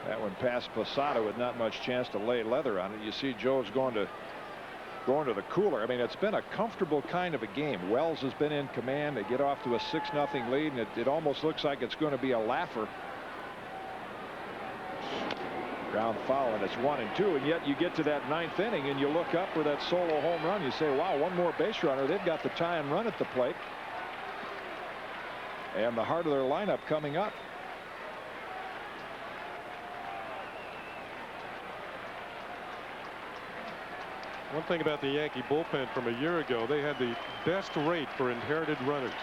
That one past Posada with not much chance to lay leather on it. You see Joe's going to the cooler. I mean, it's been a comfortable kind of a game. Wells has been in command. They get off to a 6-0 lead, and it almost looks like it's going to be a laugher. Ground foul, and it's 1-2, and yet you get to that 9th inning and you look up for that solo home run. You say, wow, one more base runner. They've got the tie and run at the plate, and the heart of their lineup coming up. One thing about the Yankee bullpen from a year ago, they had the best rate for inherited runners.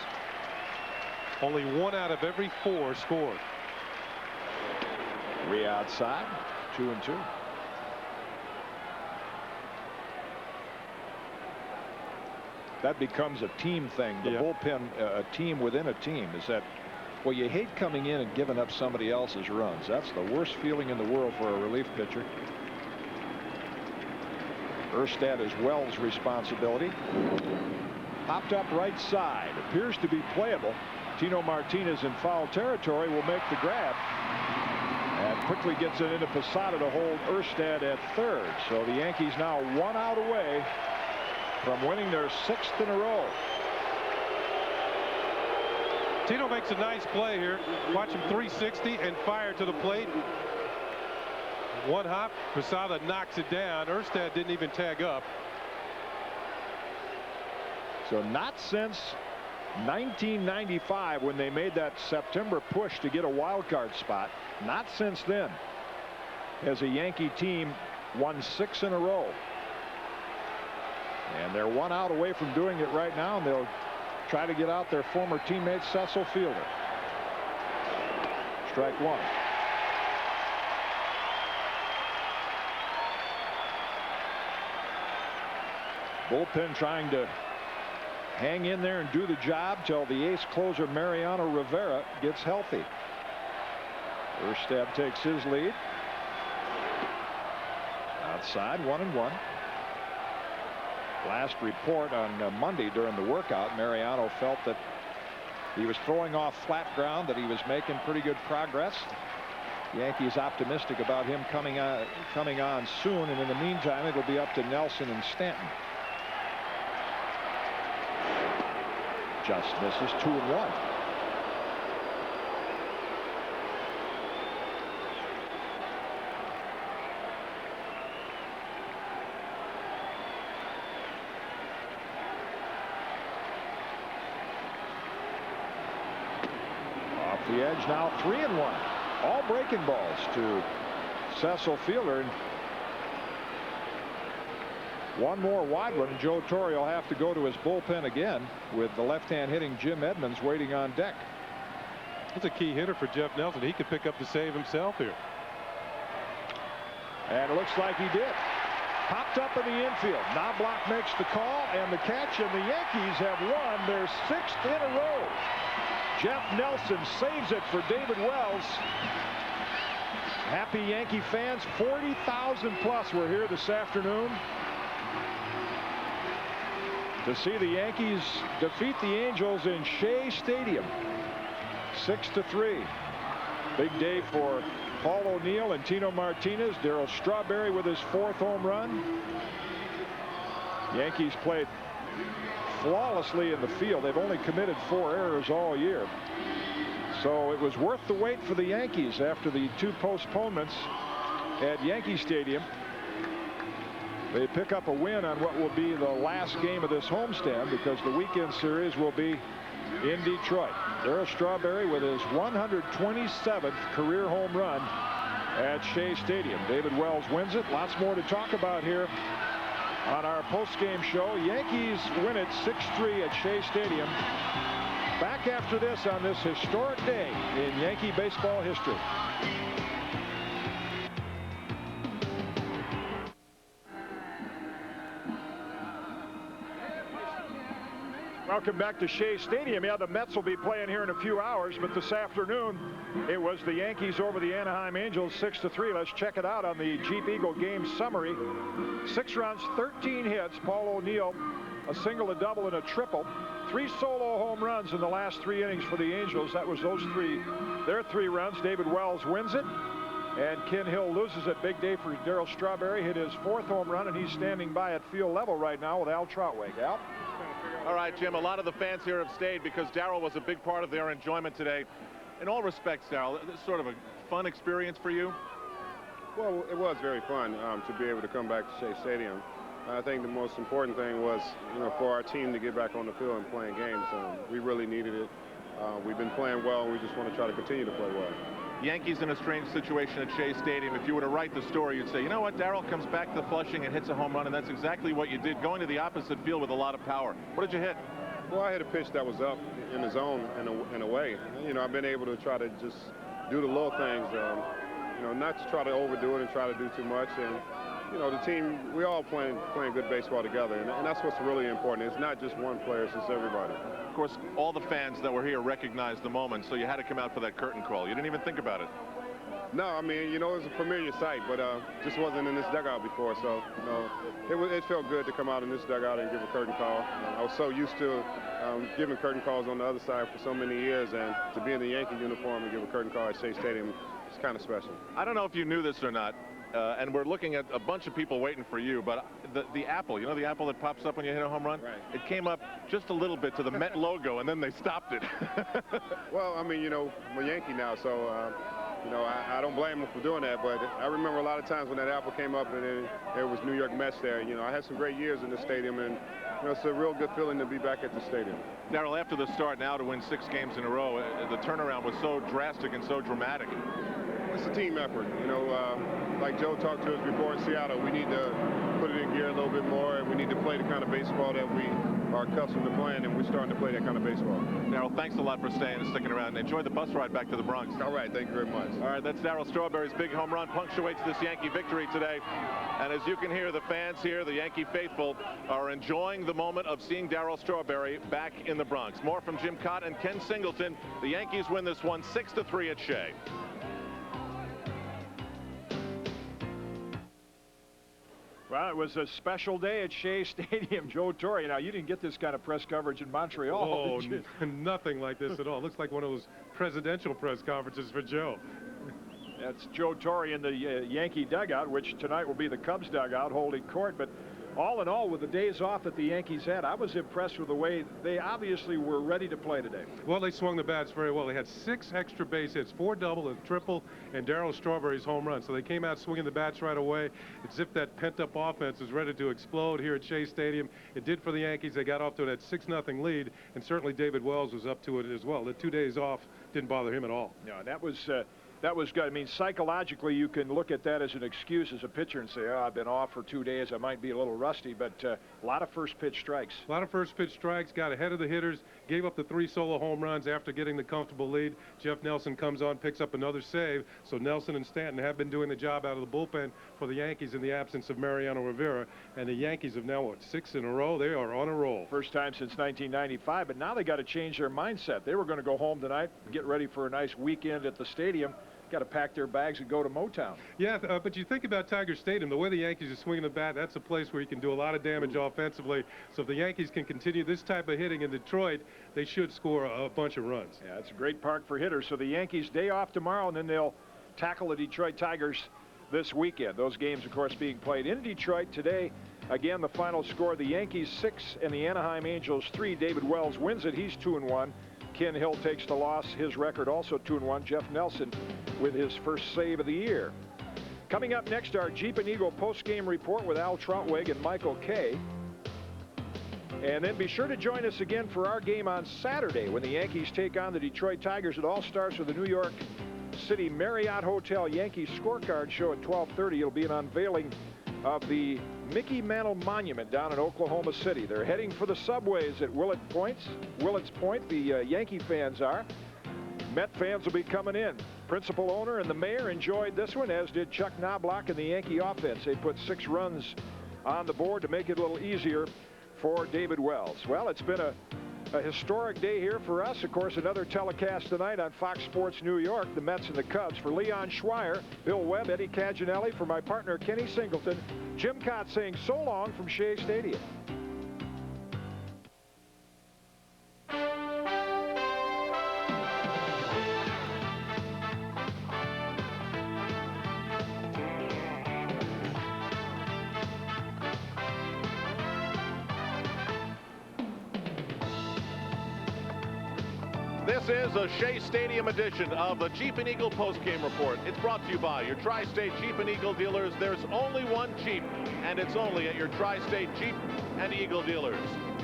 Only 1 out of every 4 scored. 3 outside, 2-2. That becomes a team thing. The bullpen, a team within a team, is that, well, you hate coming in and giving up somebody else's runs. That's the worst feeling in the world for a relief pitcher. Erstad is Wells' responsibility. Popped up right side. Appears to be playable. Tino Martinez in foul territory will make the grab. And quickly gets it into Posada to hold Erstad at third. So the Yankees now 1 out away from winning their 6th in a row. Tino makes a nice play here. Watch him 360 and fire to the plate. 1 hop. Posada knocks it down. Erstad didn't even tag up. So not since 1995, when they made that September push to get a wild card spot, not since then has a Yankee team won 6 in a row. And they're 1 out away from doing it right now, and they'll try to get out their former teammate Cecil Fielder. Strike 1. Bullpen trying to hang in there and do the job till the ace closer Mariano Rivera gets healthy. Erstad takes his lead. Outside, 1-1. Last report on Monday during the workout, Mariano felt that he was throwing off flat ground, that he was making pretty good progress. Yankees optimistic about him coming on soon, and in the meantime it'll be up to Nelson and Stanton. Just misses. 2-1. Off the edge now, 3-1. All breaking balls to Cecil Fielder. And one more wide one. Joe Torre will have to go to his bullpen again with the left-hand hitting Jim Edmonds waiting on deck. That's a key hitter for Jeff Nelson. He could pick up the save himself here. And it looks like he did. Popped up in the infield. Knobloch makes the call and the catch, and the Yankees have won their 6th in a row. Jeff Nelson saves it for David Wells. Happy Yankee fans. 40,000 plus were here this afternoon to see the Yankees defeat the Angels in Shea Stadium 6-3. Big day for Paul O'Neill and Tino Martinez. Darryl Strawberry with his 4th home run. Yankees played flawlessly in the field. They've only committed 4 errors all year. So it was worth the wait for the Yankees after the 2 postponements at Yankee Stadium. They pick up a win on what will be the last game of this homestand, because the weekend series will be in Detroit. Darryl Strawberry with his 127th career home run at Shea Stadium. David Wells wins it. Lots more to talk about here on our post-game show. Yankees win it 6-3 at Shea Stadium. Back after this on this historic day in Yankee baseball history. Welcome back to Shea Stadium. Yeah, the Mets will be playing here in a few hours, but this afternoon it was the Yankees over the Anaheim Angels 6-3. Let's check it out on the Jeep Eagle game summary. 6 runs, 13 hits. Paul O'Neill, a single, a double, and a triple. 3 solo home runs in the last 3 innings for the Angels. That was their 3 runs. David Wells wins it, and Ken Hill loses it. Big day for Darryl Strawberry. Hit his 4th home run, and he's standing by at field level right now with Al Troutwig. Al? All right, Jim, a lot of the fans here have stayed because Darryl was a big part of their enjoyment today. In all respects, Darryl, this is sort of a fun experience for you. Well, it was very fun to be able to come back to Shea Stadium. I think the most important thing was, for our team to get back on the field and playing games. We really needed it. We've been playing well, and we just want to try to continue to play well. Yankees in a strange situation at Shea Stadium. If you were to write the story, you'd say, you know what, Darryl comes back to Flushing and hits a home run, and that's exactly what you did, going to the opposite field with a lot of power. What did you hit? Well, I hit a pitch that was up in the zone in a way. You know, I've been able to try to just do the little things, you know, not to try to overdo it and try to do too much. And, you know, the team, we all playing good baseball together, and that's what's really important. It's not just one player, it's just everybody. Of course, all the fans that were here recognized the moment, so you had to come out for that curtain call. You didn't even think about it. No, I mean, you know, it was a familiar sight, but just wasn't in this dugout before, so, you know, it felt good to come out in this dugout and give a curtain call. I was so used to giving curtain calls on the other side for so many years, and to be in the Yankee uniform and give a curtain call at Shea Stadium, it's kind of special. I don't know if you knew this or not, and we're looking at a bunch of people waiting for you, but the apple, you know the apple that pops up when you hit a home run? Right. It came up just a little bit to the Met logo, and then they stopped it. Well, I mean, you know, I'm a Yankee now, so, you know, I don't blame them for doing that, but I remember a lot of times when that apple came up and then there was New York Mets there. You know, I had some great years in the stadium, and, you know, it's a real good feeling to be back at the stadium. Darryl, after the start now to win 6 games in a row, the turnaround was so drastic and so dramatic. It's a team effort. You know, like Joe talked to us before in Seattle, we need to put it in gear a little bit more, and we need to play the kind of baseball that we are accustomed to playing, and we're starting to play that kind of baseball. Darryl, thanks a lot for staying and sticking around. Enjoy the bus ride back to the Bronx. All right, thank you very much. All right, that's Darryl Strawberry's big home run punctuates this Yankee victory today. And as you can hear, the fans here, the Yankee faithful, are enjoying the moment of seeing Darryl Strawberry back in the Bronx. More from Jim Cott and Ken Singleton. The Yankees win this one 6-3 at Shea. Well, it was a special day at Shea Stadium. Joe Torre. Now, you didn't get this kind of press coverage in Montreal, did you? Nothing like this at all. Looks like one of those presidential press conferences for Joe. That's Joe Torre in the Yankee dugout, which tonight will be the Cubs dugout holding court. But all in all, with the days off that the Yankees had, I was impressed with the way they obviously were ready to play today. Well, they swung the bats very well. They had 6 extra base hits, 4 double and triple, and Darryl Strawberry's home run. So they came out swinging the bats right away. It's as if that pent-up offense is ready to explode here at Shea Stadium. It did for the Yankees. They got off to that 6-0 lead, and certainly David Wells was up to it as well. The 2 days off didn't bother him at all. No, that was good. I mean, psychologically, you can look at that as an excuse as a pitcher and say, oh, I've been off for 2 days. I might be a little rusty, but a lot of first pitch strikes. A lot of first pitch strikes, got ahead of the hitters, gave up the 3 solo home runs after getting the comfortable lead. Jeff Nelson comes on, picks up another save. So Nelson and Stanton have been doing the job out of the bullpen for the Yankees in the absence of Mariano Rivera. And the Yankees have now, what, 6 in a row? They are on a roll. First time since 1995, but now they got to change their mindset. They were going to go home tonight, get ready for a nice weekend at the stadium. Got to pack their bags and go to Motown. Yeah, but you think about Tiger Stadium, the way the Yankees are swinging the bat, that's a place where you can do a lot of damage offensively. So if the Yankees can continue this type of hitting in Detroit, they should score a bunch of runs. Yeah, it's a great park for hitters. So the Yankees day off tomorrow, and then they'll tackle the Detroit Tigers this weekend. Those games, of course, being played in Detroit today. Again, the final score, the Yankees 6 and the Anaheim Angels 3. David Wells wins it. He's 2-1. Ken Hill takes the loss. His record also 2-1. Jeff Nelson with his first save of the year. Coming up next, our Jeep and Eagle post-game report with Al Trautwig and Michael Kay. And then be sure to join us again for our game on Saturday when the Yankees take on the Detroit Tigers. It all starts with the New York City Marriott Hotel Yankees scorecard show at 12:30. It'll be an unveiling of the Mickey Mantle Monument down in Oklahoma City. They're heading for the subways at Willets Point. The Yankee fans are. Met fans will be coming in. Principal owner and the mayor enjoyed this one, as did Chuck Knobloch and the Yankee offense. They put 6 runs on the board to make it a little easier for David Wells. Well, it's been a historic day here for us. Of course, another telecast tonight on Fox Sports New York, the Mets and the Cubs. For Leon Schweier, Bill Webb, Eddie Caginelli, for my partner Kenny Singleton, Jim Cott saying so long from Shea Stadium. This is a Shea Stadium edition of the Jeep and Eagle postgame report. It's brought to you by your Tri-State Jeep and Eagle dealers. There's only one Jeep, and it's only at your Tri-State Jeep and Eagle dealers.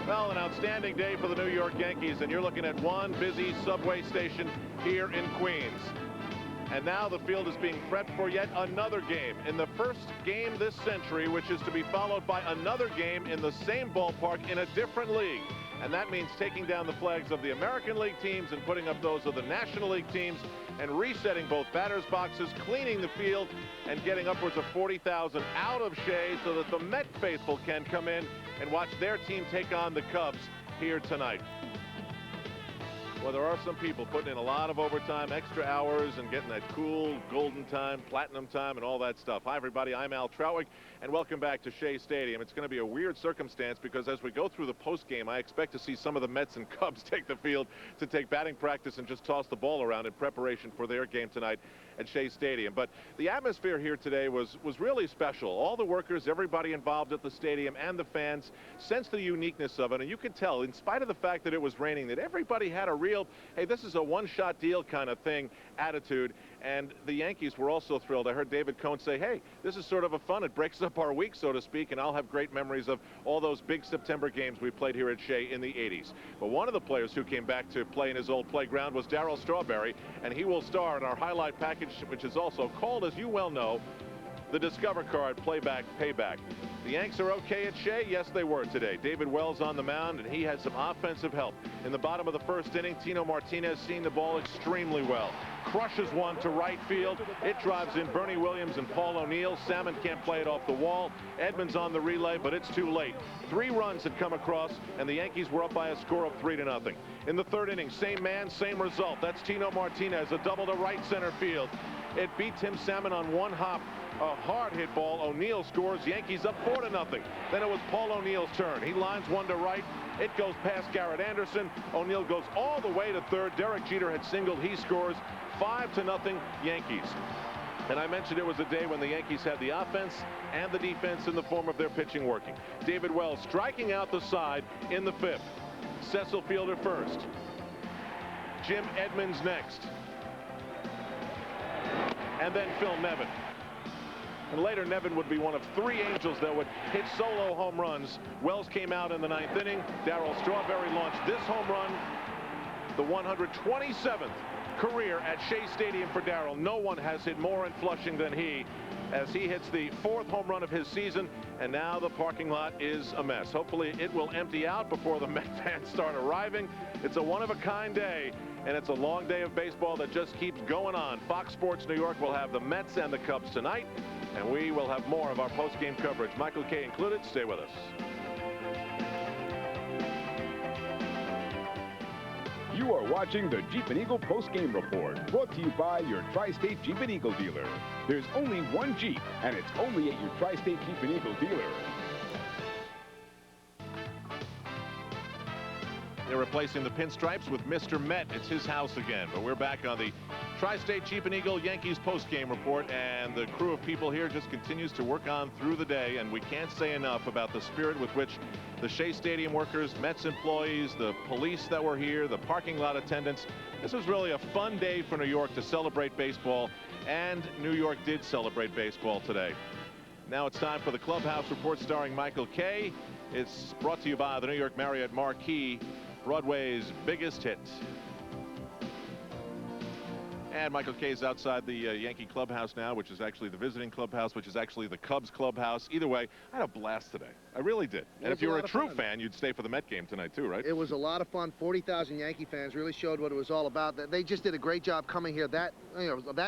Well, an outstanding day for the New York Yankees, and you're looking at one busy subway station here in Queens. And now the field is being prepped for yet another game. In the first game this century, which is to be followed by another game in the same ballpark in a different league. And that means taking down the flags of the American League teams and putting up those of the National League teams and resetting both batters' boxes, cleaning the field, and getting upwards of 40,000 out of Shea so that the Met faithful can come in and watch their team take on the Cubs here tonight. Well, there are some people putting in a lot of overtime, extra hours, and getting that cool golden time, platinum time, and all that stuff. Hi, everybody. I'm Al Troutwig, and welcome back to Shea Stadium. It's going to be a weird circumstance because as we go through the postgame, I expect to see some of the Mets and Cubs take the field to take batting practice and just toss the ball around in preparation for their game tonight at Shea Stadium. But the atmosphere here today was really special. All the workers, everybody involved at the stadium, and the fans sensed the uniqueness of it. And you could tell, in spite of the fact that it was raining, that everybody had a real, hey, this is a one-shot deal kind of thing attitude. And the Yankees were also thrilled. I heard David Cone say, hey, this is sort of a fun. It breaks up our week, so to speak, and I'll have great memories of all those big September games we played here at Shea in the 80s. But one of the players who came back to play in his old playground was Darryl Strawberry, and he will star in our highlight package, which is also called, as you well know, the Discover Card Playback Payback. The Yanks are okay at Shea? Yes, they were today. David Wells on the mound, and he had some offensive help. In the bottom of the first inning, Tino Martinez seeing the ball extremely well. Crushes one to right field. It drives in Bernie Williams and Paul O'Neill. Salmon can't play it off the wall. Edmonds on the relay, but it's too late. 3 runs had come across, and the Yankees were up by a score of 3-0. In the third inning, same man, same result. That's Tino Martinez, a double to right center field. It beat Tim Salmon on one hop. A hard hit ball. O'Neill scores. Yankees up 4-0. Then it was Paul O'Neill's turn. He lines one to right. It goes past Garrett Anderson. O'Neill goes all the way to third. Derek Jeter had singled. He scores. 5-0 Yankees. And I mentioned it was a day when the Yankees had the offense and the defense in the form of their pitching working. David Wells striking out the side in the 5th. Cecil Fielder first. Jim Edmonds next. And then Phil Nevin. And later, Nevin would be one of 3 Angels that would hit solo home runs. Wells came out in the 9th inning. Darryl Strawberry launched this home run, the 127th career at Shea Stadium for Darryl. No one has hit more in Flushing than he, as he hits the 4th home run of his season, and now the parking lot is a mess. Hopefully it will empty out before the Met fans start arriving. It's a one-of-a-kind day, and it's a long day of baseball that just keeps going on. Fox Sports New York will have the Mets and the Cubs tonight, and we will have more of our post-game coverage, Michael Kay included. Stay with us. You are watching the Jeep and Eagle Post-Game Report, brought to you by your Tri-State Jeep and Eagle dealer. There's only one Jeep, and it's only at your Tri-State Jeep and Eagle dealer. They're replacing the pinstripes with Mr. Met. It's his house again. But we're back on the Tri-State Jeep and Eagle Yankees post-game report, and the crew of people here just continues to work on through the day, and we can't say enough about the spirit with which the Shea Stadium workers, Mets employees, the police that were here, the parking lot attendants. This was really a fun day for New York to celebrate baseball, and New York did celebrate baseball today. Now it's time for the Clubhouse Report starring Michael Kay. It's brought to you by the New York Marriott Marquis, Broadway's biggest hit. And Michael Kay is outside the Yankee clubhouse now, which is actually the visiting clubhouse, which is actually the Cubs clubhouse. Either way, I had a blast today. I really did. And if you were a true fan, you'd stay for the Met game tonight too, right? It was a lot of fun. 40,000 Yankee fans really showed what it was all about. They just did a great job coming here that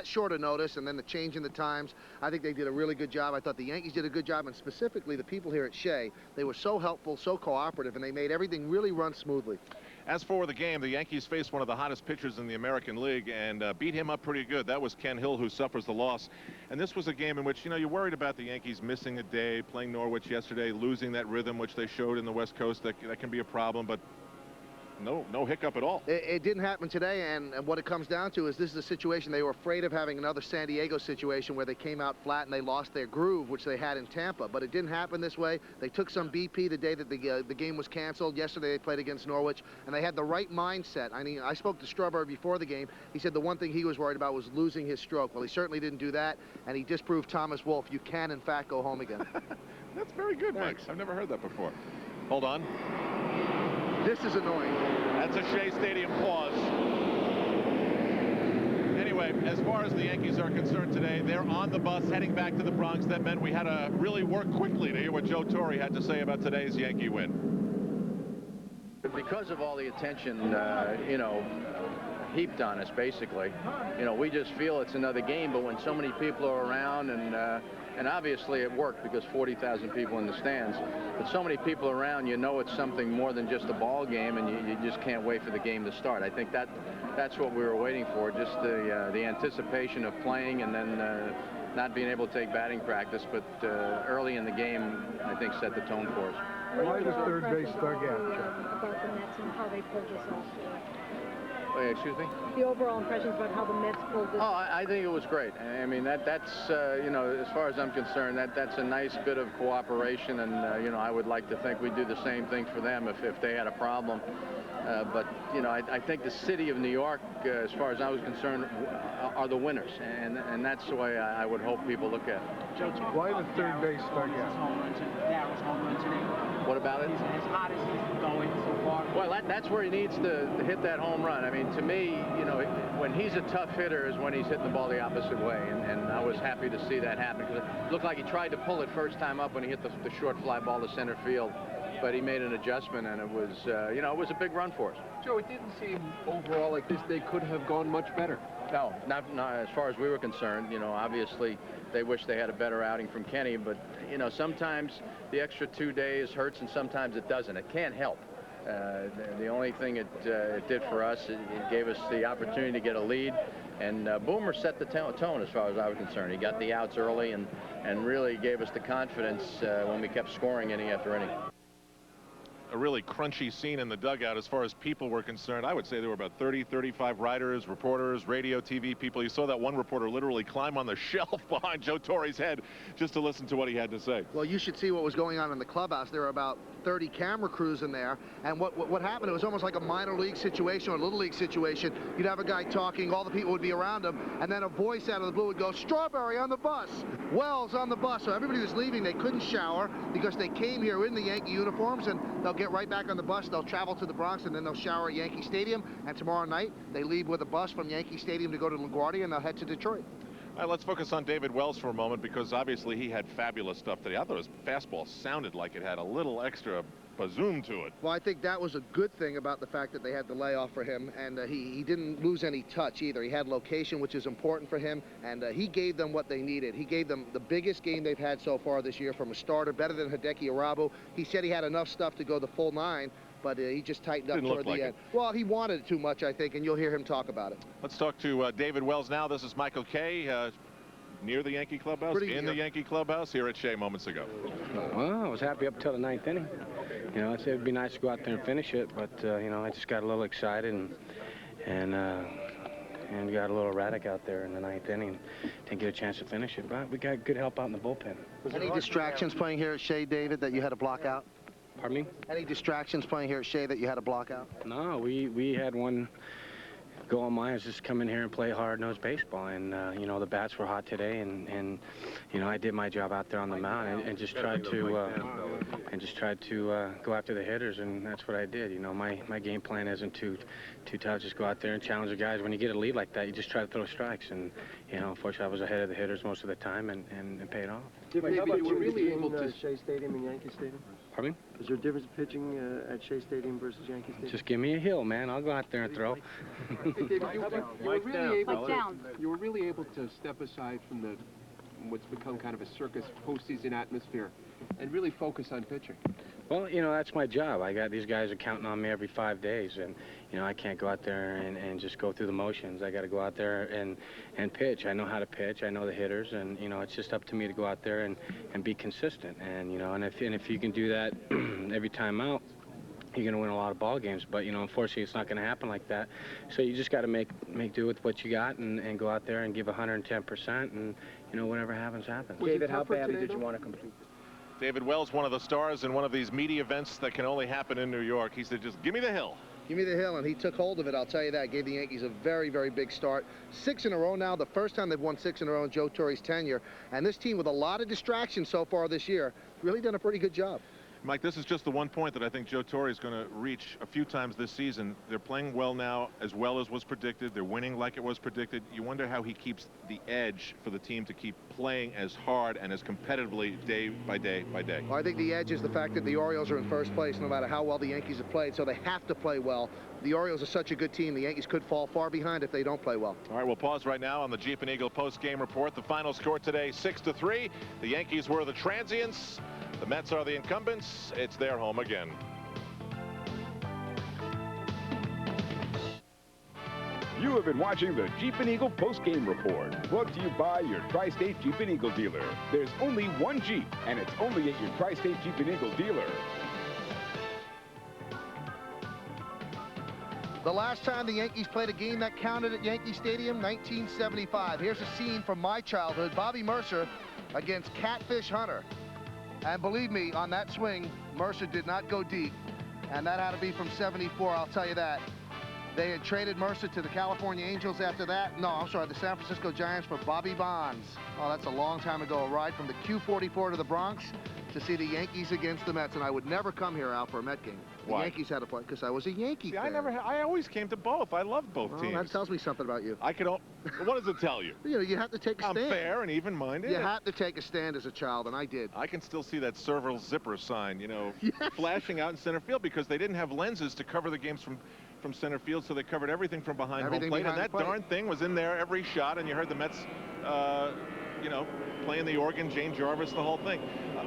short a notice, and then the change in the times. I think they did a really good job. I thought the Yankees did a good job, and specifically the people here at Shea. They were so helpful, so cooperative, and they made everything really run smoothly. As for the game, the Yankees faced one of the hottest pitchers in the American League and beat him up pretty good. That was Ken Hill, who suffers the loss. And this was a game in which, you're worried about the Yankees missing a day, playing Norwich yesterday, losing that rhythm, which they showed in the West Coast. That can be a problem, but no hiccup at all. It didn't happen today, and what it comes down to is this is a situation they were afraid of having another San Diego situation where they came out flat and they lost their groove, which they had in Tampa. But it didn't happen this way. They took some BP the day that the game was canceled. Yesterday they played against Norwich, and they had the right mindset. I mean, I spoke to Strawberry before the game. He said the one thing he was worried about was losing his stroke. Well, he certainly didn't do that, and he disproved Thomas Wolfe. You can, in fact, go home again. That's very good, Mike. I've never heard that before. Hold on. This is annoying. That's a Shea Stadium pause. Anyway, Anyway, as far as the Yankees are concerned today, they're on the bus heading back to the Bronx. That meant we had to really work quickly to hear what Joe Torre had to say about today's Yankee win. Because of all the attention, heaped on us, basically, we just feel it's another game. But when so many people are around, and obviously it worked because 40,000 people in the stands, but so many people around, it's something more than just a ball game, and you just can't wait for the game to start. I think that's what we were waiting for, just the anticipation of playing, and then not being able to take batting practice. But early in the game, I think, set the tone for us. Why the third base dugout? About the Mets and how they pulled this off. Wait, excuse me? The overall impressions about how the Mets pulled this. Oh, I think it was great. I mean, that's as far as I'm concerned, that's a nice bit of cooperation, and I would like to think we'd do the same thing for them if they had a problem. But I think the city of New York, as far as I was concerned, are the winners, and that's the way I would hope people look at it. Why the third base dugout? What about it? As hot as he's going so far. Well, that's where he needs to hit that home run. I mean, to me, when he's a tough hitter is when he's hitting the ball the opposite way, and I was happy to see that happen, because it looked like he tried to pull it first time up when he hit the short fly ball to center field, but he made an adjustment, and it was, it was a big run for us. Joe, it didn't seem overall like they could have gone much better. No, not as far as we were concerned. Obviously they wish they had a better outing from Kenny, but sometimes the extra 2 days hurts, and sometimes it doesn't. It can't help. The only thing it did for us, it gave us the opportunity to get a lead, and Boomer set the tone as far as I was concerned. He got the outs early and really gave us the confidence when we kept scoring inning after inning. A really crunchy scene in the dugout as far as people were concerned. I would say there were about 30, 35 writers, reporters, radio, TV people. You saw that one reporter literally climb on the shelf behind Joe Torre's head just to listen to what he had to say. Well, you should see what was going on in the clubhouse. There were about 30 camera crews in there, and what happened, it was almost like a minor league situation or a little league situation. You'd have a guy talking, all the people would be around him, and then a voice out of the blue would go, "Strawberry on the bus, Wells on the bus." So everybody was leaving. They couldn't shower because they came here in the Yankee uniforms, and they'll get right back on the bus. They'll travel to the Bronx, and then they'll shower at Yankee Stadium, and tomorrow night they leave with a bus from Yankee Stadium to go to LaGuardia, and they'll head to Detroit. All right, let's focus on David Wells for a moment, because obviously he had fabulous stuff today. I thought his fastball sounded like it had a little extra bazoom to it. Well, I think that was a good thing about the fact that they had the layoff for him, and he didn't lose any touch either. He had location, which is important for him, and he gave them what they needed. He gave them the biggest game they've had so far this year from a starter, better than Hideki Arabu. He said he had enough stuff to go the full 9, but he just tightened up toward the end. Well, he wanted it too much, I think, and you'll hear him talk about it. Let's talk to David Wells now. This is Michael Kay, near the Yankee clubhouse, the Yankee clubhouse, here at Shea moments ago. Well, I was happy up until the 9th inning. I said it'd be nice to go out there and finish it, but I just got a little excited and got a little erratic out there in the 9th inning. Didn't get a chance to finish it, but we got good help out in the bullpen. Any distractions playing here at Shea, David, that you had to block out? Pardon me? Any distractions playing here at Shea that you had to block out? No, we had one goal on mine, is just come in here and play hard-nosed baseball, and the bats were hot today, and I did my job out there on the mound and just tried to go after the hitters, and that's what I did. My game plan isn't too tough. Just go out there and challenge the guys. When you get a lead like that, you just try to throw strikes, and unfortunately I was ahead of the hitters most of the time, and paid off. Maybe you were really able to Shea Stadium and Yankee Stadium? Pardon me? Is there a difference in pitching at Shea Stadium versus Yankee Stadium? Just give me a hill, man. I'll go out there and throw. You were really able to step aside from what's become kind of a circus postseason atmosphere and really focus on pitching. Well, that's my job. I got these guys are counting on me every 5 days, and I can't go out there and just go through the motions. I got to go out there and pitch. I know how to pitch. I know the hitters, and it's just up to me to go out there and be consistent. And and if you can do that every time out, you're going to win a lot of ball games. But unfortunately, it's not going to happen like that. So you just got to make do with what you got and go out there and give 110%, and whatever happens, happens. David, how badly did you want to complete this? David Wells, one of the stars in one of these media events that can only happen in New York. He said, just give me the hill. Give me the hill, and he took hold of it, I'll tell you that. Gave the Yankees a very, very big start. 6 in a row now, the first time they've won 6 in a row in Joe Torre's tenure. And this team, with a lot of distractions so far this year, really done a pretty good job. Mike, this is just the one point that I think Joe Torre is going to reach a few times this season. They're playing well now, as well as was predicted. They're winning like it was predicted. You wonder how he keeps the edge for the team to keep playing as hard and as competitively day by day by day. Well, I think the edge is the fact that the Orioles are in first place no matter how well the Yankees have played, so they have to play well. The Orioles are such a good team. The Yankees could fall far behind if they don't play well. All right, we'll pause right now on the Jeep and Eagle post-game report. The final score today, 6-3. The Yankees were the transients. The Mets are the incumbents. It's their home again. You have been watching the Jeep and Eagle post-game report, brought to you by your Tri-State Jeep and Eagle dealer. There's only one Jeep, and it's only at your Tri-State Jeep and Eagle dealer. The last time the Yankees played a game that counted at Yankee Stadium, 1975. Here's a scene from my childhood. Bobby Mercer against Catfish Hunter. And believe me, on that swing, Mercer did not go deep. And that had to be from 74, I'll tell you that. They had traded Mercer to the California Angels after that. No, I'm sorry, the San Francisco Giants for Bobby Bonds. Oh, that's a long time ago. A ride from the Q44 to the Bronx to see the Yankees against the Mets. And I would never come here, Al, for a Met game. The Why? Yankees had to play because I was a Yankee fan. I always came to both. I loved both teams. That tells me something about you. What does it tell you? You know, you have to take a stand. I'm fair and even-minded. You have to take a stand as a child, and I did. I can still see that Serval zipper sign, you know, flashing out in center field because they didn't have lenses to cover the games from center field, so they covered everything from behind home plate, and that darn thing was in there every shot, and you heard the Mets, you know, playing the organ, Jane Jarvis, the whole thing.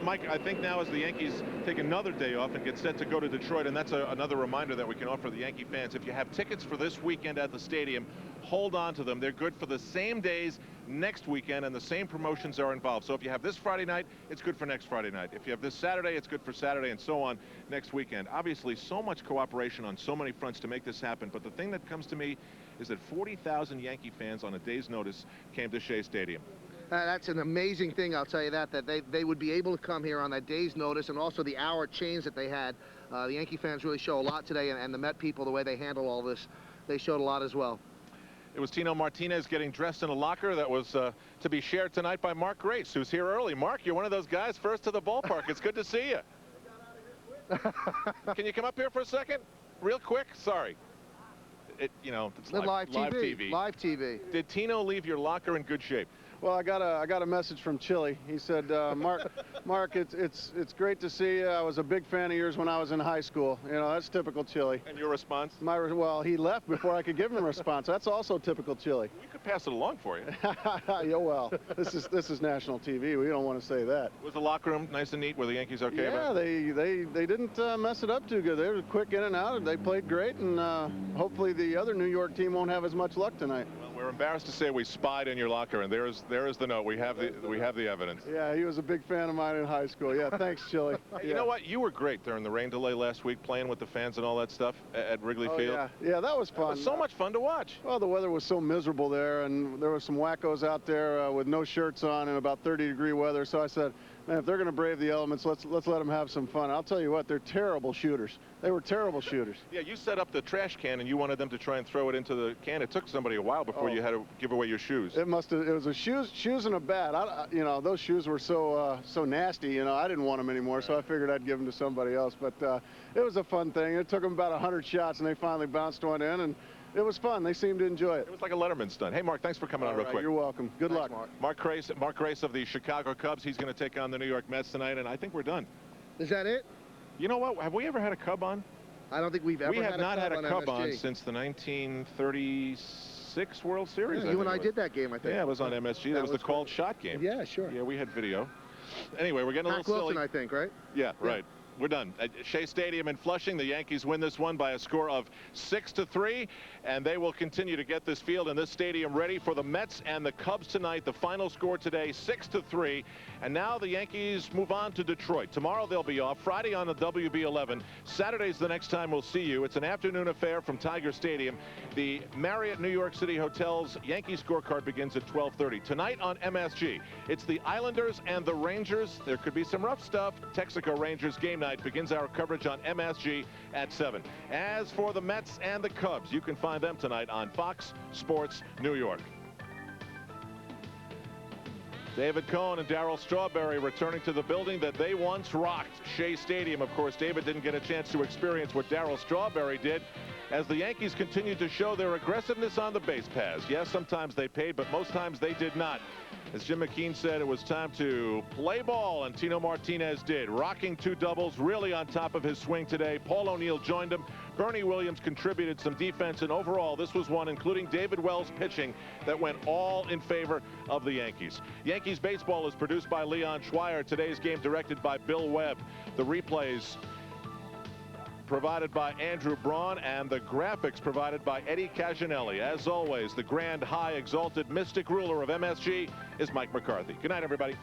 Mike, I think now as the Yankees take another day off and get set to go to Detroit, and that's another reminder that we can offer the Yankee fans. If you have tickets for this weekend at the stadium, hold on to them. They're good for the same days next weekend, and the same promotions are involved. So if you have this Friday night, it's good for next Friday night. If you have this Saturday, it's good for Saturday, and so on next weekend. Obviously, so much cooperation on so many fronts to make this happen, but the thing that comes to me is that 40,000 Yankee fans on a day's notice came to Shea Stadium. That's an amazing thing, I'll tell you that they would be able to come here on that day's notice, and also the hour change that they had. The Yankee fans really show a lot today, and the Met people, the way they handle all this, they showed a lot as well. It was Tino Martinez getting dressed in a locker that was to be shared tonight by Mark Grace, who's here early. Mark, you're one of those guys first to the ballpark. It's good to see you. Can you come up here for a second? Real quick? Sorry. You know, it's live TV. Live TV. Did Tino leave your locker in good shape? Well, I got a message from Chili. He said, Mark, it's great to see you. I was a big fan of yours when I was in high school. You know, that's typical Chili. And your response? Well, he left before I could give him a response. That's also typical Chili. We could pass it along for you. Yeah, well, this is national TV. We don't want to say that. Was the locker room nice and neat? Were the Yankees okay about it? Yeah, they didn't mess it up too good. They were quick in and out. They played great, and hopefully the other New York team won't have as much luck tonight. Well, we're embarrassed to say we spied in your locker, and there is the note. We have the evidence. Yeah, he was a big fan of mine in high school. Yeah, thanks, Chili. Hey, you know what? You were great during the rain delay last week, playing with the fans and all that stuff at Wrigley Field. Yeah, that was fun. It was so much fun to watch. Well, the weather was so miserable there, and there were some wackos out there with no shirts on in about 30-degree weather. So I said, man, if they're going to brave the elements, let's let them have some fun. I'll tell you what, they're terrible shooters. They were terrible shooters. Yeah, you set up the trash can, and you wanted them to try and throw it into the can. It took somebody a while before you had to give away your shoes. It was a shoes and a bat. You know, those shoes were so nasty. You know, I didn't want them anymore, so I figured I'd give them to somebody else. But it was a fun thing. It took them about 100 shots, and they finally bounced one in, and it was fun. They seemed to enjoy it. It was like a Letterman stunt. Hey, Mark, thanks for coming on real quick. You're welcome. Good luck. Mark Grace of the Chicago Cubs. He's going to take on the New York Mets tonight, and I think we're done. Is that it? You know what? Have we ever had a Cub on? I don't think we've ever had a Cub on. We have not had a Cub on MSG. since the 1936 World Series. Yeah, you and I did that game, I think. Yeah, it was on MSG. That was the called shot game. Yeah, sure. Yeah, we had video. Anyway, we're getting a little Wilson, silly. I think, right? Yeah, right. We're done. At Shea Stadium in Flushing, the Yankees win this one by a score of 6-3, and they will continue to get this field and this stadium ready for the Mets and the Cubs tonight. The final score today, 6-3, and now the Yankees move on to Detroit. Tomorrow they'll be off. Friday on the WB11. Saturday's the next time we'll see you. It's an afternoon affair from Tiger Stadium. The Marriott New York City Hotel's Yankee scorecard begins at 12:30. Tonight on MSG, it's the Islanders and the Rangers. There could be some rough stuff. Texaco Rangers game night begins our coverage on MSG at 7. As for the Mets and the Cubs, you can find them tonight on Fox Sports New York. David Cohn and Darryl Strawberry returning to the building that they once rocked, Shea Stadium. Of course, David didn't get a chance to experience what Darryl Strawberry did as the Yankees continued to show their aggressiveness on the base paths. Yes, sometimes they paid, but most times they did not. As Jim McKean said, it was time to play ball, and Tino Martinez did, rocking 2 doubles, really on top of his swing today. Paul O'Neill joined him. Bernie Williams contributed some defense, and overall, this was one, including David Wells' pitching, that went all in favor of the Yankees. Yankees baseball is produced by Leon Schweier. Today's game directed by Bill Webb. The replays provided by Andrew Braun, and the graphics provided by Eddie Caginelli. As always, the grand, high, exalted, mystic ruler of MSG is Mike McCarthy. Good night, everybody.